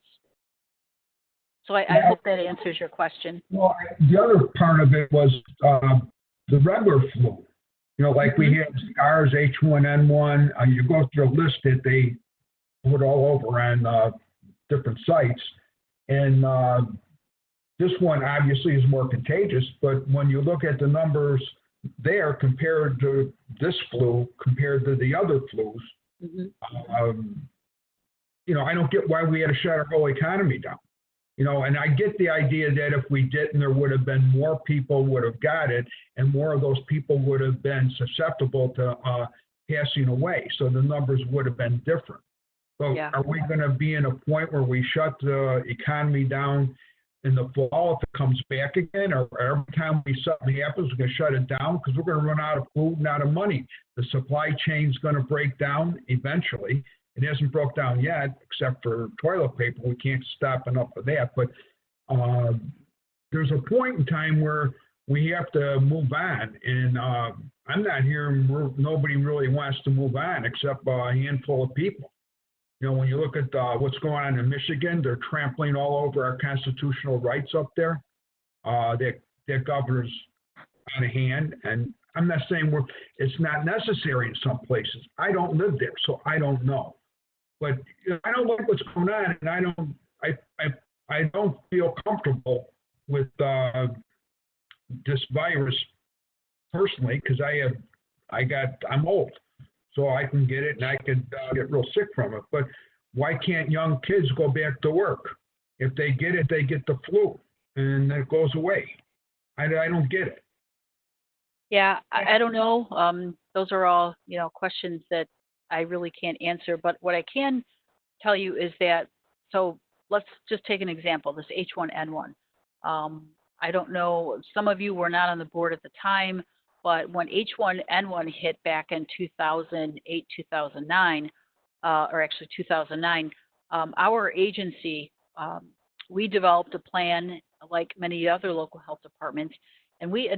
So I hope that answers your question. Well, the other part of it was the regular flu. Like we had SARS, H1N1. You go through a list that they put all over on different sites. And this one obviously is more contagious, but when you look at the numbers there compared to this flu, compared to the other flus, I don't get why we had to shut our whole economy down. And I get the idea that if we didn't, there would have been more people would have got it, and more of those people would have been susceptible to passing away. So the numbers would have been different. So Are we going to be in a point where we shut the economy down in the fall if it comes back again? Or every time something happens, we're going to shut it down because we're going to run out of food and out of money. The supply chain's going to break down eventually. It hasn't broke down yet, except for toilet paper. We can't stop enough of that. But there's a point in time where we have to move on. And I'm not hearing nobody really wants to move on except a handful of people. When you look at what's going on in Michigan, they're trampling all over our constitutional rights up there. Their governor's out of hand. And I'm not saying it's not necessary in some places. I don't live there, so I don't know. But I don't like what's going on, and I don't feel comfortable with this virus personally because I'm old, so I can get it and I could get real sick from it. But why can't young kids go back to work? If they get it, they get the flu, and it goes away. I don't get it. Yeah, I don't know. Those are all, questions that I really can't answer. But what I can tell you is that, so let's just take an example, this H1N1. I don't know, some of you were not on the board at the time, but when H1N1 hit back in 2008, 2009, or actually 2009, our agency, we developed a plan like many other local health departments, and we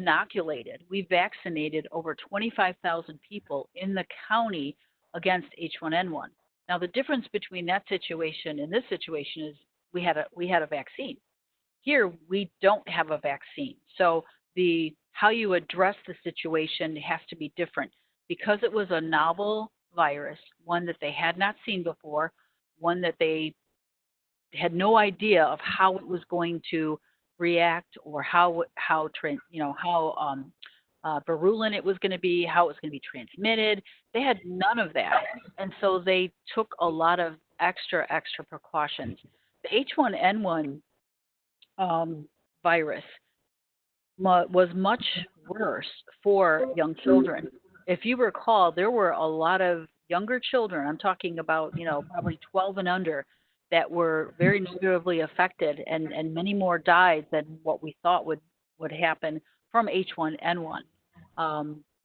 vaccinated over 25,000 people in the county against H1N1. Now, the difference between that situation and this situation is we had a vaccine. Here, we don't have a vaccine. So how you address the situation has to be different. Because it was a novel virus, one that they had not seen before, one that they had no idea of how it was going to react or how virulent it was going to be, how it was going to be transmitted. They had none of that, and so they took a lot of extra precautions. The H1N1 virus was much worse for young children. If you recall, there were a lot of younger children, I'm talking about, probably 12 and under, that were very negatively affected, and many more died than what we thought would happen from H1N1.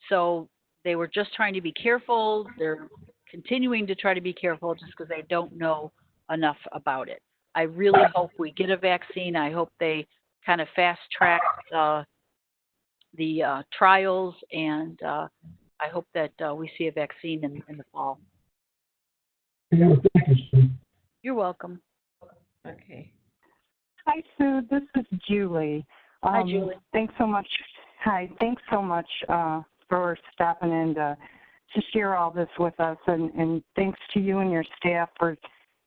So they were just trying to be careful. They're continuing to try to be careful just because they don't know enough about it. I really hope we get a vaccine. I hope they kind of fast track the trials, and I hope that we see a vaccine in the fall. Yeah, thank you, Sue. You're welcome. Okay. Hi, Sue. This is Julie. Hi, Julie. Thanks so much. Hi. Thanks so much for stopping in to share all this with us, and thanks to you and your staff for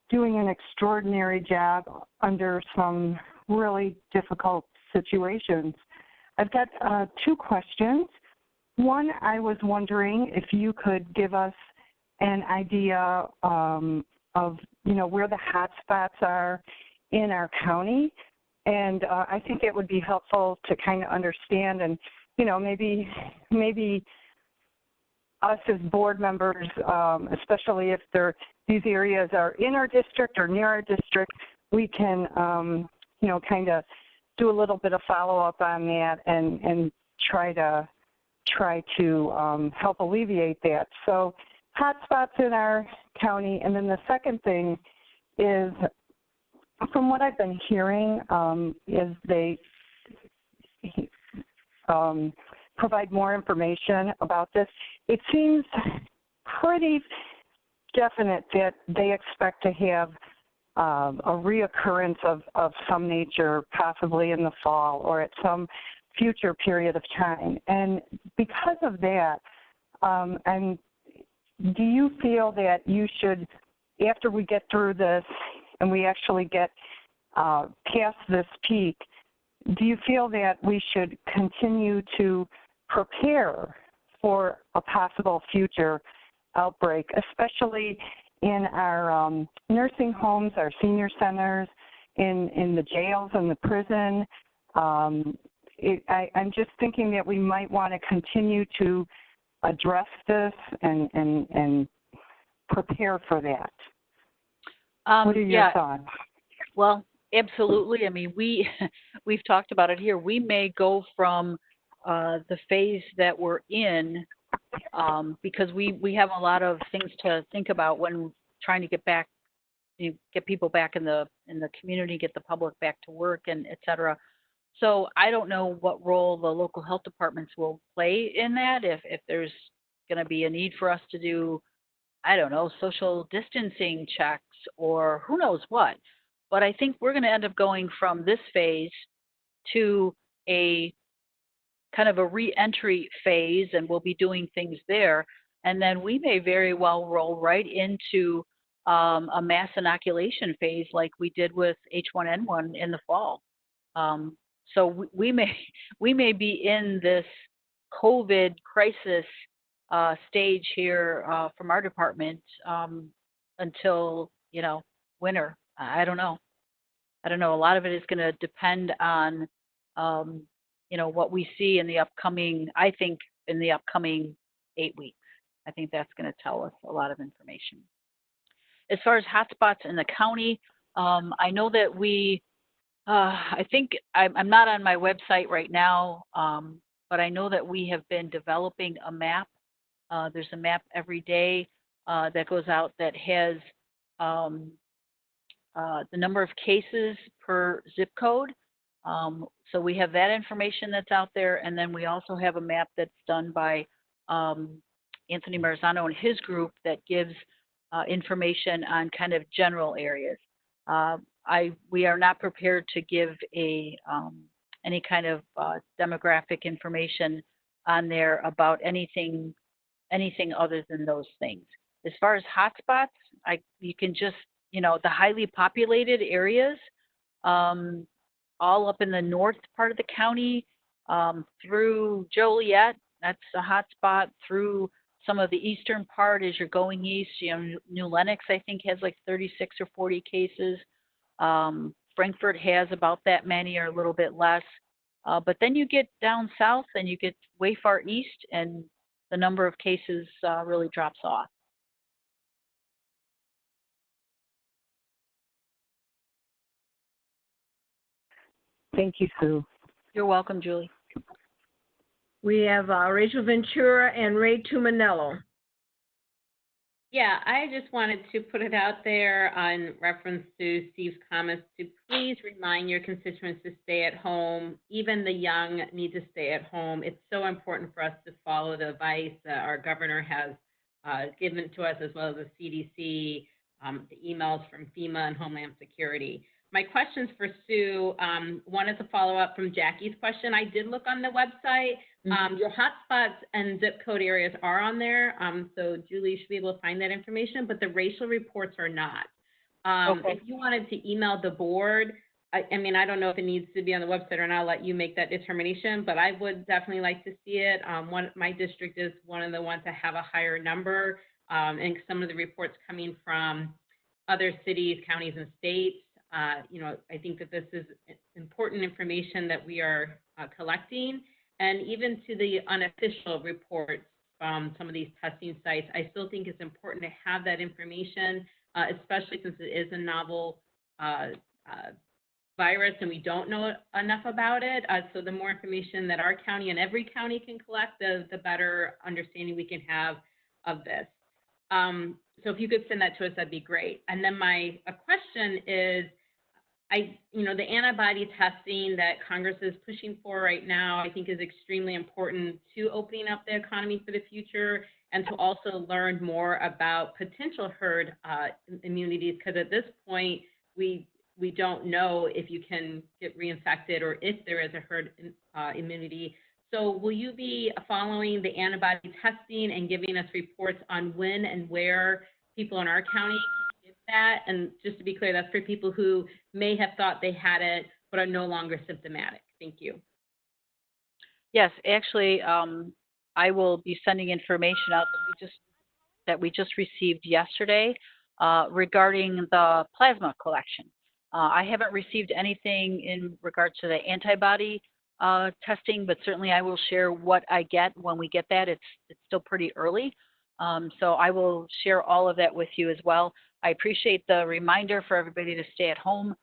doing an extraordinary job under some really difficult situations. I've got 2 questions. One, I was wondering if you could give us an idea of where the hot spots are in our county, and I think it would be helpful to kind of understand, and maybe us as board members, especially if these areas are in our district or near our district, we can kind of do a little bit of follow-up on that and try to help alleviate that. So hot spots in our county. And then the second thing is, from what I've been hearing, is they provide more information about this. It seems pretty definite that they expect to have a reoccurrence of some nature, possibly in the fall or at some future period of time. And because of that, and do you feel that you should, after we get through this and we actually get past this peak, do you feel that we should continue to prepare for a possible future outbreak, especially in our nursing homes, our senior centers, in the jails and the prison? I'm just thinking that we might want to continue to address this and prepare for that. What are your thoughts? Well, absolutely. I mean, we've talked about it here. We may go from the phase that we're in, because we have a lot of things to think about when trying to get people back in the community, get the public back to work, and et cetera. So I don't know what role the local health departments will play in that, if there's going to be a need for us to do, I don't know, social distancing checks or who knows what. But I think we're going to end up going from this phase to a kind of a re-entry phase, and we'll be doing things there. And then we may very well roll right into a mass inoculation phase like we did with H1N1 in the fall. So we may be in this COVID crisis stage here from our department until winter. I don't know. A lot of it is going to depend on what we see in the upcoming. I think in the upcoming 8 weeks. I think that's going to tell us a lot of information. As far as hotspots in the county, I know that I think I'm not on my website right now, but I know that we have been developing a map. There's a map every day that goes out that has the number of cases per zip code. So we have that information that's out there, and then we also have a map that's done by Anthony Marzano and his group that gives information on kind of general areas. We are not prepared to give any kind of demographic information on there about anything other than those things. As far as hotspots, you can just, the highly populated areas, all up in the north part of the county, through Joliet, that's a hotspot, through some of the eastern part as you're going east. New Lenox, I think, has like 36 or 40 cases. Frankfort has about that many or a little bit less. But then you get down south and you get way far east, and the number of cases really drops off. Thank you, Sue. You're welcome, Julie. We have Rachel Ventura and Ray Tumanello. Yeah, I just wanted to put it out there on reference to Steve's comments to please remind your constituents to stay at home. Even the young need to stay at home. It's so important for us to follow the advice that our governor has given to us, as well as the CDC, the emails from FEMA and Homeland Security. My questions for Sue, one is a follow-up from Jackie's question. I did look on the website. Your hotspots and zip code areas are on there, so Julie should be able to find that information, but the racial reports are not. Okay. If you wanted to email the board, I mean, I don't know if it needs to be on the website or not. I'll let you make that determination, but I would definitely like to see it. My district is one of the ones that have a higher number, and some of the reports coming from other cities, counties, and states. I think that this is important information that we are collecting. And even to the unofficial reports from some of these testing sites, I still think it's important to have that information, especially since it is a novel virus and we don't know enough about it. So the more information that our county and every county can collect, the better understanding we can have of this. So if you could send that to us, that'd be great. And then my question is, the antibody testing that Congress is pushing for right now, I think is extremely important to opening up the economy for the future and to also learn more about potential herd immunities, because at this point, we don't know if you can get reinfected or if there is a herd immunity. So will you be following the antibody testing and giving us reports on when and where people in our county can get that? And just to be clear, that's for people who may have thought they had it but are no longer symptomatic. Thank you. Yes, actually, I will be sending information out that we just received yesterday regarding the plasma collection. I haven't received anything in regards to the antibody testing, but certainly I will share what I get when we get that. It's still pretty early, so I will share all of that with you as well. I appreciate the reminder for everybody to stay at home.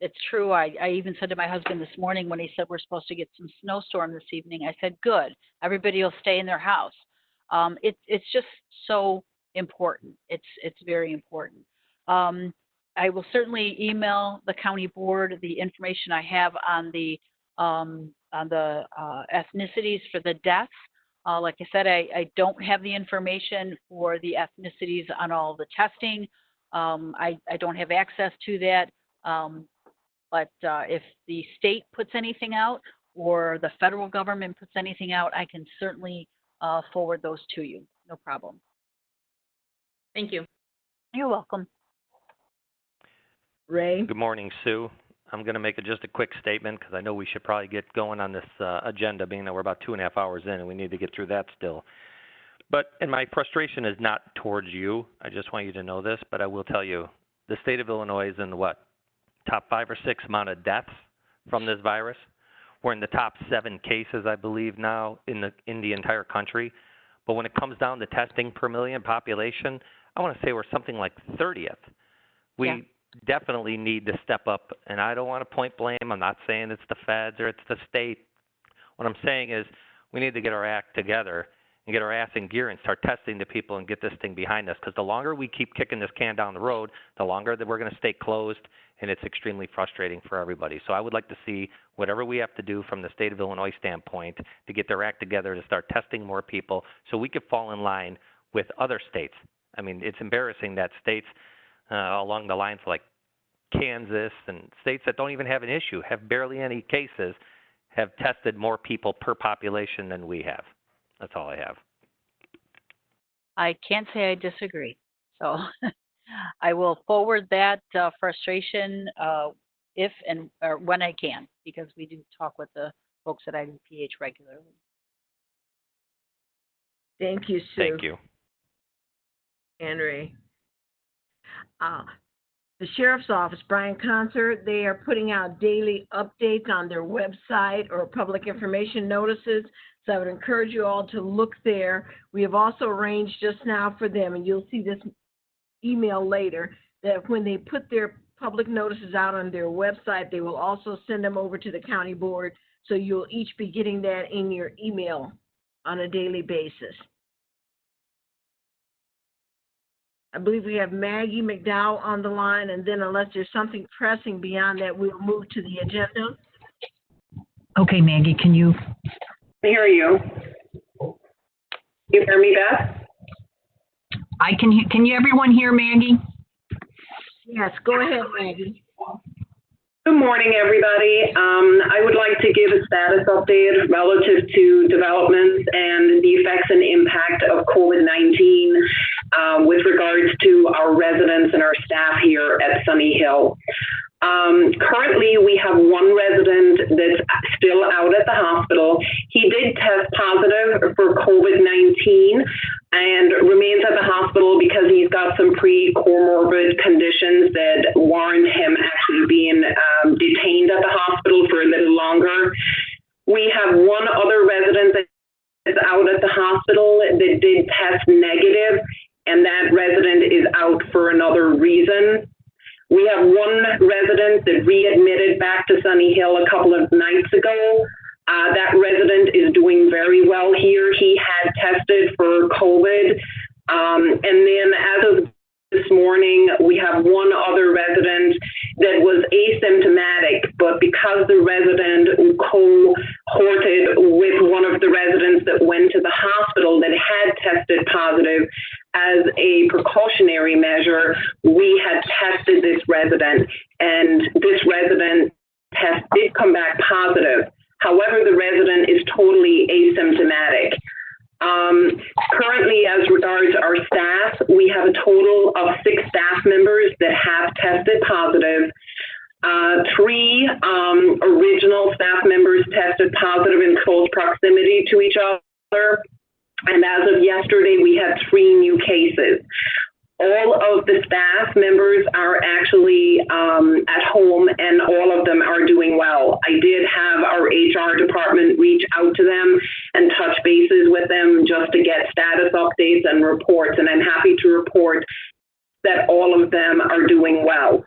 It's true. I even said to my husband this morning when he said we're supposed to get some snowstorm this evening, I said, good, everybody will stay in their house. It's just so important. It's very important. I will certainly email the county board the information I have on the ethnicities for the deaths. Like I said, I don't have the information for the ethnicities on all the testing. I don't have access to that. But if the state puts anything out or the federal government puts anything out, I can certainly forward those to you. No problem. Thank you. You're welcome. Ray? Good morning, Sue. I'm going to make just a quick statement because I know we should probably get going on this agenda, being that we're about 2.5 hours in and we need to get through that still. And my frustration is not towards you. I just want you to know this, but I will tell you, the state of Illinois is in the top 5 or 6 amount of deaths from this virus. We're in the top 7 cases, I believe, now in the entire country. But when it comes down to testing per million population, I want to say we're something like 30th. We definitely need to step up, and I don't want to point blame. I'm not saying it's the feds or it's the state. What I'm saying is we need to get our act together and get our ass in gear and start testing the people and get this thing behind us, because the longer we keep kicking this can down the road, the longer that we're going to stay closed, and it's extremely frustrating for everybody. So I would like to see whatever we have to do from the state of Illinois standpoint to get their act together to start testing more people so we could fall in line with other states. I mean, it's embarrassing that states along the lines like Kansas and states that don't even have an issue, have barely any cases, have tested more people per population than we have. That's all I have. I can't say I disagree. So I will forward that frustration if and or when I can, because we do talk with the folks at IDPH regularly. Thank you, Sue. Thank you. Henry. The Sheriff's Office, Brian Concert, they are putting out daily updates on their website or public information notices. So I would encourage you all to look there. We have also arranged just now for them, and you'll see this email later, that when they put their public notices out on their website, they will also send them over to the county board. So you'll each be getting that in your email on a daily basis. I believe we have Maggie McDowell on the line, and then unless there's something pressing beyond that, we'll move to the agenda. Okay, Maggie, can you? I hear you. You hear me, Beth? I can hear. Can you everyone hear Maggie? Yes, go ahead, Maggie. Good morning, everybody. I would like to give a status update relative to developments and the effects and impact of COVID-19 with regards to our residents and our staff here at Sunny Hill. Currently, we have one resident that's still out at the hospital. He did test positive for COVID-19 and remains at the hospital because he's got some pre-comorbid conditions that warrant him actually being detained at the hospital for a little longer. We have one other resident that's out at the hospital that did test negative, and that resident is out for another reason. We have one resident that readmitted back to Sunny Hill a couple of nights ago. That resident is doing very well here. He had tested for COVID. And then as of this morning, we have one other resident that was asymptomatic, but because the resident cohorted with one of the residents that went to the hospital that had tested positive, as a precautionary measure, we had tested this resident, and this resident test did come back positive. However, the resident is totally asymptomatic. Currently, as regards our staff, we have a total of 6 staff members that have tested positive. 3 original staff members tested positive in close proximity to each other. And as of yesterday, we had 3 new cases. All of the staff members are actually at home, and all of them are doing well. I did have our HR department reach out to them and touch bases with them just to get status updates and reports, and I'm happy to report that all of them are doing well.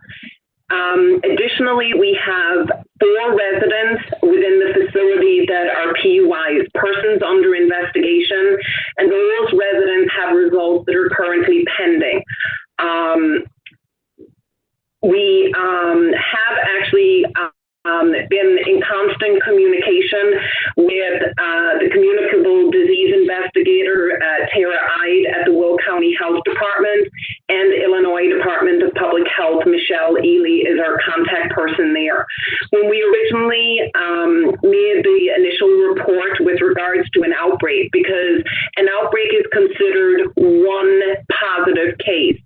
Additionally, we have 4 residents within the facility that are PUIs, persons under investigation, and those residents have results that are currently pending. We have actually been in constant communication with the communicable disease investigator, Tara Ide, at the Will County Health Department, and Illinois Department of Public Health. Michelle Ely is our contact person there. When we originally made the initial report with regards to an outbreak, because an outbreak is considered one positive case.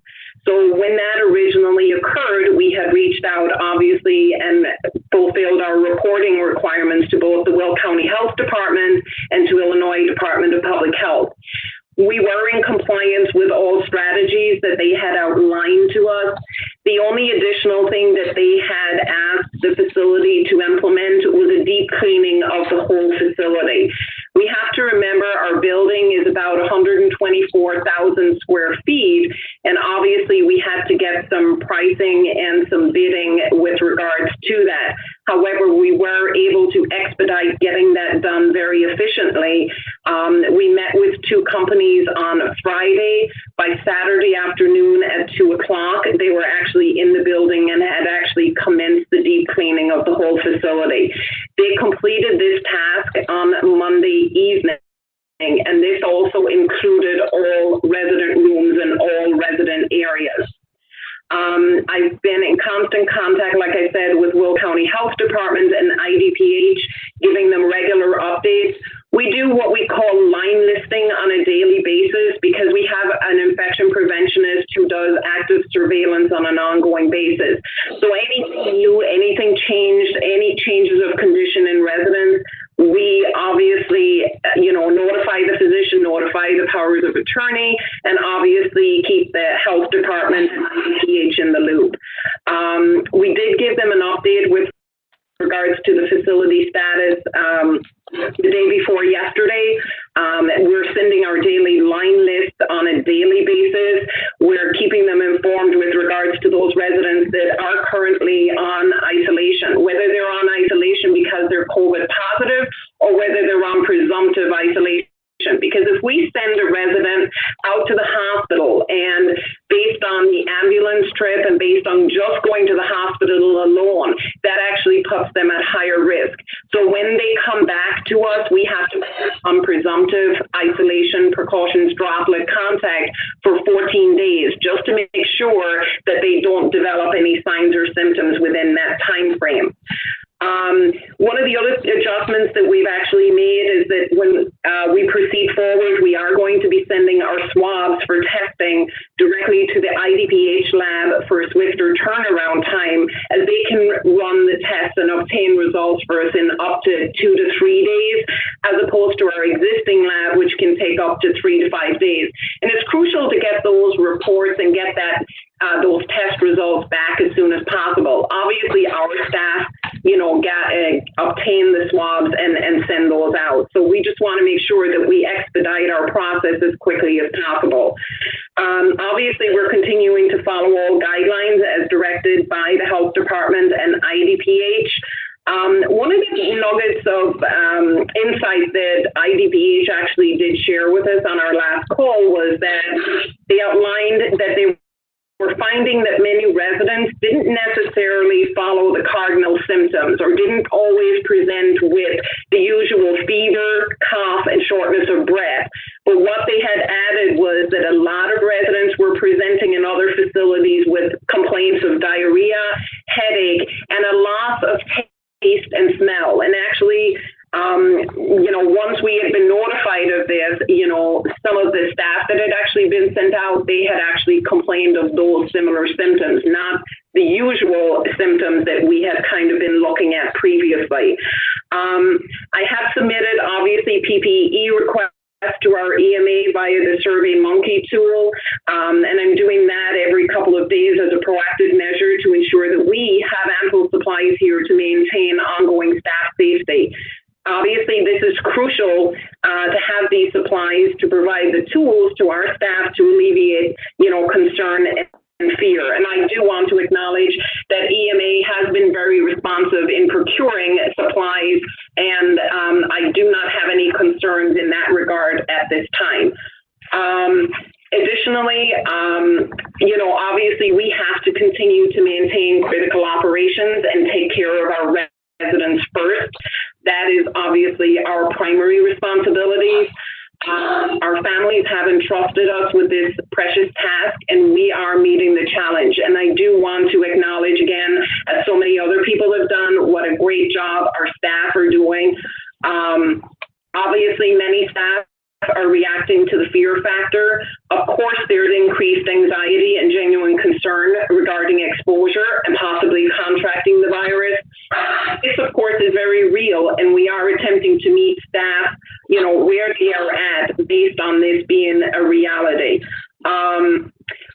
So when that originally occurred, we had reached out, obviously, and fulfilled our reporting requirements to both the Will County Health Department and to Illinois Department of Public Health. We were in compliance with all strategies that they had outlined to us. The only additional thing that they had asked the facility to implement was a deep cleaning of the whole facility. We have to remember our building is about 124,000 square feet, and obviously we had to get some pricing and some bidding with regards to that. However, we were able to expedite getting that done very efficiently. We met with 2 companies on Friday. By Saturday afternoon at 2 o'clock, they were actually in the building and had actually commenced the deep cleaning of the whole facility. They completed this task on Monday evening. and this also included all resident rooms and all resident areas. I've been in constant contact, like I said, with Will County Health Department and IDPH, giving them regular updates. We do what we call line listing on a daily basis because we have an infection preventionist who does active surveillance on an ongoing basis. So anything new, anything changed, any changes of condition in residents, we obviously, notify the physician, notify the powers of attorney, and obviously keep the health department and IDPH in the loop. We did give them an update with regards to the facility status the day before yesterday. We're sending our daily line list on a daily basis. We're keeping them informed with regards to those residents that are currently on isolation, whether they're on isolation because they're COVID positive or whether they're on presumptive isolation. Because if we send a resident out to the hospital and based on the ambulance trip and based on just going to the hospital alone, that actually puts them at higher risk. So when they come back to us, we have to on presumptive isolation precautions droplet contact for 14 days just to make sure that they don't develop any signs or symptoms within that time frame. One of the other adjustments that we've actually made is that when we proceed forward, we are going to be sending our swabs for testing directly to the IDPH lab for a swifter turnaround time, as they can run the tests and obtain results for us in up to 2 to 3 days, as opposed to our existing lab, which can take up to 3 to 5 days. And it's crucial to get those reports and get that those test results back as soon as possible. Obviously, our staff, obtain the swabs and send those out. So we just want to make sure that we expedite our process as quickly as possible. Obviously, we're continuing to follow all guidelines as directed by the health department and IDPH. One of the nuggets of insight that IDPH actually did share with us on our last call was that they outlined that they we're finding that many residents didn't necessarily follow the cardinal symptoms or didn't always present with the usual fever, cough, and shortness of breath. But what they had added was that a lot of residents were presenting in other facilities with complaints of diarrhea, headache, and a loss of taste and smell. And actually, once we had been notified of this, some of the staff that had actually been sent out, they had actually complained of those similar symptoms, not the usual symptoms that we had kind of been looking at previously. I have submitted, obviously, PPE requests to our EMA via the SurveyMonkey tool, and I'm doing that every couple of days as a proactive measure to ensure that we have ample supplies here to maintain ongoing staff safety. Obviously, this is crucial to have these supplies to provide the tools to our staff to alleviate, concern and fear. And I do want to acknowledge that EMA has been very responsive in procuring supplies, and I do not have any concerns in that regard at this time. Additionally, obviously we have to continue to maintain critical operations and take care of our residents first. That is obviously our primary responsibility. Our families have entrusted us with this precious task, and we are meeting the challenge. And I do want to acknowledge again, as so many other people have done, what a great job our staff are doing. Obviously, many staff are reacting to the fear factor. Of course, there's increased anxiety and genuine concern regarding exposure and possibly contracting the virus. This, of course, is very real, and we are attempting to meet staff, where they are at based on this being a reality.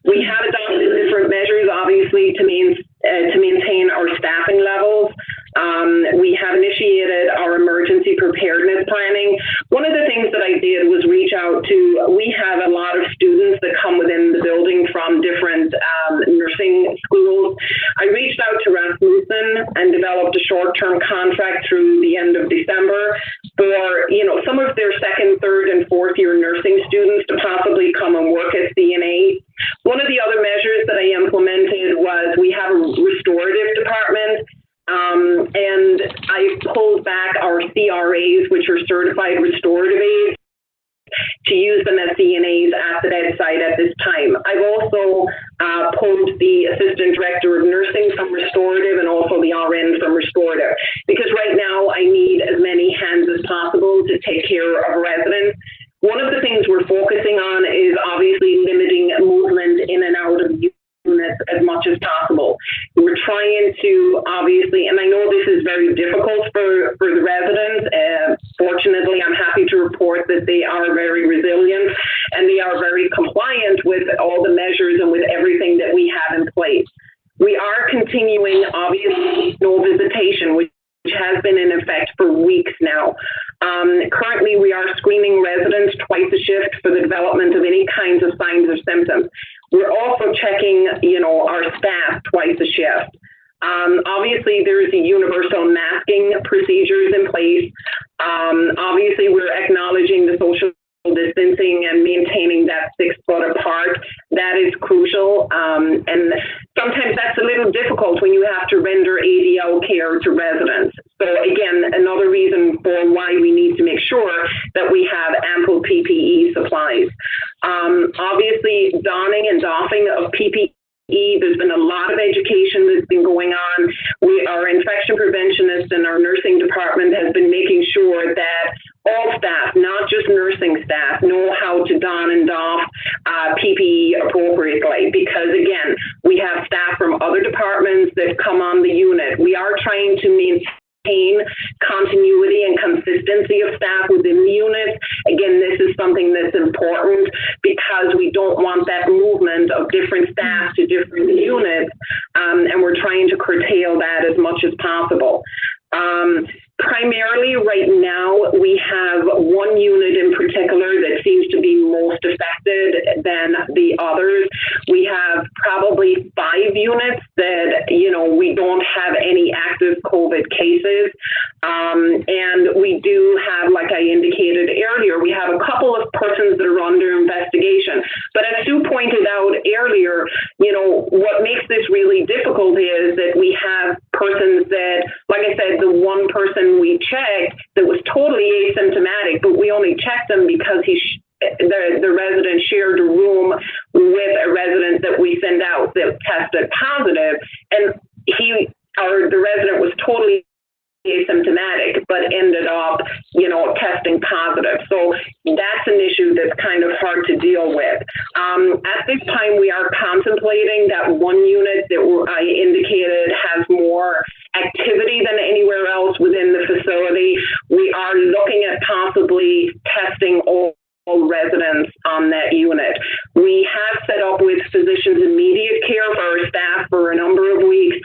We have adopted different measures, obviously, to maintain our staffing levels. We have initiated our emergency preparedness planning. One of the things that I did was reach out to, we have a lot of students that come within the building from different nursing schools. I reached out to Rasmussen and developed a short-term contract through the end of December for, some of their second, third, and fourth year nursing students to possibly come and work at CNA. One of the other measures that I implemented was we have a restorative department. And I pulled back our CRAs, which are certified restorative aides, pulled the Assistant Director of Nursing from Restorative and also the RN from Restorative, because right now I need as many hands as possible to take care of residents. One of the things we're focusing on is obviously limiting movement in and out of units as much as possible. We're trying to obviously, and I know this is very difficult for the residents. Fortunately, I'm happy to report that they are very resilient and they are very compliant with all the measures and with everything that we have in place. We are continuing, obviously, no visitation, which has been in effect for weeks now. Currently, we are screening residents twice a shift for the development of any kinds of signs or symptoms. We're also checking, our staff twice a shift. Obviously, there's the universal masking procedures in place. Obviously, we're acknowledging the social distancing and maintaining that 6 foot apart. That is crucial. And sometimes that's a little difficult when you have to render ADL care to residents. So again, another reason for why we need to make sure that we have ample PPE supplies. Obviously, donning and doffing of PPE, there's been a lot of education that's been going on. Our infection preventionist and our nursing department has been making sure that all staff, not just nursing staff, know how to don and doff PPE appropriately, because again, we have staff from other departments that come on the unit. We are trying to maintain continuity and consistency of staff within the unit. Again, this is something that's important because we don't want that movement of different staff to different units, and we're trying to curtail that as much as possible. Primarily right now, we have one unit in particular that seems to be most affected than the others. We have probably 5 units that, we don't have any active COVID cases. And we do have, like I indicated earlier, we have a couple of persons that are under investigation. But as Sue pointed out earlier, what makes this really difficult is that we have persons that, like I said, the one person we checked that was totally asymptomatic, but we only checked them because the resident shared a room with a resident that we send out that tested positive, and the resident was totally asymptomatic, but ended up, testing positive. So that's an issue that's kind of hard to deal with. At this time, we are contemplating that one unit that I indicated has more activity than anywhere else within the facility. We are looking at possibly testing all residents on that unit. We have set up with physicians immediate care for our staff for a number of weeks,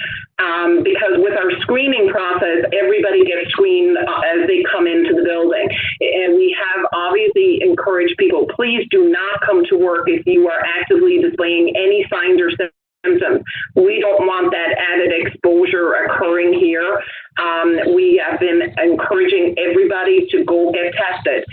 because with our screening process, everybody gets screened as they come into the building. And we have obviously encouraged people, please do not come to work if you are actively displaying any signs or symptoms. We don't want that added exposure occurring here. We have been encouraging everybody to go get tested.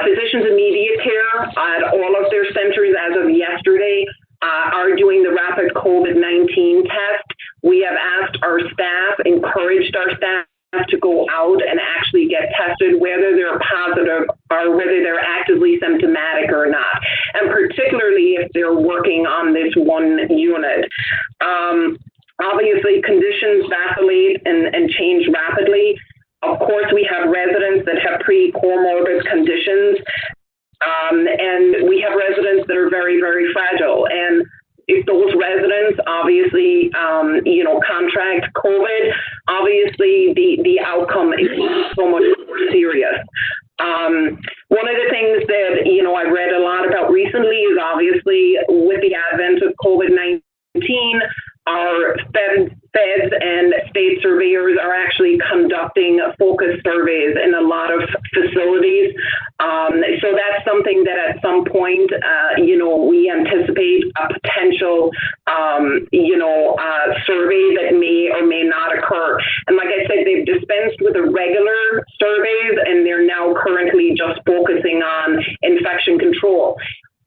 Physicians immediate care at all of their centers as of yesterday are doing the rapid COVID-19 test. We have asked our staff, encouraged our staff to go out and actually get tested, whether they're positive or whether they're actively symptomatic or not, and particularly if they're working on this one unit. Obviously, conditions vacillate and change rapidly. Of course, we have residents that have pre-comorbid conditions, and we have residents that are very, very fragile. And if those residents obviously, contract COVID, obviously the outcome is so much more serious. One of the things that, I've read a lot about recently is obviously with the advent of COVID-19, our feds and state surveyors are actually conducting focus surveys in a lot of facilities. So that's something that at some point, we anticipate a potential, survey that may or may not occur. And like I said, they've dispensed with the regular surveys, and they're now currently just focusing on infection control.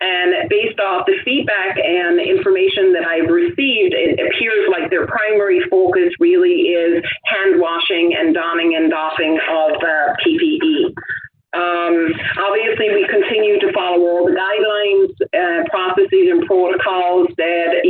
And based off the feedback and information that I've received, it appears like their primary focus really is hand washing and donning and doffing of PPE. Obviously, we continue to follow all the guidelines, processes, and protocols that,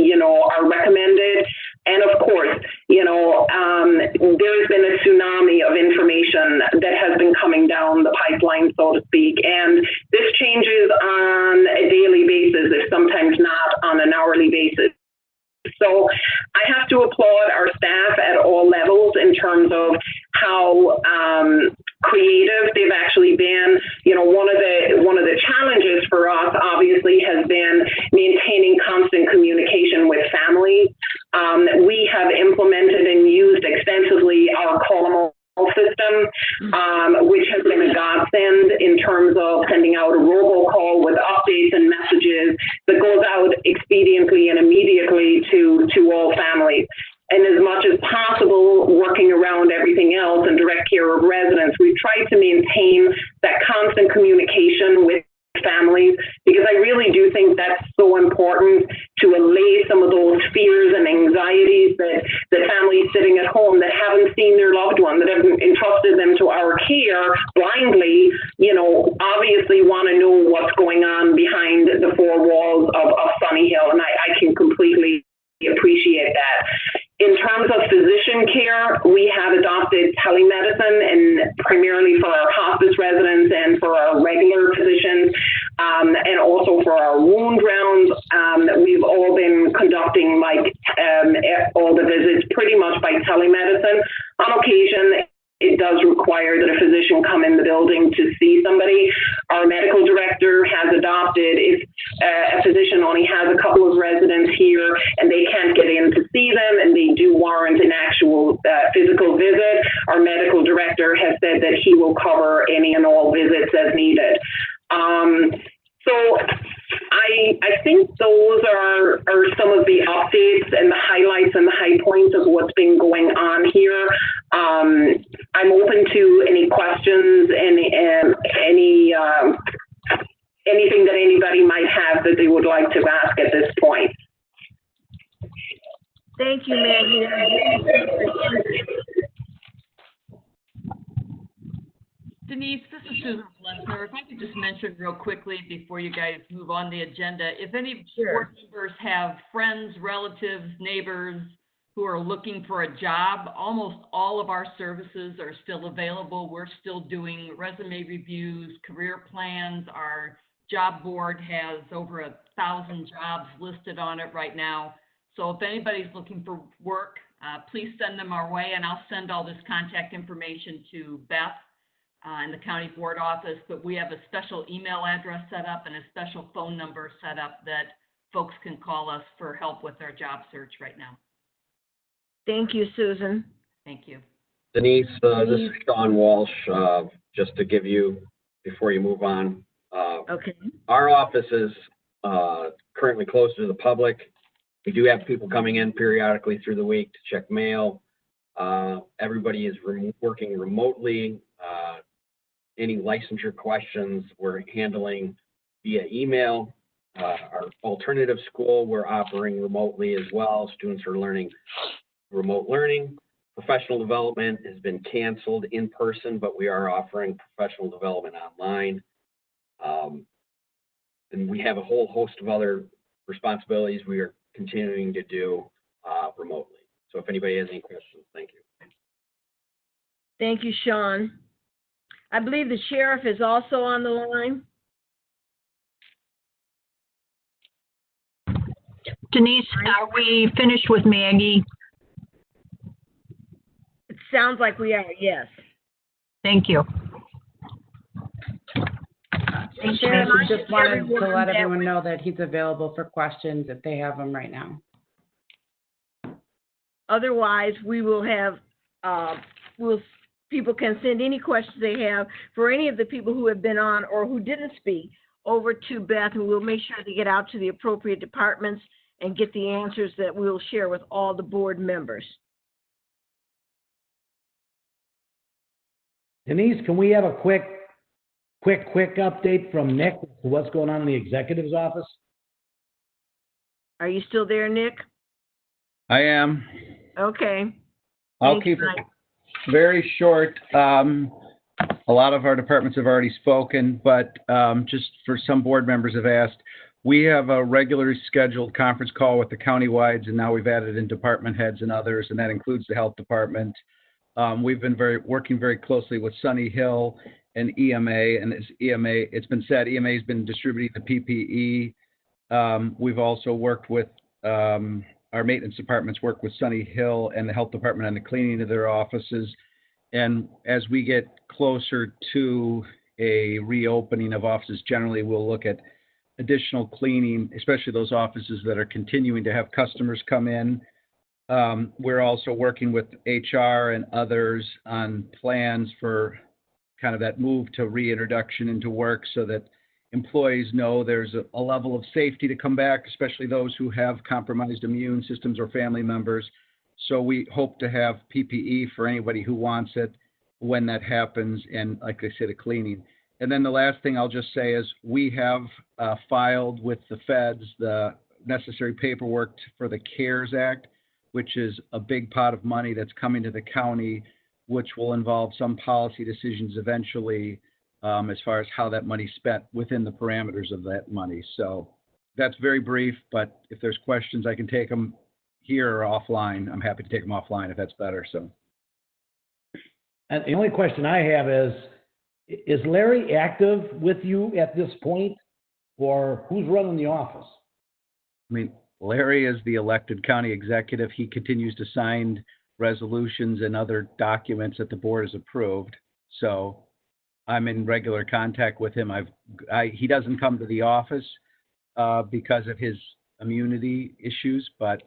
So I have to applaud our staff at all levels in terms of how creative they've actually been. You know, one of the challenges for us obviously has been maintaining constant communication with families. We have implemented and used extensively our Call 'em All system, which has been a godsend in terms of sending out a robocall with updates and messages that goes out expediently and immediately to all families. And as much as possible, working around everything else and direct care of residents, we've tried to maintain that constant communication with families, because I really do think that's so important to allay some of those fears and anxieties that families sitting at home that haven't seen their loved one, that have entrusted them to our care blindly, you know, obviously want to know what's going on behind the four walls of Sunny Hill, and I can completely appreciate that. In terms of physician care, we have adopted telemedicine, and primarily for our hospice residents and for our regular physicians, and also for our wound rounds. We've all been conducting all the visits pretty much by telemedicine. On occasion, it does require that a physician come in the building to see somebody. Our medical director has adopted, if a physician only has a couple of residents here and they can't get in to see them and they do warrant an actual physical visit, our medical director has said that he will cover any and all visits as needed. So I think those are some of the updates and the highlights and the high points of what's been going on here. I'm open to any questions and anything that anybody might have that they would like to ask at this point. Thank you, Maggie. Denise, this is Susan Flesner. If I could just mention real quickly before you guys move on the agenda, if any board members have friends, relatives, neighbors who are looking for a job, almost all of our services are still available. We're still doing resume reviews, career plans. Our job board has over 1,000 jobs listed on it right now. So if anybody's looking for work, please send them our way, and I'll send all this contact information to Beth in the county board office. But we have a special email address set up and a special phone number set up that folks can call us for help with their job search right now. Thank you, Susan. Thank you. Denise, this is Sean Walsh. Just to give you, before you move on. Okay. Our office is currently closed to the public. We do have people coming in periodically through the week to check mail. Everybody is working remotely. Any licensure questions we're handling via email. Our alternative school, we're operating remotely as well. Students are learning remote learning. Professional development has been canceled in person, but we are offering professional development online. And we have a whole host of other responsibilities we are continuing to do remotely. So if anybody has any questions, thank you. Thank you, Sean. I believe the sheriff is also on the line. Denise, are we finished with Maggie? It sounds like we are, yes. Thank you. Sheriff just wanted to let everyone know that he's available for questions if they have them right now. Otherwise, we will have, people can send any questions they have for any of the people who have been on or who didn't speak over to Beth, and we'll make sure to get out to the appropriate departments and get the answers that we'll share with all the board members. Denise, can we have a quick update from Nick to what's going on in the executive's office? Are you still there, Nick? I am. Okay. I'll keep it very short. A lot of our departments have already spoken, but just for some board members have asked, we have a regularly scheduled conference call with the county-wides, and now we've added in department heads and others, and that includes the health department. We've been working very closely with Sunny Hill and EMA, and it's been said EMA has been distributing the PPE. We've also worked with our maintenance departments work with Sunny Hill and the health department on the cleaning of their offices. And as we get closer to a reopening of offices, generally we'll look at additional cleaning, especially those offices that are continuing to have customers come in. We're also working with HR and others on plans for kind of that move to reintroduction into work so that employees know there's a level of safety to come back, especially those who have compromised immune systems or family members. So we hope to have PPE for anybody who wants it when that happens, and like I said, a cleaning. And then the last thing I'll just say is we have filed with the feds the necessary paperwork for the CARES Act, which is a big pot of money that's coming to the county, which will involve some policy decisions eventually as far as how that money's spent within the parameters of that money. So that's very brief, but if there's questions, I can take them here or offline. I'm happy to take them offline if that's better. So. And the only question I have is Larry active with you at this point, or who's running the office? I mean, Larry is the elected county executive. He continues to sign resolutions and other documents that the board has approved. So I'm in regular contact with him. He doesn't come to the office because of his immunity issues, but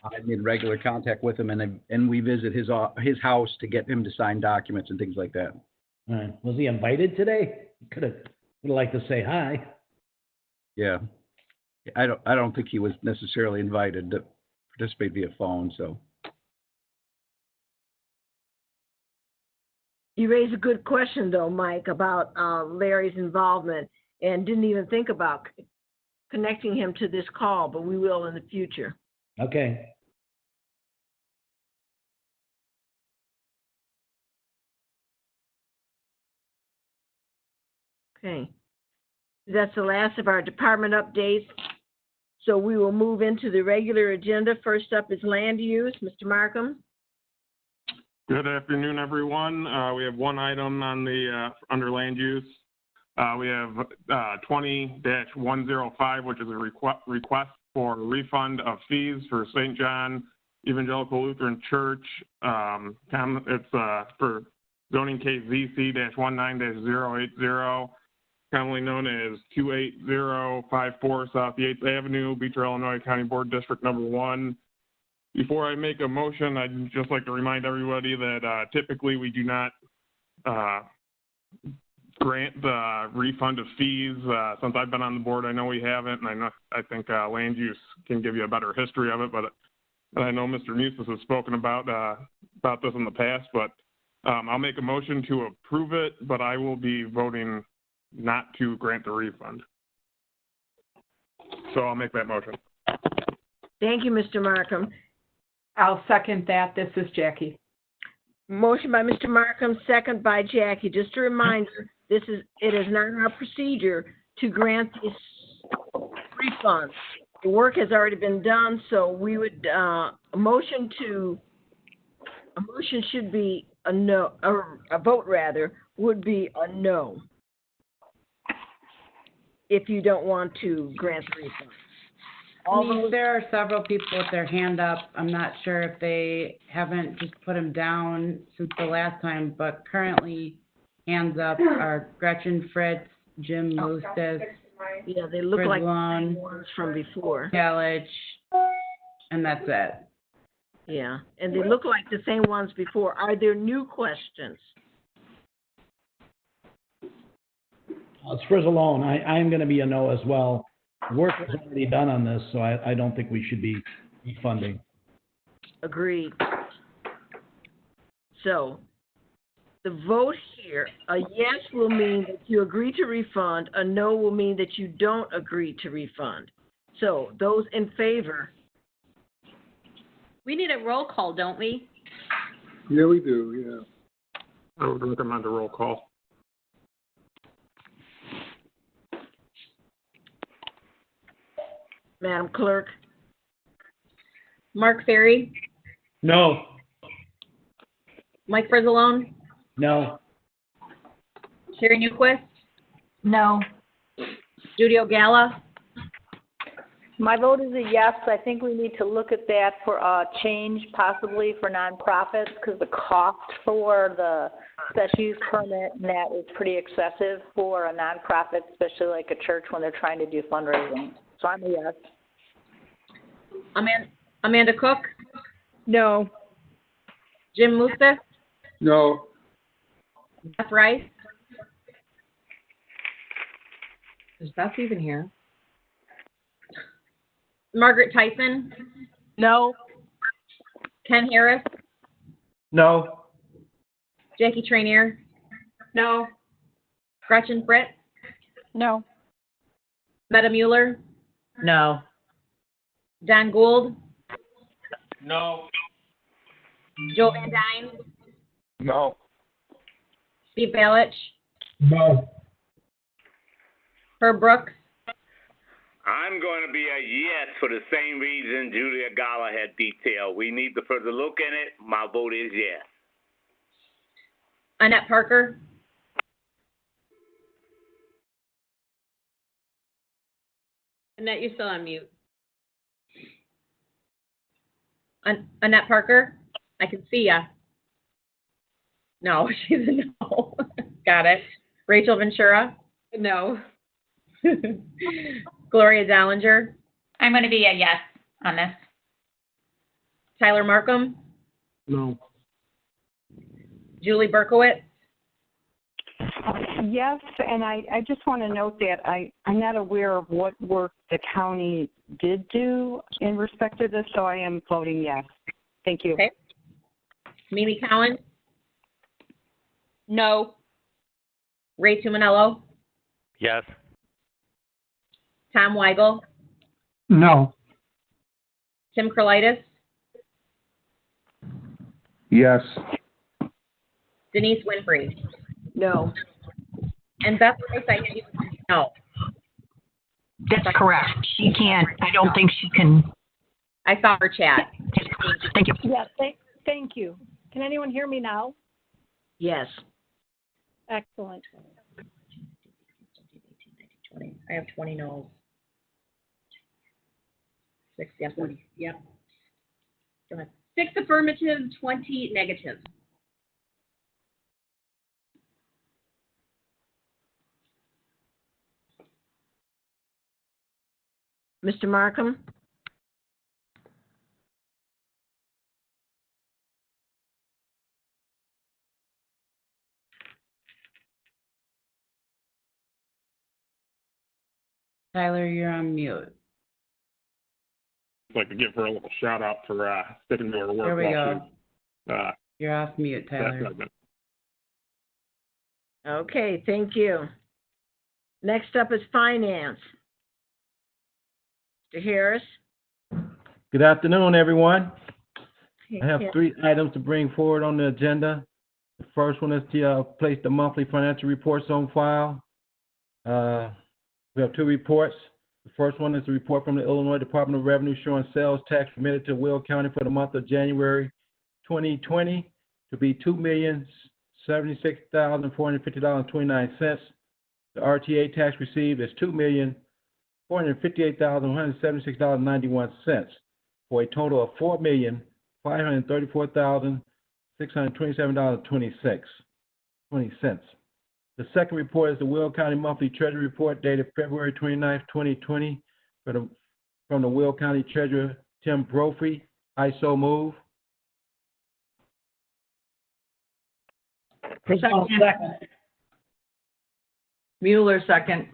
I'm in regular contact with him, and we visit his house to get him to sign documents and things like that. All right. Was he invited today? Would like to say hi. Yeah, I don't think he was necessarily invited to participate via phone. So. You raise a good question, though, Mike, about Larry's involvement, and didn't even think about connecting him to this call, but we will in the future. Okay. Okay. That's the last of our department updates. So we will move into the regular agenda. First up is land use. Mr. Markham. Good afternoon, everyone. We have one item on the under land use. We have 20-105, which is a request for a refund of fees for St. John Evangelical Lutheran Church. It's for zoning case ZC-19-080, commonly known as 28054 South Yates Avenue, Beecher, Illinois, County Board District Number 1. Before I make a motion, I'd just like to remind everybody that typically we do not grant the refund of fees. Since I've been on the board, I know we haven't, and I think land use can give you a better history of it. But I know Mr. Musis has spoken about this in the past. But I'll make a motion to approve it, but I will be voting not to grant the refund. So I'll make that motion. Thank you, Mr. Markham. I'll second that. This is Jackie. Motion by Mr. Markham, second by Jackie. Just a reminder, it is not our procedure to grant these refunds. The work has already been done, so we would a motion should be a no, or a vote rather would be a no if you don't want to grant the refund. There are several people with their hand up. I'm not sure if they haven't just put them down since the last time, but currently hands up are Gretchen Fritz, Jim Lustis, yeah, they look like the ones from before. Galich, and that's it. Yeah, and they look like the same ones before. Are there new questions? It's Frizzalone. I'm going to be a no as well. Work is already done on this, so I don't think we should be refunding. Agreed. So the vote here, a yes will mean that you agree to refund, a no will mean that you don't agree to refund. So those in favor. We need a roll call, don't we? Yeah, we do, yeah. I would recommend a roll call. Madam Clerk. Mark Ferry, No. Mike Frizzalone, No. Sherry Newquist, No. Judy O'Gala, My vote is a yes. I think we need to look at that for a change possibly for nonprofits because the cost for the special use permit and that is pretty excessive for a nonprofit, especially like a church when they're trying to do fundraising. So I'm a yes. Amanda Cook? No. Jim Musa? No. Beth Rice? Is Beth even here? Margaret Tyson? No. Ken Harris? No. Jackie Trainier? No. Gretchen Fritz? No. Meta Mueller? No. Don Gould? No. Joe Van Dyne? No. Steve Balich? No. Herb Brooks? I'm going to be a yes for the same reason Julia Gala had detailed. We need to further look at it. My vote is yes. Annette Parker? Annette, you're still on mute. Annette Parker? I can see ya. No, she's a no. Got it. Rachel Ventura? No. Gloria Dallinger? I'm going to be a yes on this. Tyler Markham? No. Julie Berkowitz? Yes, and I just want to note that I'm not aware of what work the county did do in respect to this, so I am voting yes. Thank you. Okay. Mimi Cowan? No. Ray Tuminello? Yes. Tom Weigel? No. Tim Krolitis? Yes. Denise Winfrey? No. And Beth Rice, I hear you. No. That's correct. She can't, I don't think she can. I saw her chat. Thank you. Yes, thank you. Can anyone hear me now? Yes. Excellent. 20. I have 20 no's. 6, yes, 40. Yep. Go ahead. 6 affirmative, 20 negative. Mr. Markham? Tyler, you're on mute. I'd like to give her a little shout out for sticking to her work. There we while go. she, You're off mute, Tyler. Okay, thank you. Next up is finance. Mr. Harris? Good afternoon, everyone. I have Yeah. 3 items to bring forward on the agenda. The first one is to place the monthly financial reports on file. We have 2 reports. The first one is a report from the Illinois Department of Revenue showing sales tax remitted to Will County for the month of January 2020 to be $2,076,450.29. The RTA tax received is $2,458,176.91 for a total of $4,534,627.20. The second report is the Will County Monthly Treasury Report dated February 29, 2020 from the Will County Treasurer Tim Brophy. I so move. Second. Mueller, second.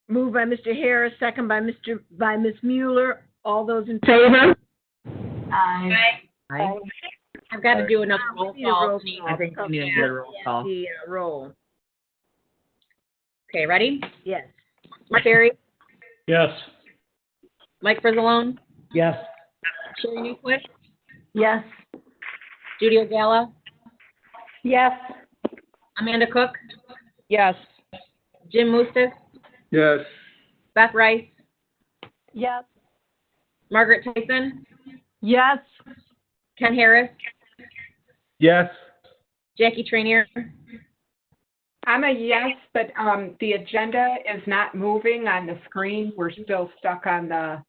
Moved by Mr. Harris, second by Ms. Mueller. All those in favor? Aye. I've got to do another roll call. I think we need another roll call. The roll. Okay, ready? Yes. Mark Berry? Yes. Mike Frizzalone? Yes. Sherry Newquist? Yes. Judy Ogala? Yes. Amanda Cook? Yes. Jim Mustis? Yes. Beth Rice? Yes. Margaret Tyson? Yes. Ken Harris? Yes. Jackie Trainier? I'm a yes, but the agenda is not moving on the screen. We're still stuck on the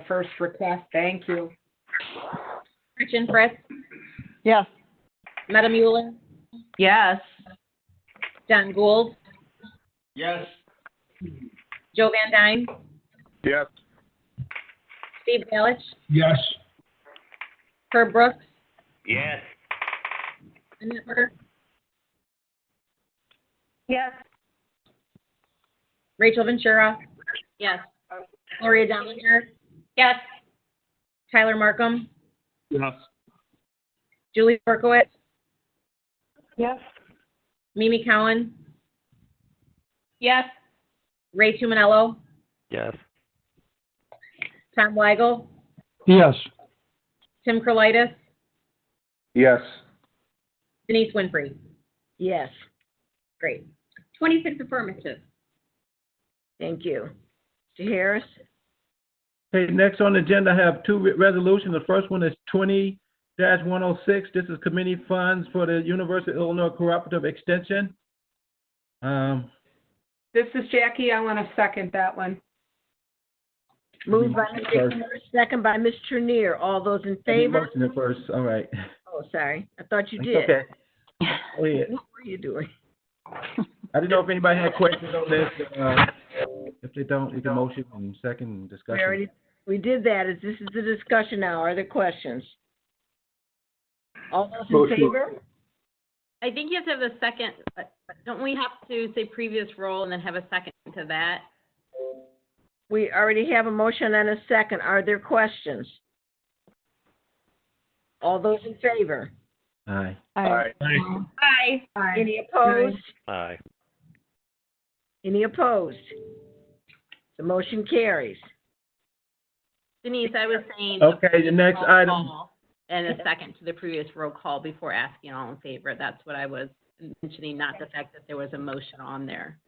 first request. Thank you. Gretchen Fritz, Yes. Meta Mueller, Yes. John Gould, Yes. Joe Van Dyne, Yes. Steve Galich, Yes. Herb Brooks, Yes. Annette Burger, Yes. Rachel Ventura, Yes. Gloria Dollinger, Yes. Tyler Markham, Yes. Julie Berkowitz, Yes. Mimi Cowan, Yes. Ray Tuminello, Yes. Tom Weigel, Yes. Tim Krolitis, Yes. Denise Winfrey. Yes, Great. 26 affirmative. thank you. Mr. Harris? Okay, next on the agenda, I have two resolutions. The first one is 20-106. This is committee funds for the University of Illinois Cooperative Extension. This is Jackie. I want to second that one. Moved by Mr. Harris, second by Ms. Trenier. All those in favor? Motion it first, all right. Oh, sorry. I thought you It's did. okay. Go ahead. What were you doing? I didn't know if anybody had questions on this. If they don't, you can motion and second discussion. We did that. This is the discussion now. Are there questions? All those in Motion. favor? I think you have to have a second. Don't we have to say previous role and then have a second to that? We already have a motion and a second. Are there questions? All those in favor? Aye. Aye. Aye. Any opposed? Aye. Any opposed? The motion carries. Denise, I was saying. Okay, the next roll item. call And a second to the previous roll call before asking all in favor. That's what I was mentioning, not the fact that there was a motion on there.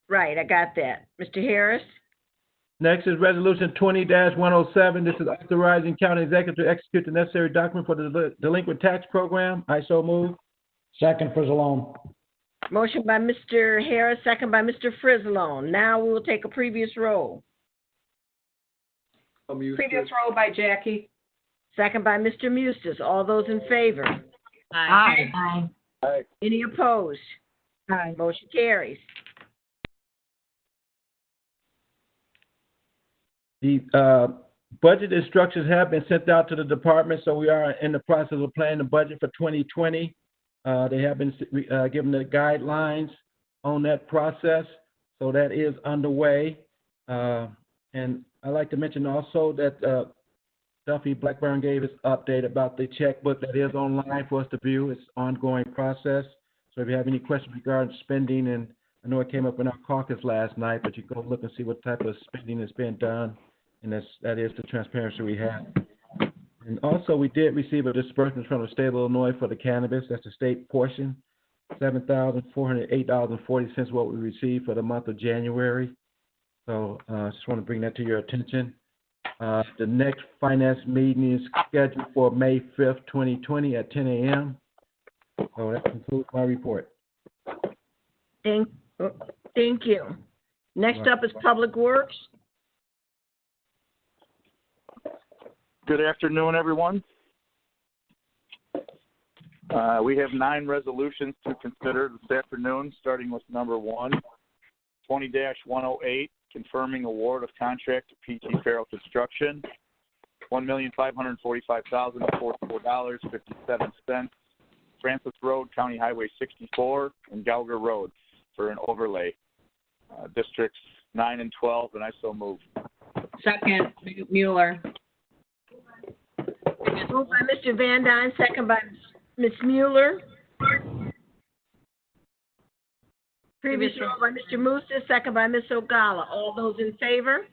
Right, I got that. Mr. Harris? Next is Resolution 20-107. This is authorizing county executive to execute the necessary document for the delinquent tax program. I so move. Second, Frizzalone. Motion by Mr. Harris, second by Mr. Frizzalone. Now we will take a previous roll. Previous roll by Jackie. Second by Mr. Mustis. All those in favor? Aye. Aye. Any opposed? Aye. Motion carries. The budget instructions have been sent out to the department, so we are in the process of planning the budget for 2020. They have been given the guidelines on that process, so that is underway. And I'd like to mention also that Duffy Blackburn gave us update about the checkbook that is online for us to view. It's an ongoing process. So if you have any questions regarding spending, and I know it came up in our caucus last night, but you can go look and see what type of spending is being done, and that is the transparency we have. And also, we did receive a disbursement from the state of Illinois for the cannabis. That's the state portion, $7,408.40 what we received for the month of January. So I just want to bring that to your attention. The next finance meeting is scheduled for May 5th, 2020 at 10 a.m. So that concludes my report. Thank you. Next up is Public Works. Good afternoon, everyone. We have 9 resolutions to consider this afternoon, starting with number 1, 20-108, confirming award of contract to PT Farrell Construction, $1,545,044.57, Francis Road, County Highway 64, and Gallagher Road for an overlay. Districts 9 and 12, and I so move. Second, Mueller. Moved by Mr. Van Dyne, second by Ms. Mueller. Previous roll by Mr. Musa, second by Ms. Ogala. All those in favor?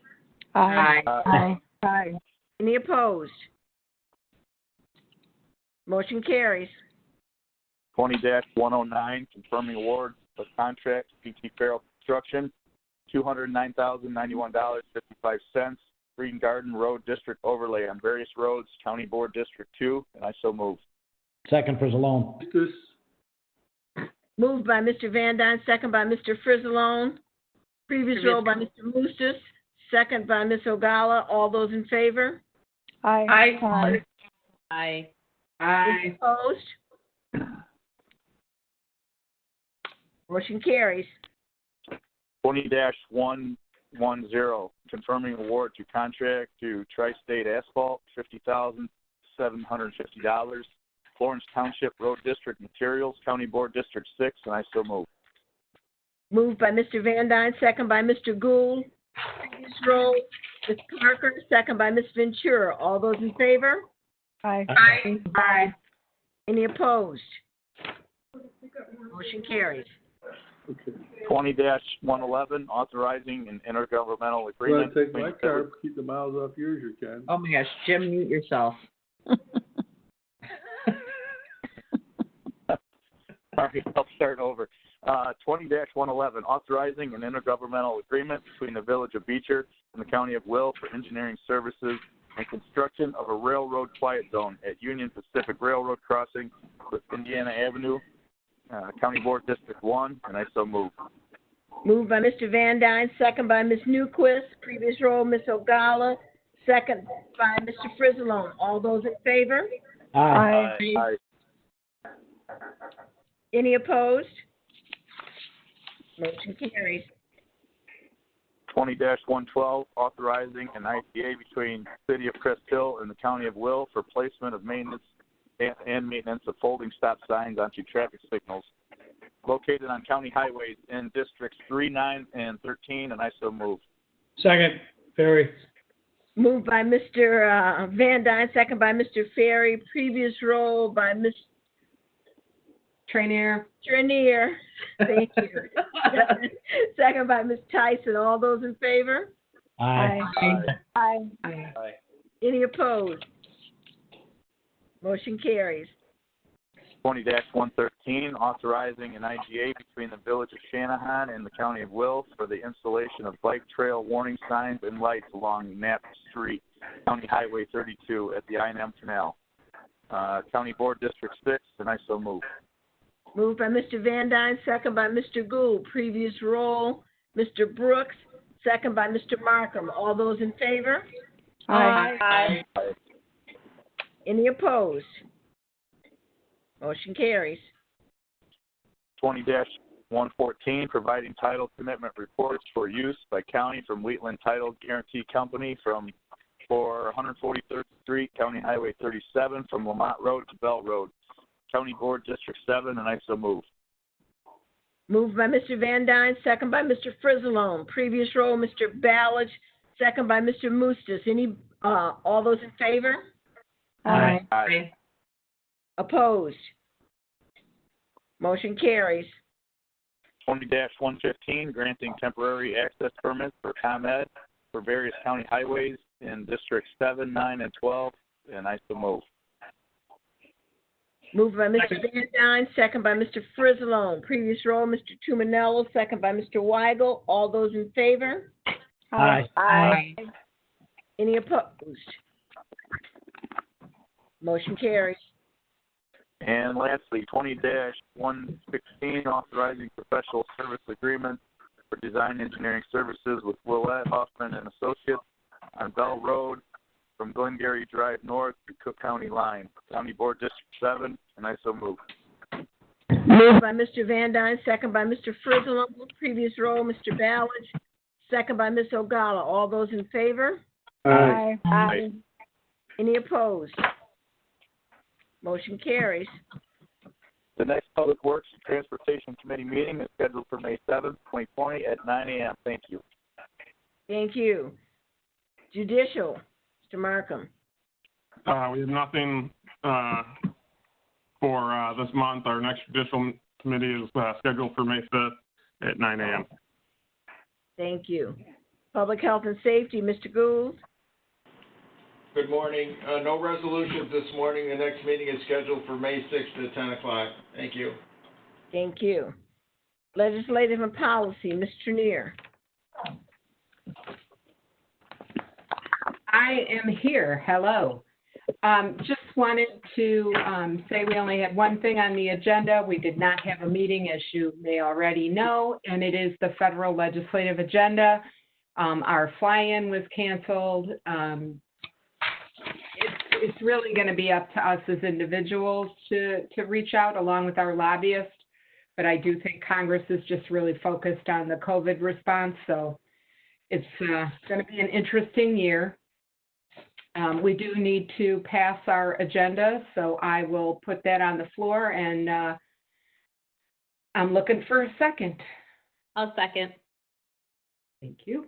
Aye. Aye. Aye. Any opposed? Motion carries. 20-109, confirming award of contract to PT Farrell Construction, $209,091.55, Green Garden Road District overlay on various roads, County Board District 2, and I so move. Second, Frizzalone. Moved by Mr. Van Dyne, second by Mr. Frizzalone. Previous roll by Mr. Moustis, second by Ms. Ogala. All those in favor? Aye. Aye. Aye. Any opposed? Motion carries. 20-110, confirming award to contract to Tri-State Asphalt, $50,750. Florence Township Road District Materials, County Board District 6, and I so move. Moved by Mr. Van Dyne, second by Mr. Gould. Previous roll, Ms. Parker, second by Ms. Ventura. All those in favor? Aye. Aye. Aye. Any opposed? Motion carries. 20-111, authorizing an intergovernmental agreement. Take my car, keep the miles off yours, you can. Oh my gosh, Jim, mute yourself. All right, I'll start over. 20-111, authorizing an intergovernmental agreement between the Village of Beecher and the County of Will for engineering services and construction of a railroad quiet zone at Union Pacific Railroad crossing with Indiana Avenue, County Board District 1, and I so move. Moved by Mr. Van Dyne, second by Ms. Newquist. Previous roll, Ms. Ogala, second by Mr. Frizzalone. All those in favor? Aye. Aye. Any opposed? Motion carries. 20-112, authorizing an IPA between City of Crest Hill and the County of Will for placement of maintenance and maintenance of folding stop signs onto traffic signals located on county highways in districts 3, 9, and 13, and I so move. Second, Ferry. Moved by Mr. Van Dyne, second by Mr. Ferry. Previous roll by Ms. Trainier. Trenier. Thank you. Second by Ms. Tyson. All those in favor? Aye. Aye. Aye. Any opposed? Motion carries. 20-113, authorizing an IGA between the Village of Shanahan and the County of Will for the installation of bike trail warning signs and lights along Knapp Street, County Highway 32 at the I&M Canal. County Board District 6, and I so move. Moved by Mr. Van Dyne, second by Mr. Gould. Previous roll, Mr. Brooks, second by Mr. Markham. All those in favor? Aye. Aye. Any opposed? Motion carries. 20-114, providing title commitment reports for use by county from Wheatland Title Guarantee Company for 143rd Street, County Highway 37, from Lamont Road to Bell Road, County Board District 7, and I so move. Moved by Mr. Van Dyne, second by Mr. Frizzalone. Previous roll, Mr. Ballage, second by Mr. Moustis. All those in favor? Aye. Aye. Opposed? Motion carries. 20-115, granting temporary access permits for ComEd for various county highways in Districts 7, 9, and 12, and I so move. Moved by Mr. Van Dyne, second by Mr. Frizzalone. Previous roll, Mr. Tuminello, second by Mr. Weigel. All those in favor? Aye. Aye. Any opposed? Motion carries. And lastly, 20-116, authorizing professional service agreement for design engineering services with Willett Hoffman and Associates on Bell Road from Glengarry Drive North to Cook County line, County Board District 7, and I so move. Moved by Mr. Van Dyne, second by Mr. Frizzalone. Previous roll, Mr. Ballage, second by Ms. Ogala. All those in favor? Aye. Aye. Any opposed? Motion carries. The next Public Works and Transportation Committee meeting is scheduled for May 7th, 2020 at 9 a.m. Thank you. Thank you. Judicial, Mr. Markham. We have nothing for this month. Our next judicial committee is scheduled for May 5th at 9 a.m. Thank you. Public Health and Safety, Mr. Gould. Good morning. No resolutions this morning. The next meeting is scheduled for May 6th at 10 o'clock. Thank you. Thank you. Legislative and Policy, Ms. Trenier. I am here. Hello. Just just wanted to say we only had one thing on the agenda. We did not have a meeting, as you may already know, and it is the federal legislative agenda. Our fly-in was canceled. It's really going to be up to us as individuals to reach out along with our lobbyists. But I do think Congress is just really focused on the COVID response. So it's going to be an interesting year. We do need to pass our agenda, so I will put that on the floor, and I'm looking for a second. I'll second. Thank you.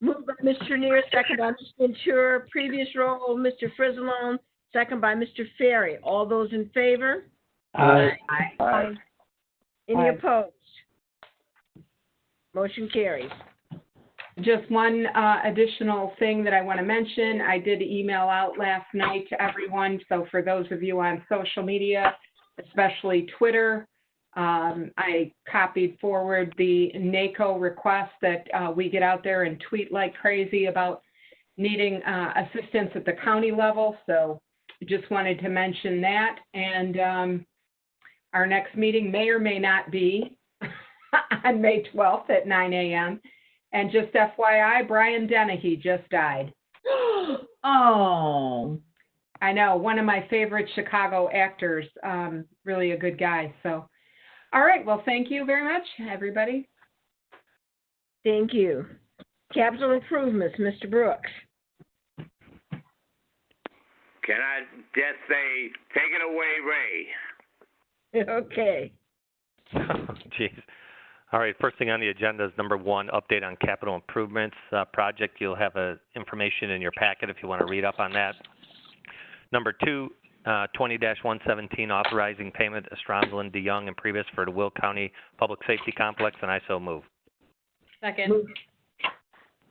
Moved by Ms. Trenier, second by Ms. Ventura. Previous roll, Mr. Frizzalone, second by Mr. Ferry. All those in favor? Aye. Aye. Any opposed? Motion carries. Just one additional thing that I want to mention. I did email out last night to everyone. So for those of you on social media, especially Twitter, I copied forward the NACO request that we get out there and tweet like crazy about needing assistance at the county level. So just wanted to mention that. And our next meeting may or may not be on May 12th at 9 a.m. And just FYI, Brian Dennehy just died. Oh. I know, one of my favorite Chicago actors, really a good guy. So, all right, well, thank you very much, everybody. Thank you. Capital improvements, Mr. Brooks. Can I just say, take it away, Ray? Okay. Jeez. All right, first thing on the agenda is number 1, update on capital improvements project. You'll have information in your packet if you want to read up on that. Number 2, 20-117, authorizing payment to Stromsland, DeYoung, and Priebus for the Will County Public Safety Complex, and I so move. Second.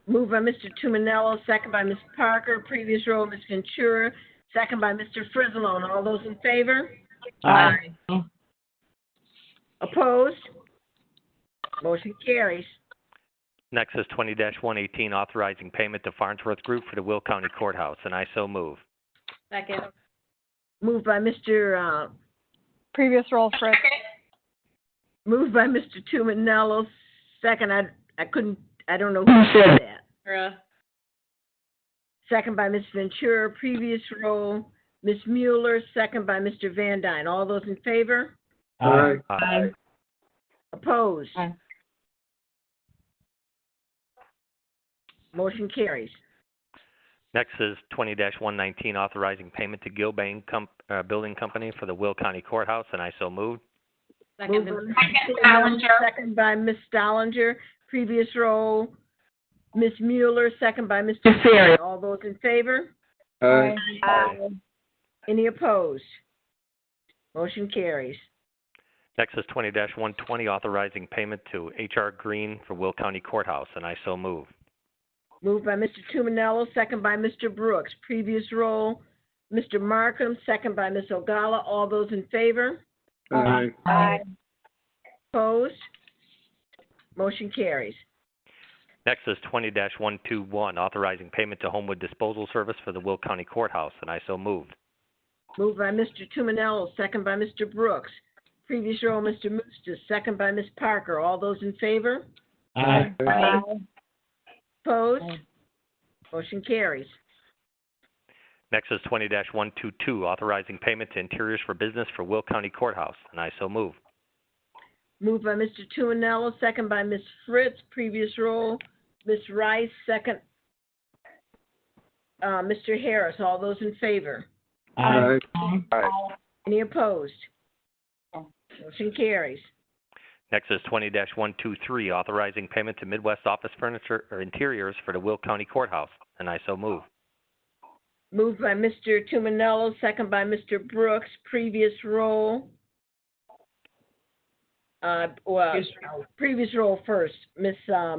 Moved by Mr. Tuminello, second by Ms. Parker. Previous roll, Ms. Ventura, second by Mr. Frizzalone. All those in favor? Aye. Opposed? Motion carries. Next is 20-118, authorizing payment to Farnsworth Group for the Will County Courthouse, and I so move. Second. Moved by Mr. Previous roll, Fritz. Moved by Mr. Tuminello, second. I don't know who said that. Second by Ms. Ventura. Previous roll, Ms. Mueller, second by Mr. Van Dyne. All those in favor? Aye. Aye. Opposed? Aye. Motion carries. Next is 20-119, authorizing payment to Gilbane Building Company for the Will County Courthouse, and I so move. Second. Second by Ms. Stollinger. Previous roll, Ms. Mueller, second by Mr. Ferry. All those in favor? Aye. Aye. Any opposed? Motion carries. Next is 20-120, authorizing payment to H.R. Green for Will County Courthouse, and I so move. Moved by Mr. Tuminello, second by Mr. Brooks. Previous roll, Mr. Markham, second by Ms. Ogala. All those in favor? Aye. Aye. Opposed? Motion carries. Next is 20-121, authorizing payment to Homewood Disposal Service for the Will County Courthouse, and I so moved. Moved by Mr. Tuminello, second by Mr. Brooks. Previous roll, Mr. Moostis, second by Ms. Parker. All those in favor? Aye. Aye. Opposed? Motion carries. Next is 20-122, authorizing payment to Interiors for Business for Will County Courthouse, and I so move. Moved by Mr. Tuminello, second by Ms. Fritz. Previous roll, Ms. Rice, second, Mr. Harris. All those in favor? Aye. Any opposed? Motion carries. Next is 20-123, authorizing payment to Midwest Office Furniture or Interiors for the Will County Courthouse, and I so move. Moved by Mr. Tuminello, second by Mr. Brooks. Previous roll. Previous roll first. Ms.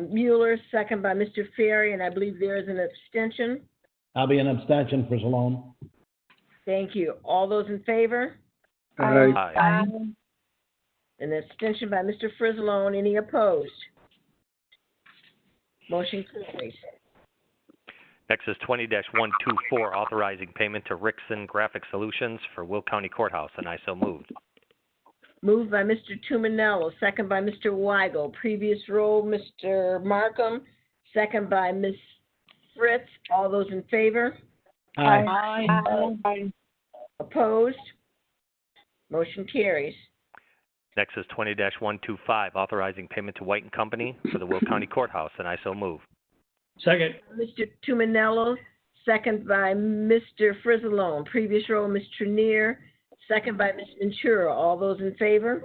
Mueller, second by Mr. Ferry, and I believe there is an abstention. I'll be an abstention for Salone. Thank you. All those in favor? Aye. Aye. An abstention by Mr. Frizzalone. Any opposed? Motion carries. Next is 20-124, authorizing payment to Rickson Graphic Solutions for Will County Courthouse, and I so moved. Moved by Mr. Tuminello, second by Mr. Weigel. Previous roll, Mr. Markham, second by Ms. Fritz. All those in favor? Aye. Opposed? Motion carries. Next is 20-125, authorizing payment to White and Company for the Will County Courthouse, and I so move. Second. Mr. Tuminello, second by Mr. Frizzalone. Previous roll, Ms. Trenier, second by Ms. Ventura. All those in favor?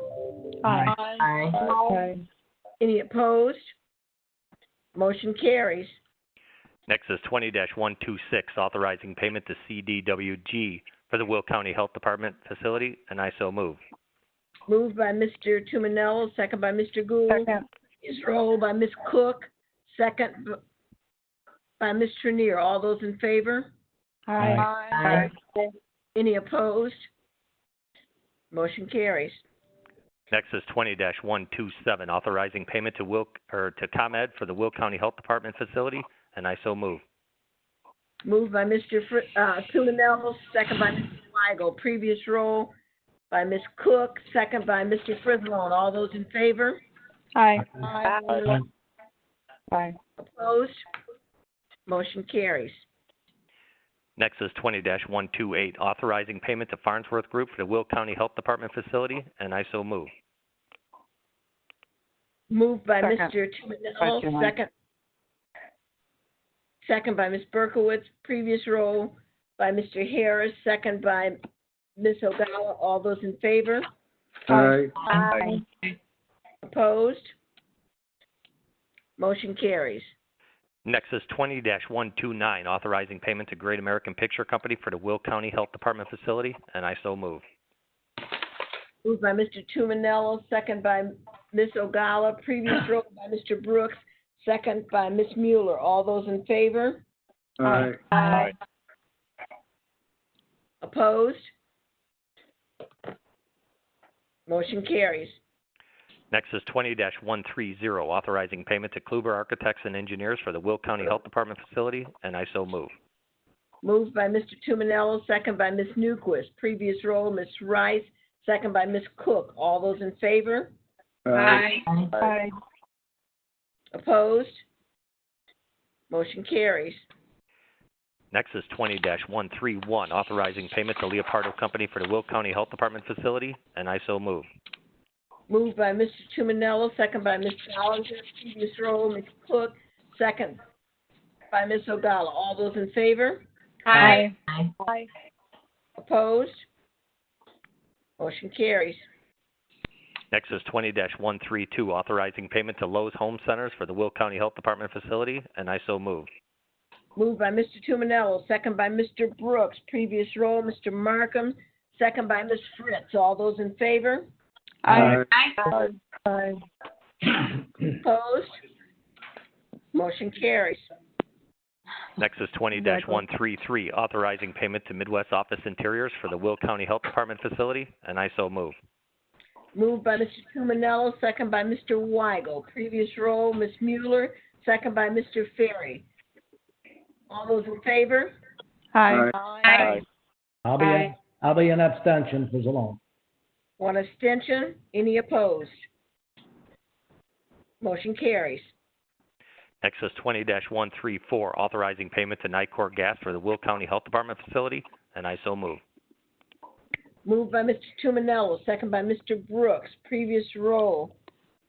Aye. Any opposed? Motion carries. Next is 20-126, authorizing payment to CDWG for the Will County Health Department facility, and I so move. Moved by Mr. Tuminello, second by Mr. Gould. Second. Is rolled by Ms. Cook, second by Ms. Trenier. All those in favor? Aye. Any opposed? Motion carries. Next is 20-127, authorizing payment to ComEd for the Will County Health Department facility, and I so move. Moved by Mr. Tuminello, second by Mr. Weigel. Previous roll by Ms. Cook, second by Mr. Frizzalone. All those in favor? Aye. Opposed? Motion carries. Next is 20-128, authorizing payment to Farnsworth Group for the Will County Health Department facility, and I so move. Moved by Second. Mr. Tuminello, second by Ms. Berkowitz. Previous roll by Mr. Harris, second by Ms. Ogawa. All those in favor? Aye. Opposed? Motion carries. Next is 20-129, authorizing payment to Great American Picture Company for the Will County Health Department facility, and I so move. Moved by Mr. Tuminello, second by Ms. Ogala. Previous roll by Mr. Brooks, second by Ms. Mueller. All those in favor? Aye. Opposed? Motion carries. Next is 20-130, authorizing payment to Kluber Architects and Engineers for the Will County Health Department facility, and I so move. Moved by Mr. Tuminello, second by Ms. Newquist. Previous roll, Ms. Rice, second by Ms. Cook. All those in favor? Aye. Opposed? Motion carries. Next is 20-131, authorizing payment to Leopardo Company for the Will County Health Department facility, and I so move. Moved by Mr. Tuminello, second by Ms. Ballinger. Previous roll, Ms. Cook, second by Ms. Ogala. All those in favor? Aye. Opposed? Motion carries. Next is 20-132, authorizing payment to Lowe's Home Centers for the Will County Health Department facility, and I so move. Moved by Mr. Tuminello, second by Mr. Brooks. Previous roll, Mr. Markham, second by Ms. Fritz. All those in favor? Aye. Opposed? Motion carries. Next is 20-133, authorizing payment to Midwest Office Interiors for the Will County Health Department facility, and I so move. Moved by Mr. Tuminello, second by Mr. Weigel. Previous roll, Ms. Mueller, second by Mr. Ferry. All those in favor? Aye. I'll be an abstention for Zalone. One abstention. Any opposed? Motion carries. Next is 20-134, authorizing payment to Nicor Gas for the Will County Health Department facility, and I so move. Moved by Mr. Tuminello, second by Mr. Brooks. Previous roll,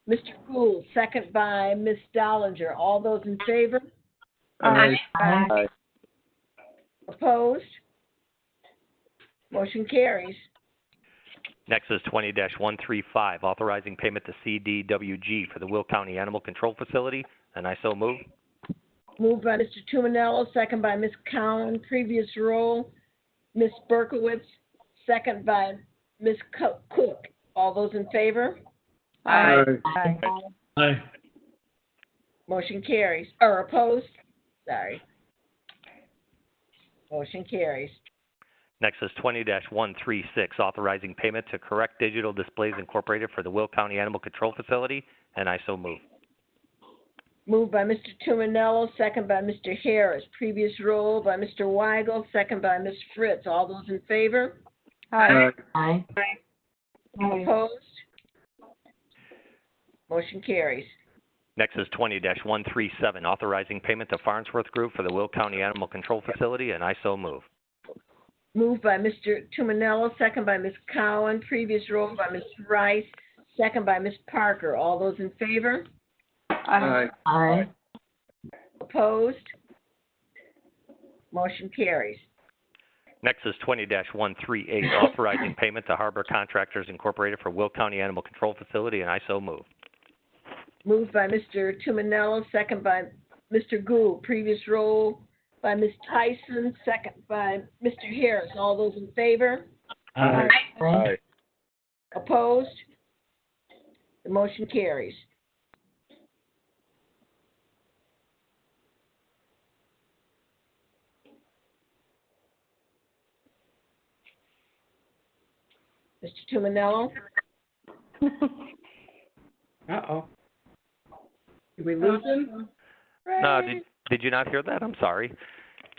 Mr. Gould, second by Ms. Dollinger. All those in favor? Aye. Opposed? Motion carries. Next is 20-135, authorizing payment to CDWG for the Will County Animal Control facility, and I so move. Moved by Mr. Tuminello, second by Ms. Cowan. Previous roll, Ms. Berkowitz, second by Ms. Cook. All those in favor? Aye. Motion carries. Or opposed? Sorry. Motion carries. Next is 20-136, authorizing payment to Correct Digital Displays Incorporated for the Will County Animal Control facility, and I so move. Moved by Mr. Tuminello, second by Mr. Harris. Previous roll by Mr. Weigel, second by Ms. Fritz. All those in favor? Aye. Aye. Opposed? Motion carries. Next is 20-137, authorizing payment to Farnsworth Group for the Will County Animal Control Facility, and I so move. Moved by Mr. Tuminello, second by Ms. Cowan. Previous roll by Ms. Rice, second by Ms. Parker. All those in favor? Aye. Aye. Opposed? Motion carries. Next is 20-138, authorizing payment to Harbor Contractors Incorporated for Will County Animal Control Facility, and I so move. Moved by Mr. Tuminello, second by Mr. Gould. Previous roll by Ms. Tyson, second by Mr. Harris. All those in favor? Aye. Aye. Opposed? The motion carries. Mr. Tuminello? Uh-oh. Did we lose him? No, did you not hear that? I'm sorry.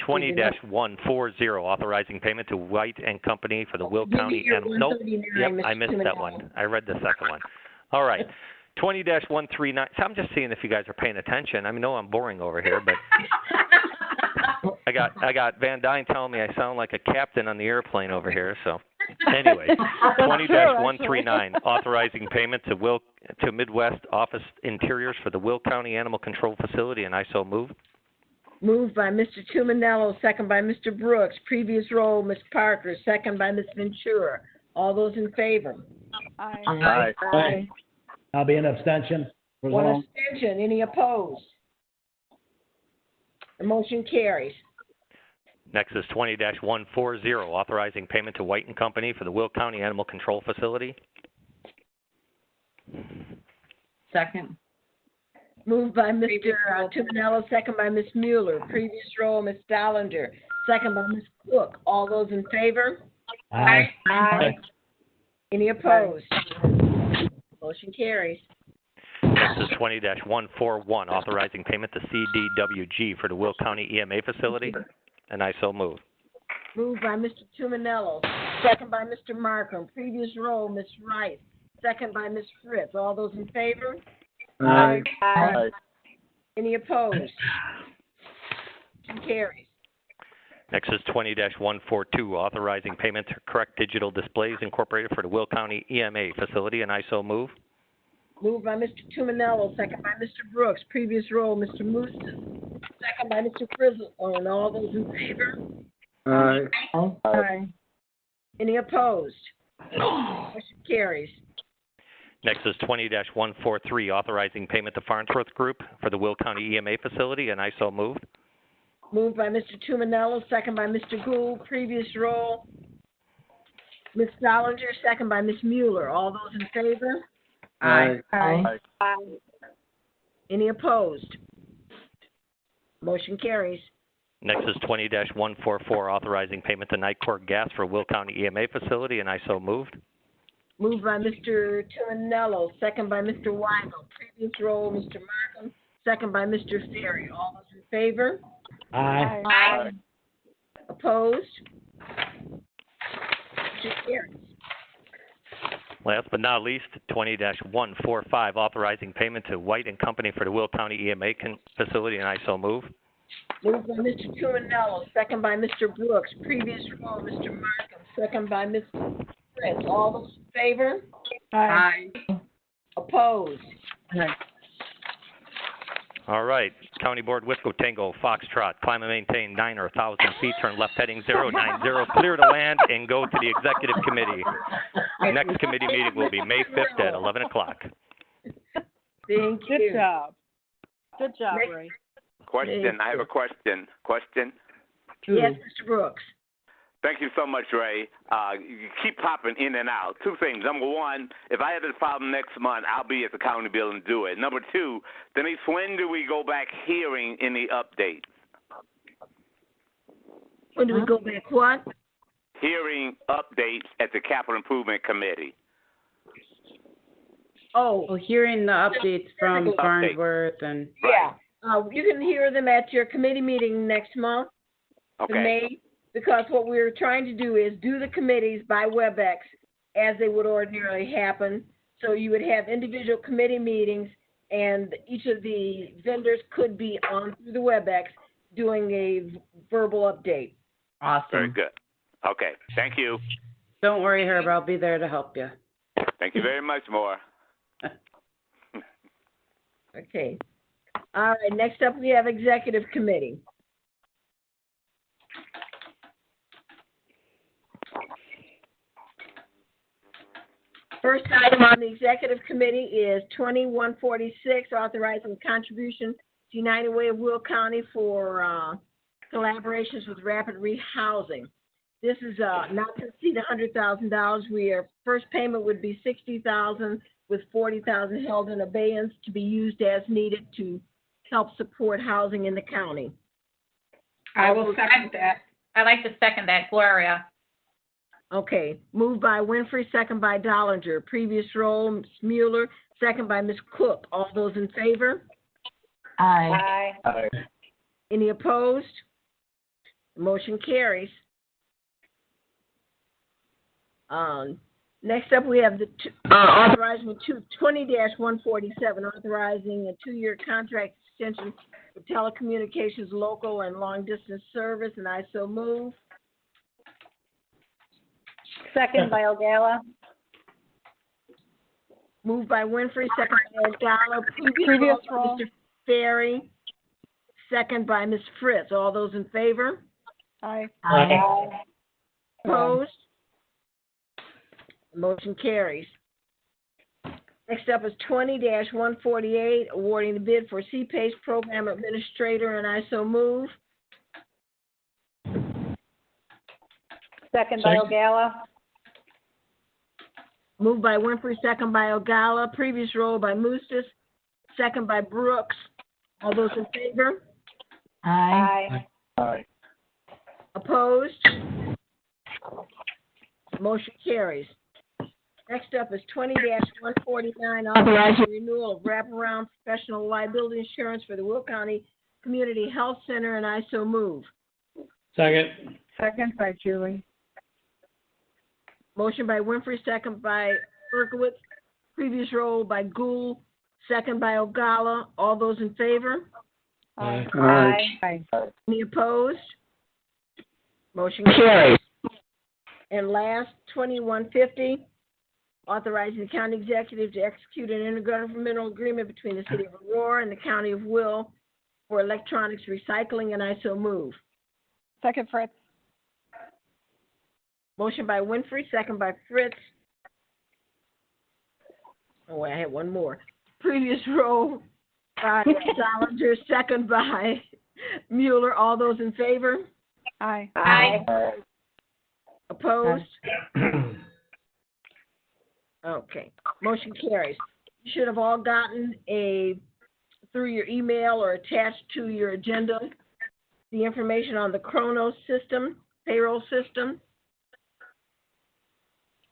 20-140, authorizing payment to White and Company for the Will County Animal. Nope. Yep, I missed that one. I read the second one. All right. 20-139. So I'm just seeing if you guys are paying attention. I know I'm boring over here, but I got Van Dyne telling me I sound like a captain on the airplane over here. So anyway, 20-139, authorizing payment to Midwest Office Interiors for the Will County Animal Control Facility, and I so move. Moved by Mr. Tuminello, second by Mr. Brooks. Previous roll, Ms. Parker, second by Ms. Ventura. All those in favor? Aye. Aye. Aye. I'll be an abstention. For One Zone. abstention. Any opposed? The motion carries. Next is 20-140, authorizing payment to White and Company for the Will County Animal Control Facility. Second. Moved by Mr. Tuminello, second by Ms. Mueller. Previous roll, Ms. Dollinger, second by Ms. Cook. All those in favor? Aye. Aye. Any opposed? Motion carries. Next is 20-141, authorizing payment to CDWG for the Will County EMA Facility, and I so move. Moved by Mr. Tuminello, second by Mr. Markham. Previous roll, Ms. Rice, second by Ms. Fritz. All those in favor? Aye. Aye. Any opposed? Motion carries. Next is 20-142, authorizing payment to Correct Digital Displays Incorporated for the Will County EMA Facility, and I so move. Moved by Mr. Tuminello, second by Mr. Brooks. Previous roll, Mr. Mooston, second by Mr. Frizzle. And all those in favor? Aye. Aye. Any opposed? Motion carries. Next is 20-143, authorizing payment to Farnsworth Group for the Will County EMA Facility, and I so move. Moved by Mr. Tuminello, second by Mr. Gould. Previous roll, Ms. Dollinger, second by Ms. Mueller. All those in favor? Aye. Aye. Any opposed? Motion carries. Next is 20-144, authorizing payment to Nightcourt Gas for Will County EMA Facility, and I so moved. Moved by Mr. Tuminello, second by Mr. Weigel. Previous roll, Mr. Markham, second by Mr. Ferry. All those in favor? Aye. Aye. Opposed? Motion carries. Last but not least, 20-145, authorizing payment to White and Company for the Will County EMA Facility, and I so move. Moved by Mr. Tuminello, second by Mr. Brooks. Previous roll, Mr. Markham, second by Ms. Fritz. All those in favor? Aye. Opposed? All right. County Board, Whitco Tango, Foxtrot, climb and maintain 9 or 1,000 feet, turn left heading 090, clear to land, and go to the Executive Committee. Next committee meeting will be May 5th at 11 o'clock. Thank you. Good job. Good job, Next- Ray. Question. I have a question. Yes, Mr. Brooks. Thank you so much, Ray. You keep popping in and out. Two things. Number one, if I have this problem next month, I'll be at the county building and do it. Number two, Denise, when do we go back hearing any updates? When do we go back what? Hearing updates at the Capital Improvement Committee. Oh, hearing the updates from Update. Farnsworth and. Yeah. You can hear them at your committee meeting next month, in Okay. May, because what we're trying to do is do the committees by WebEx as they would ordinarily happen. So you would have individual committee meetings, and each of the vendors could be on through the WebEx doing a verbal update. Very good. Okay. Thank you. Don't worry, Herb, I'll be there to help you. Thank you very much, Maura. Okay. All right, next up we have executive committee. First item on the executive committee is 2146, authorizing contribution to United Way of Will County for collaborations with rapid rehousing. This is not to exceed $100,000. First payment would be $60,000 with $40,000 held in abeyance to be used as needed to help support housing in the county. I will second that. I'd like to second that, Gloria. Okay, moved by Winfrey, second by Dollinger. Previous roll, Ms. Mueller, second by Ms. Cook. All those in favor? Aye. Aye. Any opposed? Motion carries. Next up, we have the authorizing 20-147, authorizing a 2-year contract extension for telecommunications, local and long-distance service, and I so move. Second by Ogala. Moved by Winfrey, second by Ogala. Previous roll. Mr. Ferry, second by Ms. Fritz. All those in favor? Aye. Aye. Opposed? Motion carries. Next up is 20-148, awarding the bid for CPACE Program Administrator, and I so move. Second by Ogala. Moved by Winfrey, second by Ogala. Previous roll by Mustis, second by Brooks. All those in favor? Aye. Aye. Opposed? Motion carries. Next up is 20-149, authorizing renewal of wraparound professional liability insurance for the Will County Community Health Center, and I so move. Second. Second by Julie. Motion by Winfrey, second by Berkowitz. Previous roll by Gould, second by Ogala. All those in favor? Aye. Aye. Any opposed? Motion carries. And last, 2150, authorizing the county executive to execute an intergovernmental agreement between the city of Aurora and the county of Will for electronics recycling, and I so move. Second, Fritz. Motion by Winfrey, second by Fritz. Oh, I had one more. Previous roll by Dollinger, second by Mueller. All those in favor? Aye. Aye. Opposed? Okay, motion carries. You should have all gotten through your email or attached to your agenda, the information on the Kronos system, payroll system.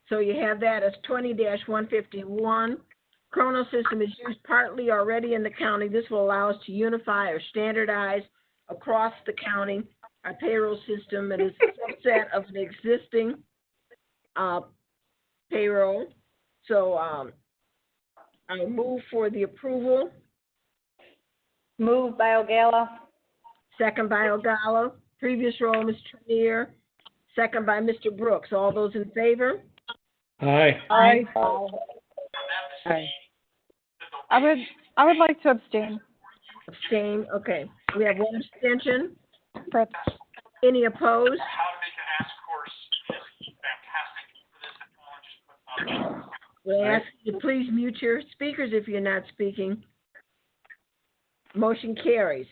So you have that as 20-151. Kronos system is used partly already in the county. This will allow us to unify or standardize across the county our payroll system. It is a subset of an existing payroll. So I'll move for the approval. Moved by Ogala. Second by Ogala. Previous roll, Mr. Trenier. Second by Mr. Brooks. All those in favor? Aye. Aye. Aye. I would like to abstain. Abstain. Okay. We have one abstention. Fritz. Any opposed? We'll ask you to please mute your speakers if you're not speaking. Motion carries.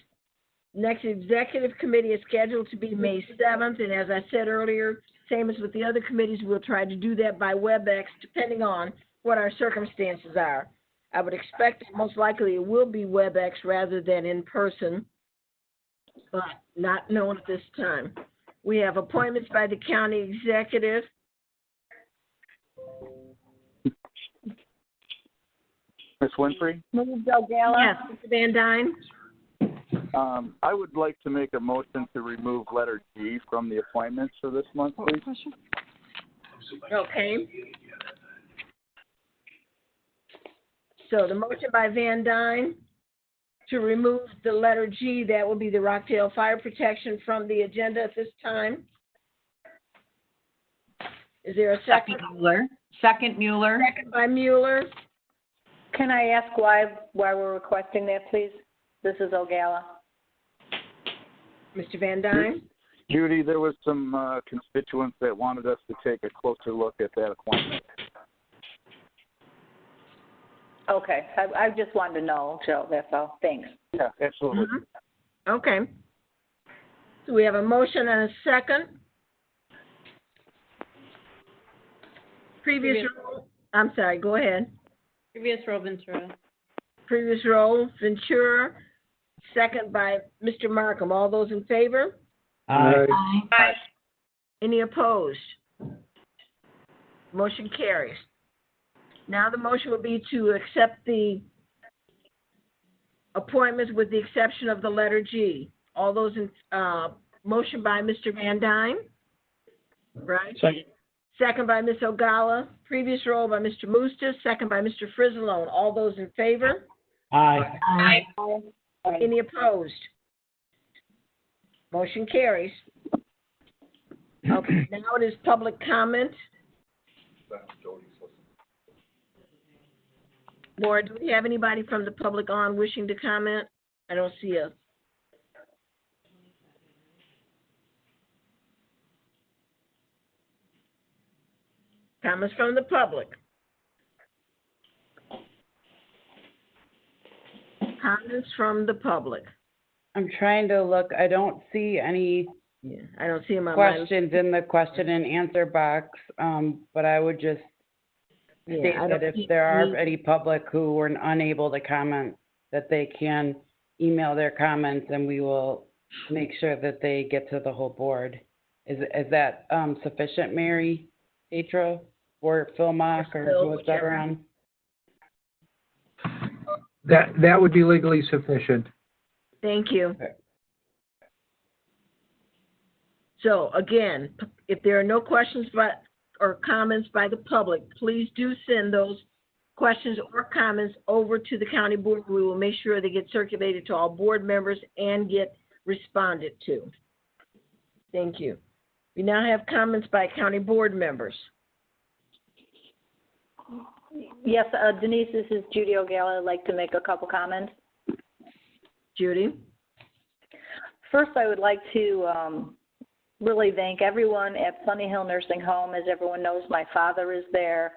Next executive committee is scheduled to be May 7th, and as I said earlier, same as with the other committees, we'll try to do that by WebEx, depending on what our circumstances are. I would expect that most likely it will be WebEx rather than in person, but not known at this time. We have appointments by the county executive. Ms. Winfrey? Moved Ogala. Yes, Mr. Van Dyne? I would like to make a motion to remove letter G from the appointments for this month, please. Okay. So the motion by Van Dyne to remove the letter G, that will be the Rockdale Fire Protection, from the agenda at this time. Is there a second? Mueller. Second Mueller. Second by Mueller. Can I ask why we're requesting that, please? This is Ogala. Mr. Van Dyne? Judy, there was some constituents that wanted us to take a closer look at that appointment. Okay, I just wanted to know, Joe, that's all. Thanks. Yeah, absolutely. Mm-hmm. Okay. So we have a motion and a second. Previous roll, I'm sorry, go ahead. Previous roll, Ventura. Previous roll, Ventura, second by Mr. Markham. All those in favor? Aye. Aye. Any opposed? Motion carries. Now the motion will be to accept the appointments with the exception of the letter G. All those in, motion by Mr. Van Dyne, right? Second. Second by Ms. Ogala. Previous roll by Mr. Musta. Second by Mr. Frizzalone. All those in favor? Aye. Aye. Any opposed? Motion carries. Okay, now it is public comment. Laura, do we have anybody from the public on wishing to comment? I don't see a. Comments from the public. Comments from the public. I'm trying to look. I don't see any I don't see them on questions in the question and answer box, but I would just state that if there are any public who were unable to comment, that they can email their comments and we will make sure that they get to the whole board. Is that sufficient, Mary Petro, or Phil Mock, or whoever on? That would be legally sufficient. Thank you. So again, if there are no questions or comments by the public, please do send those questions or comments over to the county board. We will make sure they get circulated to all board members and get responded to. Thank you. We now have comments by county board members. Yes, Denise, this is Judy Ogala. I'd like to make a couple comments. Judy? First, I would like to really thank everyone at Sunny Hill Nursing Home. As everyone knows, my father is there.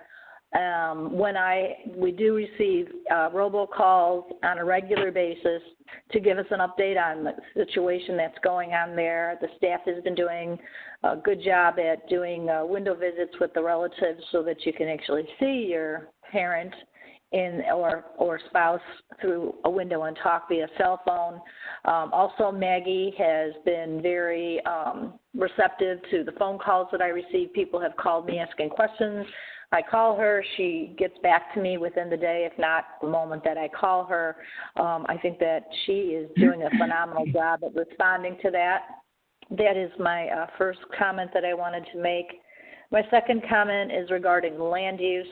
We do receive robocalls on a regular basis to give us an update on the situation that's going on there. The staff has been doing a good job at doing window visits with the relatives so that you can actually see your parent or spouse through a window and talk via cell phone. Also, Maggie has been very receptive to the phone calls that I receive. People have called me asking questions. I call her, she gets back to me within the day, if not the moment that I call her. I think that she is doing a phenomenal job at responding to that. That is my first comment that I wanted to make. My second comment is regarding land use.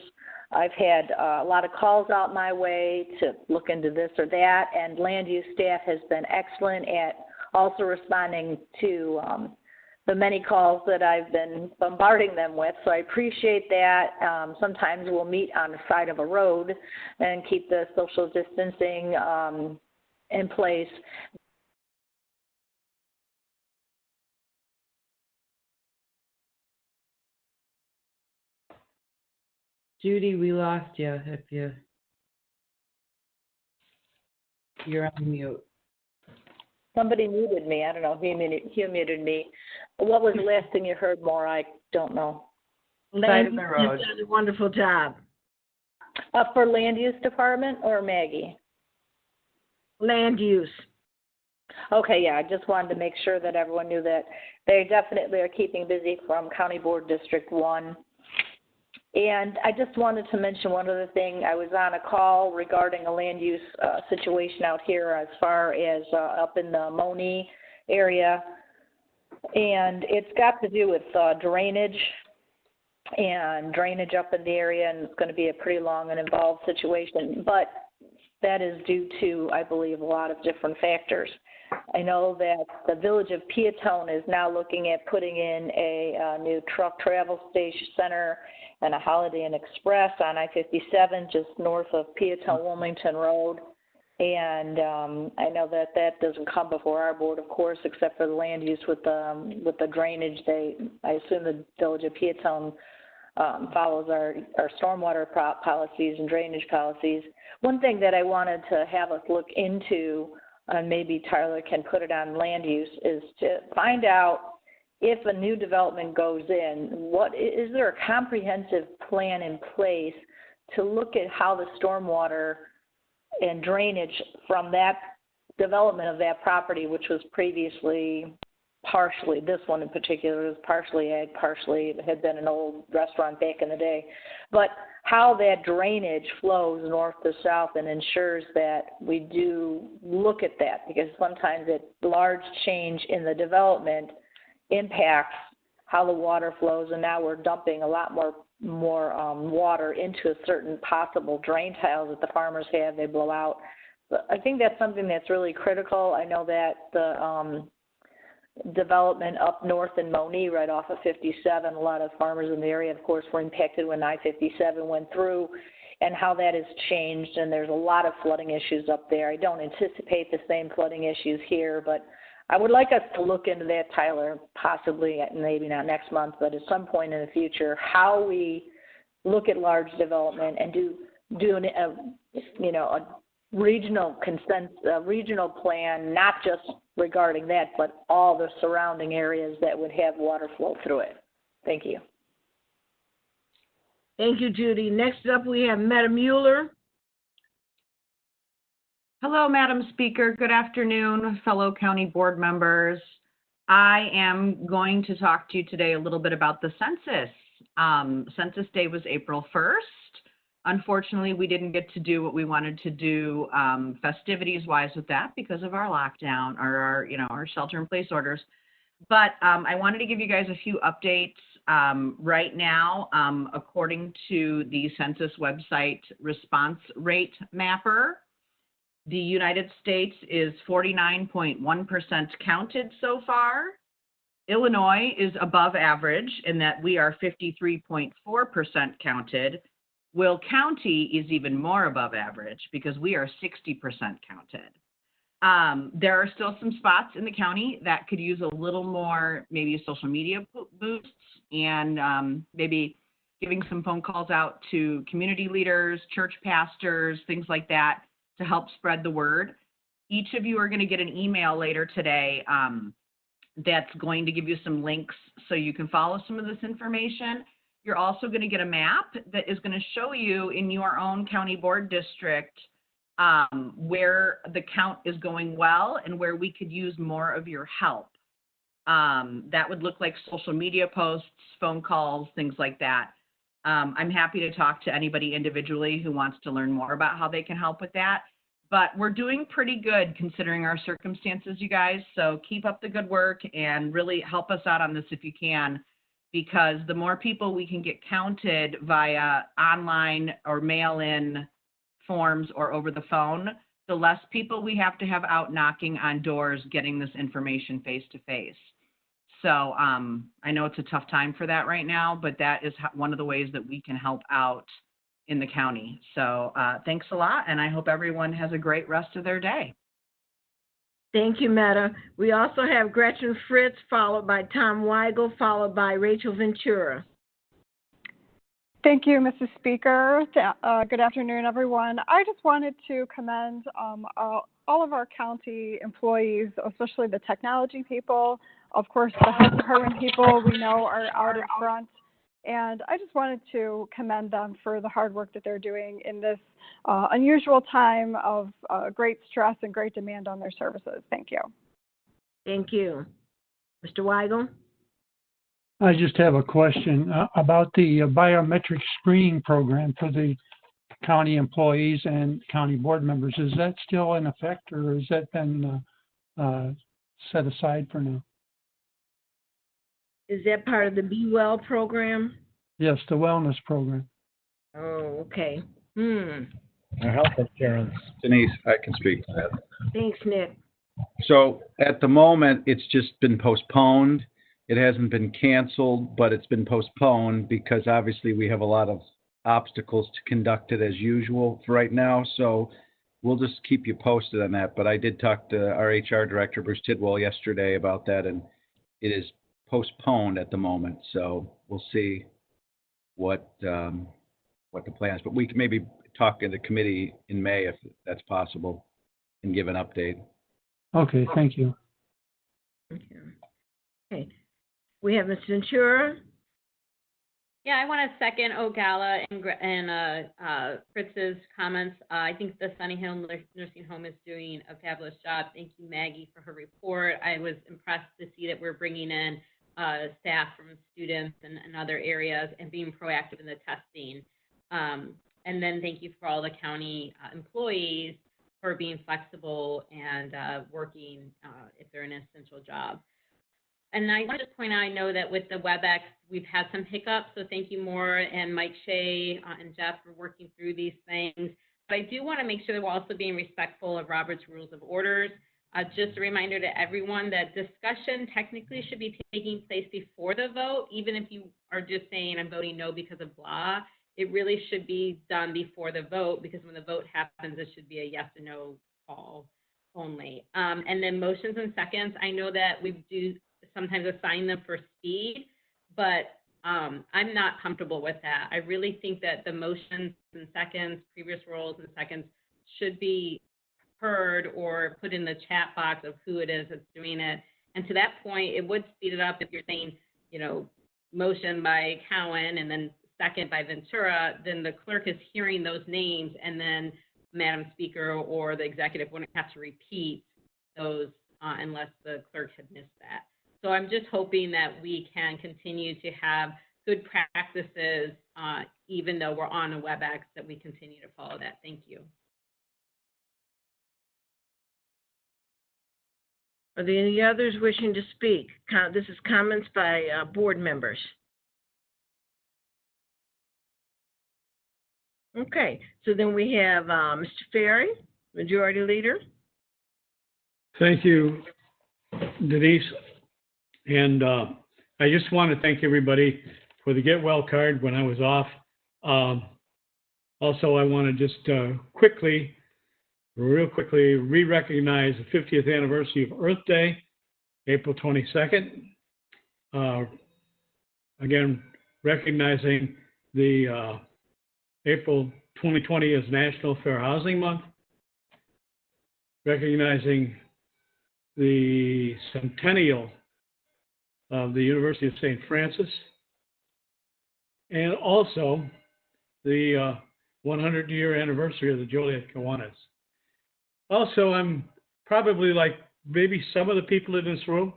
I've had a lot of calls out my way to look into this or that, and land use staff has been excellent at also responding to the many calls that I've been bombarding them with. So I appreciate that. Sometimes we'll meet on the side of a road and keep the social distancing in place. Judy, we lost you. You're on mute. Somebody muted me. I don't know. He muted me. What was the last thing you heard, more? I don't know. Land use has done a wonderful job. For land use department or Maggie? Land use. Okay, yeah. I just wanted to make sure that everyone knew that they definitely are keeping busy from County Board District 1. And I just wanted to mention one other thing. I was on a call regarding a land use situation out here as far as up in the Moni area. And it's got to do with drainage up in the area, and it's going to be a pretty long and involved situation. But that is due to, I believe, a lot of different factors. I know that the village of Peatone is now looking at putting in a new truck travel station center and a Holiday Inn Express on I-57 just north of Peatone-Wilmington Road. And I know that that doesn't come before our board, of course, except for the land use with the drainage. I assume the village of Peatone follows our stormwater policies and drainage policies. One thing that I wanted to have us look into, and maybe Tyler can put it on land use, is to find out if a new development goes in, is there a comprehensive plan in place to look at how the stormwater and drainage from that development of that property, which was previously partially, this one in particular was partially ag, partially it had been an old restaurant back in the day, but how that drainage flows north to south and ensures that we do look at that, because sometimes a large change in the development impacts how the water flows, and now we're dumping a lot more water into a certain possible drain tiles that the farmers have, they blow out. But I think that's something that's really critical. I know that the development up north in Moni, right off of 57, a lot of farmers in the area, of course, were impacted when I-57 went through, and how that has changed, and there's a lot of flooding issues up there. I don't anticipate the same flooding issues here, but I would like us to look into that, Tyler, possibly, maybe not next month, but at some point in the future, how we look at large development and do a regional regional plan, not just regarding that, but all the surrounding areas that would have water flow through it. Thank you. Thank you, Judy. Next up, we have Madam Mueller. Hello, Madam Speaker. Good afternoon, fellow county board members. I am going to talk to you today a little bit about the census. Census Day was April 1st. Unfortunately, we didn't get to do what we wanted to do festivities-wise with that because of our lockdown or our shelter-in-place orders. But I wanted to give you guys a few updates right now. According to the census website response rate mapper, the United States is 49.1% counted so far. Illinois is above average in that we are 53.4% counted. Will County is even more above average because we are 60% counted. There are still some spots in the county that could use a little more maybe social media boosts and maybe giving some phone calls out to community leaders, church pastors, things like that, to help spread the word. Each of you are going to get an email later today that's going to give you some links so you can follow some of this information. You're also going to get a map that is going to show you in your own county board district where the count is going well and where we could use more of your help. That would look like social media posts, phone calls, things like that. I'm happy to talk to anybody individually who wants to learn more about how they can help with that. But we're doing pretty good considering our circumstances, you guys. So keep up the good work and really help us out on this if you can, because the more people we can get counted via online or mail-in forms or over the phone, the less people we have to have out knocking on doors getting this information face-to-face. So I know it's a tough time for that right now, but that is one of the ways that we can help out in the county. So thanks a lot, and I hope everyone has a great rest of their day. Thank you, Meta. We also have Gretchen Fritz, followed by Tom Weigel, followed by Rachel Ventura. Thank you, Mrs. Speaker. Good afternoon, everyone. I just wanted to commend all of our county employees, especially the technology people, of course, the health department people we know are out in front. And I just wanted to commend them for the hard work that they're doing in this unusual time of great stress and great demand on their services. Thank you. Thank you. Mr. Weigel? I just have a question about the biometric screening program for the county employees and county board members. Is that still in effect, or has that been set aside for now? Is that part of the Be Well program? Yes, the wellness program. Oh, okay. Our health insurance. Denise, I can speak to that. Thanks, Nick. So at the moment, it's just been postponed. It hasn't been canceled, but it's been postponed because obviously we have a lot of obstacles to conduct it as usual for right now. So we'll just keep you posted on that. But I did talk to our HR director, Bruce Tidwell, yesterday about that, and it is postponed at the moment. So we'll see what the plan is. But we can maybe talk in the committee in May if that's possible and give an update. Okay, thank you. Okay. We have Ms. Ventura. Yeah, I want to second Ogala and Fritz's comments. I think the Sunny Hill Nursing Home is doing a fabulous job. Thank you, Maggie, for her report. I was impressed to see that we're bringing in staff from students and other areas and being proactive in the testing. And then thank you for all the county employees for being flexible and working if they're in an essential job. And I want to point out, I know that with the WebEx, we've had some hiccups, so thank you, Maura and Mike Shea and Jeff for working through these things. But I do want to make sure that we're also being respectful of Robert's Rules of Orders. Just a reminder to everyone that discussion technically should be taking place before the vote, even if you are just saying, I'm voting no because of blah. It really should be done before the vote, because when the vote happens, it should be a yes or no call only. And then motions and seconds, I know that we do sometimes assign them for speed, but I'm not comfortable with that. I really think that the motions and seconds, previous roles and seconds, should be heard or put in the chat box of who it is that's doing it. And to that point, it would speed it up if you're saying, you know, motion by Cowan and then second by Ventura, then the clerk is hearing those names, and then Madam Speaker or the executive wouldn't have to repeat those unless the clerk had missed that. So I'm just hoping that we can continue to have good practices, even though we're on a WebEx, that we continue to follow that. Thank you. Are there any others wishing to speak? This is comments by board members. Okay, so then we have Mr. Ferry, Majority Leader. Thank you, Denise. And I just want to thank everybody for the Get Well card when I was off. Also, I want to just real quickly, re-recognize the 50th anniversary of Earth Day, April 22nd. Again, recognizing the April 2020 as National Fair Housing Month, recognizing the centennial of the University of St. Francis, and also the 100-year anniversary of the Joliet Kiwanis. Also, I'm probably like maybe some of the people in this room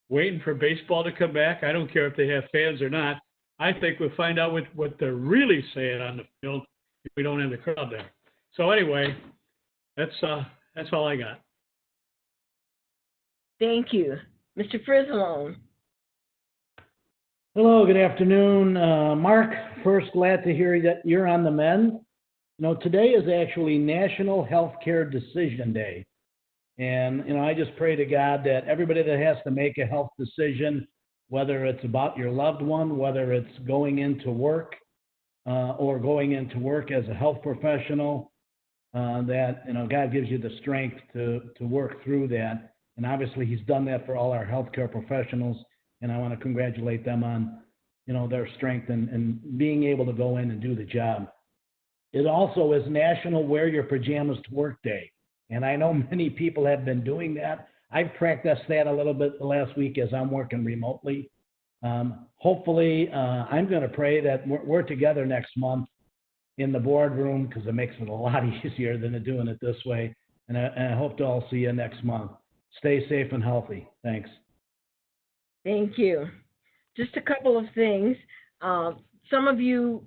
waiting for baseball to come back. I don't care if they have fans or not. I think we'll find out what they're really saying on the field if we don't have the crowd there. So anyway, that's all I got. Thank you. Mr. Frizzlone. Hello, good afternoon. Mark, first glad to hear that you're on the mend. You know, today is actually National Healthcare Decision Day. And, you know, I just pray to God that everybody that has to make a health decision, whether it's about your loved one, whether it's going into work or going into work as a health professional, that, you know, God gives you the strength to work through that. And obviously he's done that for all our healthcare professionals. And I want to congratulate them on, you know, their strength and being able to go in and do the job. It also is National Wear Your Pajamas to Work Day. And I know many people have been doing that. I've practiced that a little bit the last week as I'm working remotely. Hopefully, I'm going to pray that we're together next month in the boardroom, because it makes it a lot easier than doing it this way. And I hope to all see you next month. Stay safe and healthy. Thanks. Thank you. just a couple of things. Some of you,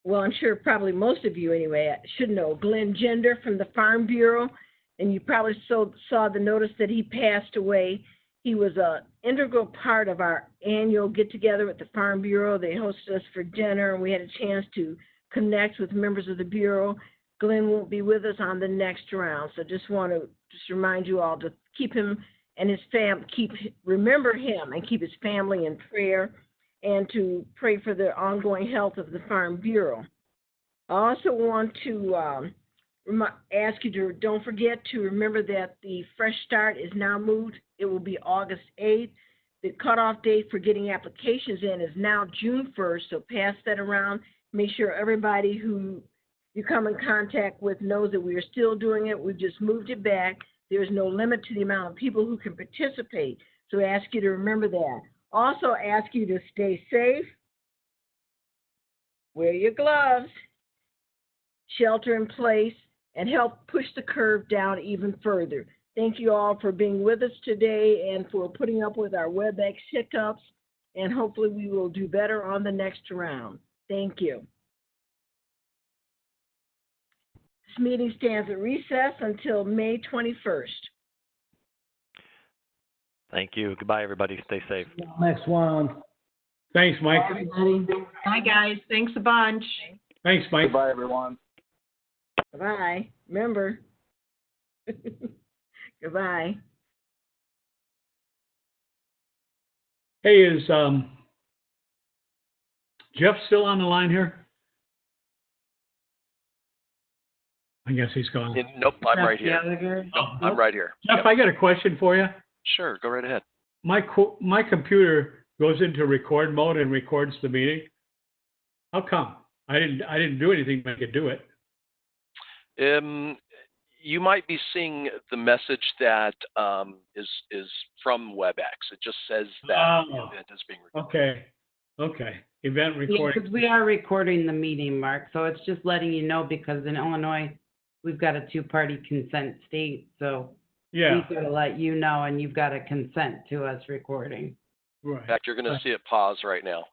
well, I'm sure probably most of you anyway, should know Glenn Gender from the Farm Bureau, and you probably saw the notice that he passed away. He was an integral part of our annual get-together at the Farm Bureau. They hosted us for dinner, and we had a chance to connect with members of the Bureau. Glenn won't be with us on the next round, so just want to remind you all to keep him and his remember him and keep his family in prayer, and to pray for the ongoing health of the Farm Bureau. I also want to ask you to don't forget to remember that the Fresh Start is now moved. It will be August 8th. The cutoff date for getting applications in is now June 1st, so pass that around. Make sure everybody who you come in contact with knows that we are still doing it. We've just moved it back. There's no limit to the amount of people who can participate, so I ask you to remember that. Also ask you to stay safe, wear your gloves, shelter in place, and help push the curve down even further. Thank you all for being with us today and for putting up with our WebEx hiccups, and hopefully we will do better on the next round. Thank you. This meeting stands at recess until May 21st. Thank you. Goodbye, everybody. Stay safe. Next one. Thanks, Mike. Bye, guys. Thanks a bunch. Thanks, Mike. Goodbye, everyone. Bye. Remember. Goodbye. Hey, is Jeff still on the line here? I guess he's gone. Nope, I'm right here. Nope, I'm right here. Jeff, Yep. I got a question for you. Sure, go right ahead. My computer goes into record mode and records the meeting. How come? I didn't do anything to make it do it. You might be seeing the message that is from WebEx. It just says that the event is being recorded. Okay. Event Yeah, recording. because we are recording the meeting, Mark, so it's just letting you know, because in Illinois, we've got a two-party consent state, so Yeah. we've got to let you know, and you've got to consent to us recording. Right. In fact, you're going to see it pause right now.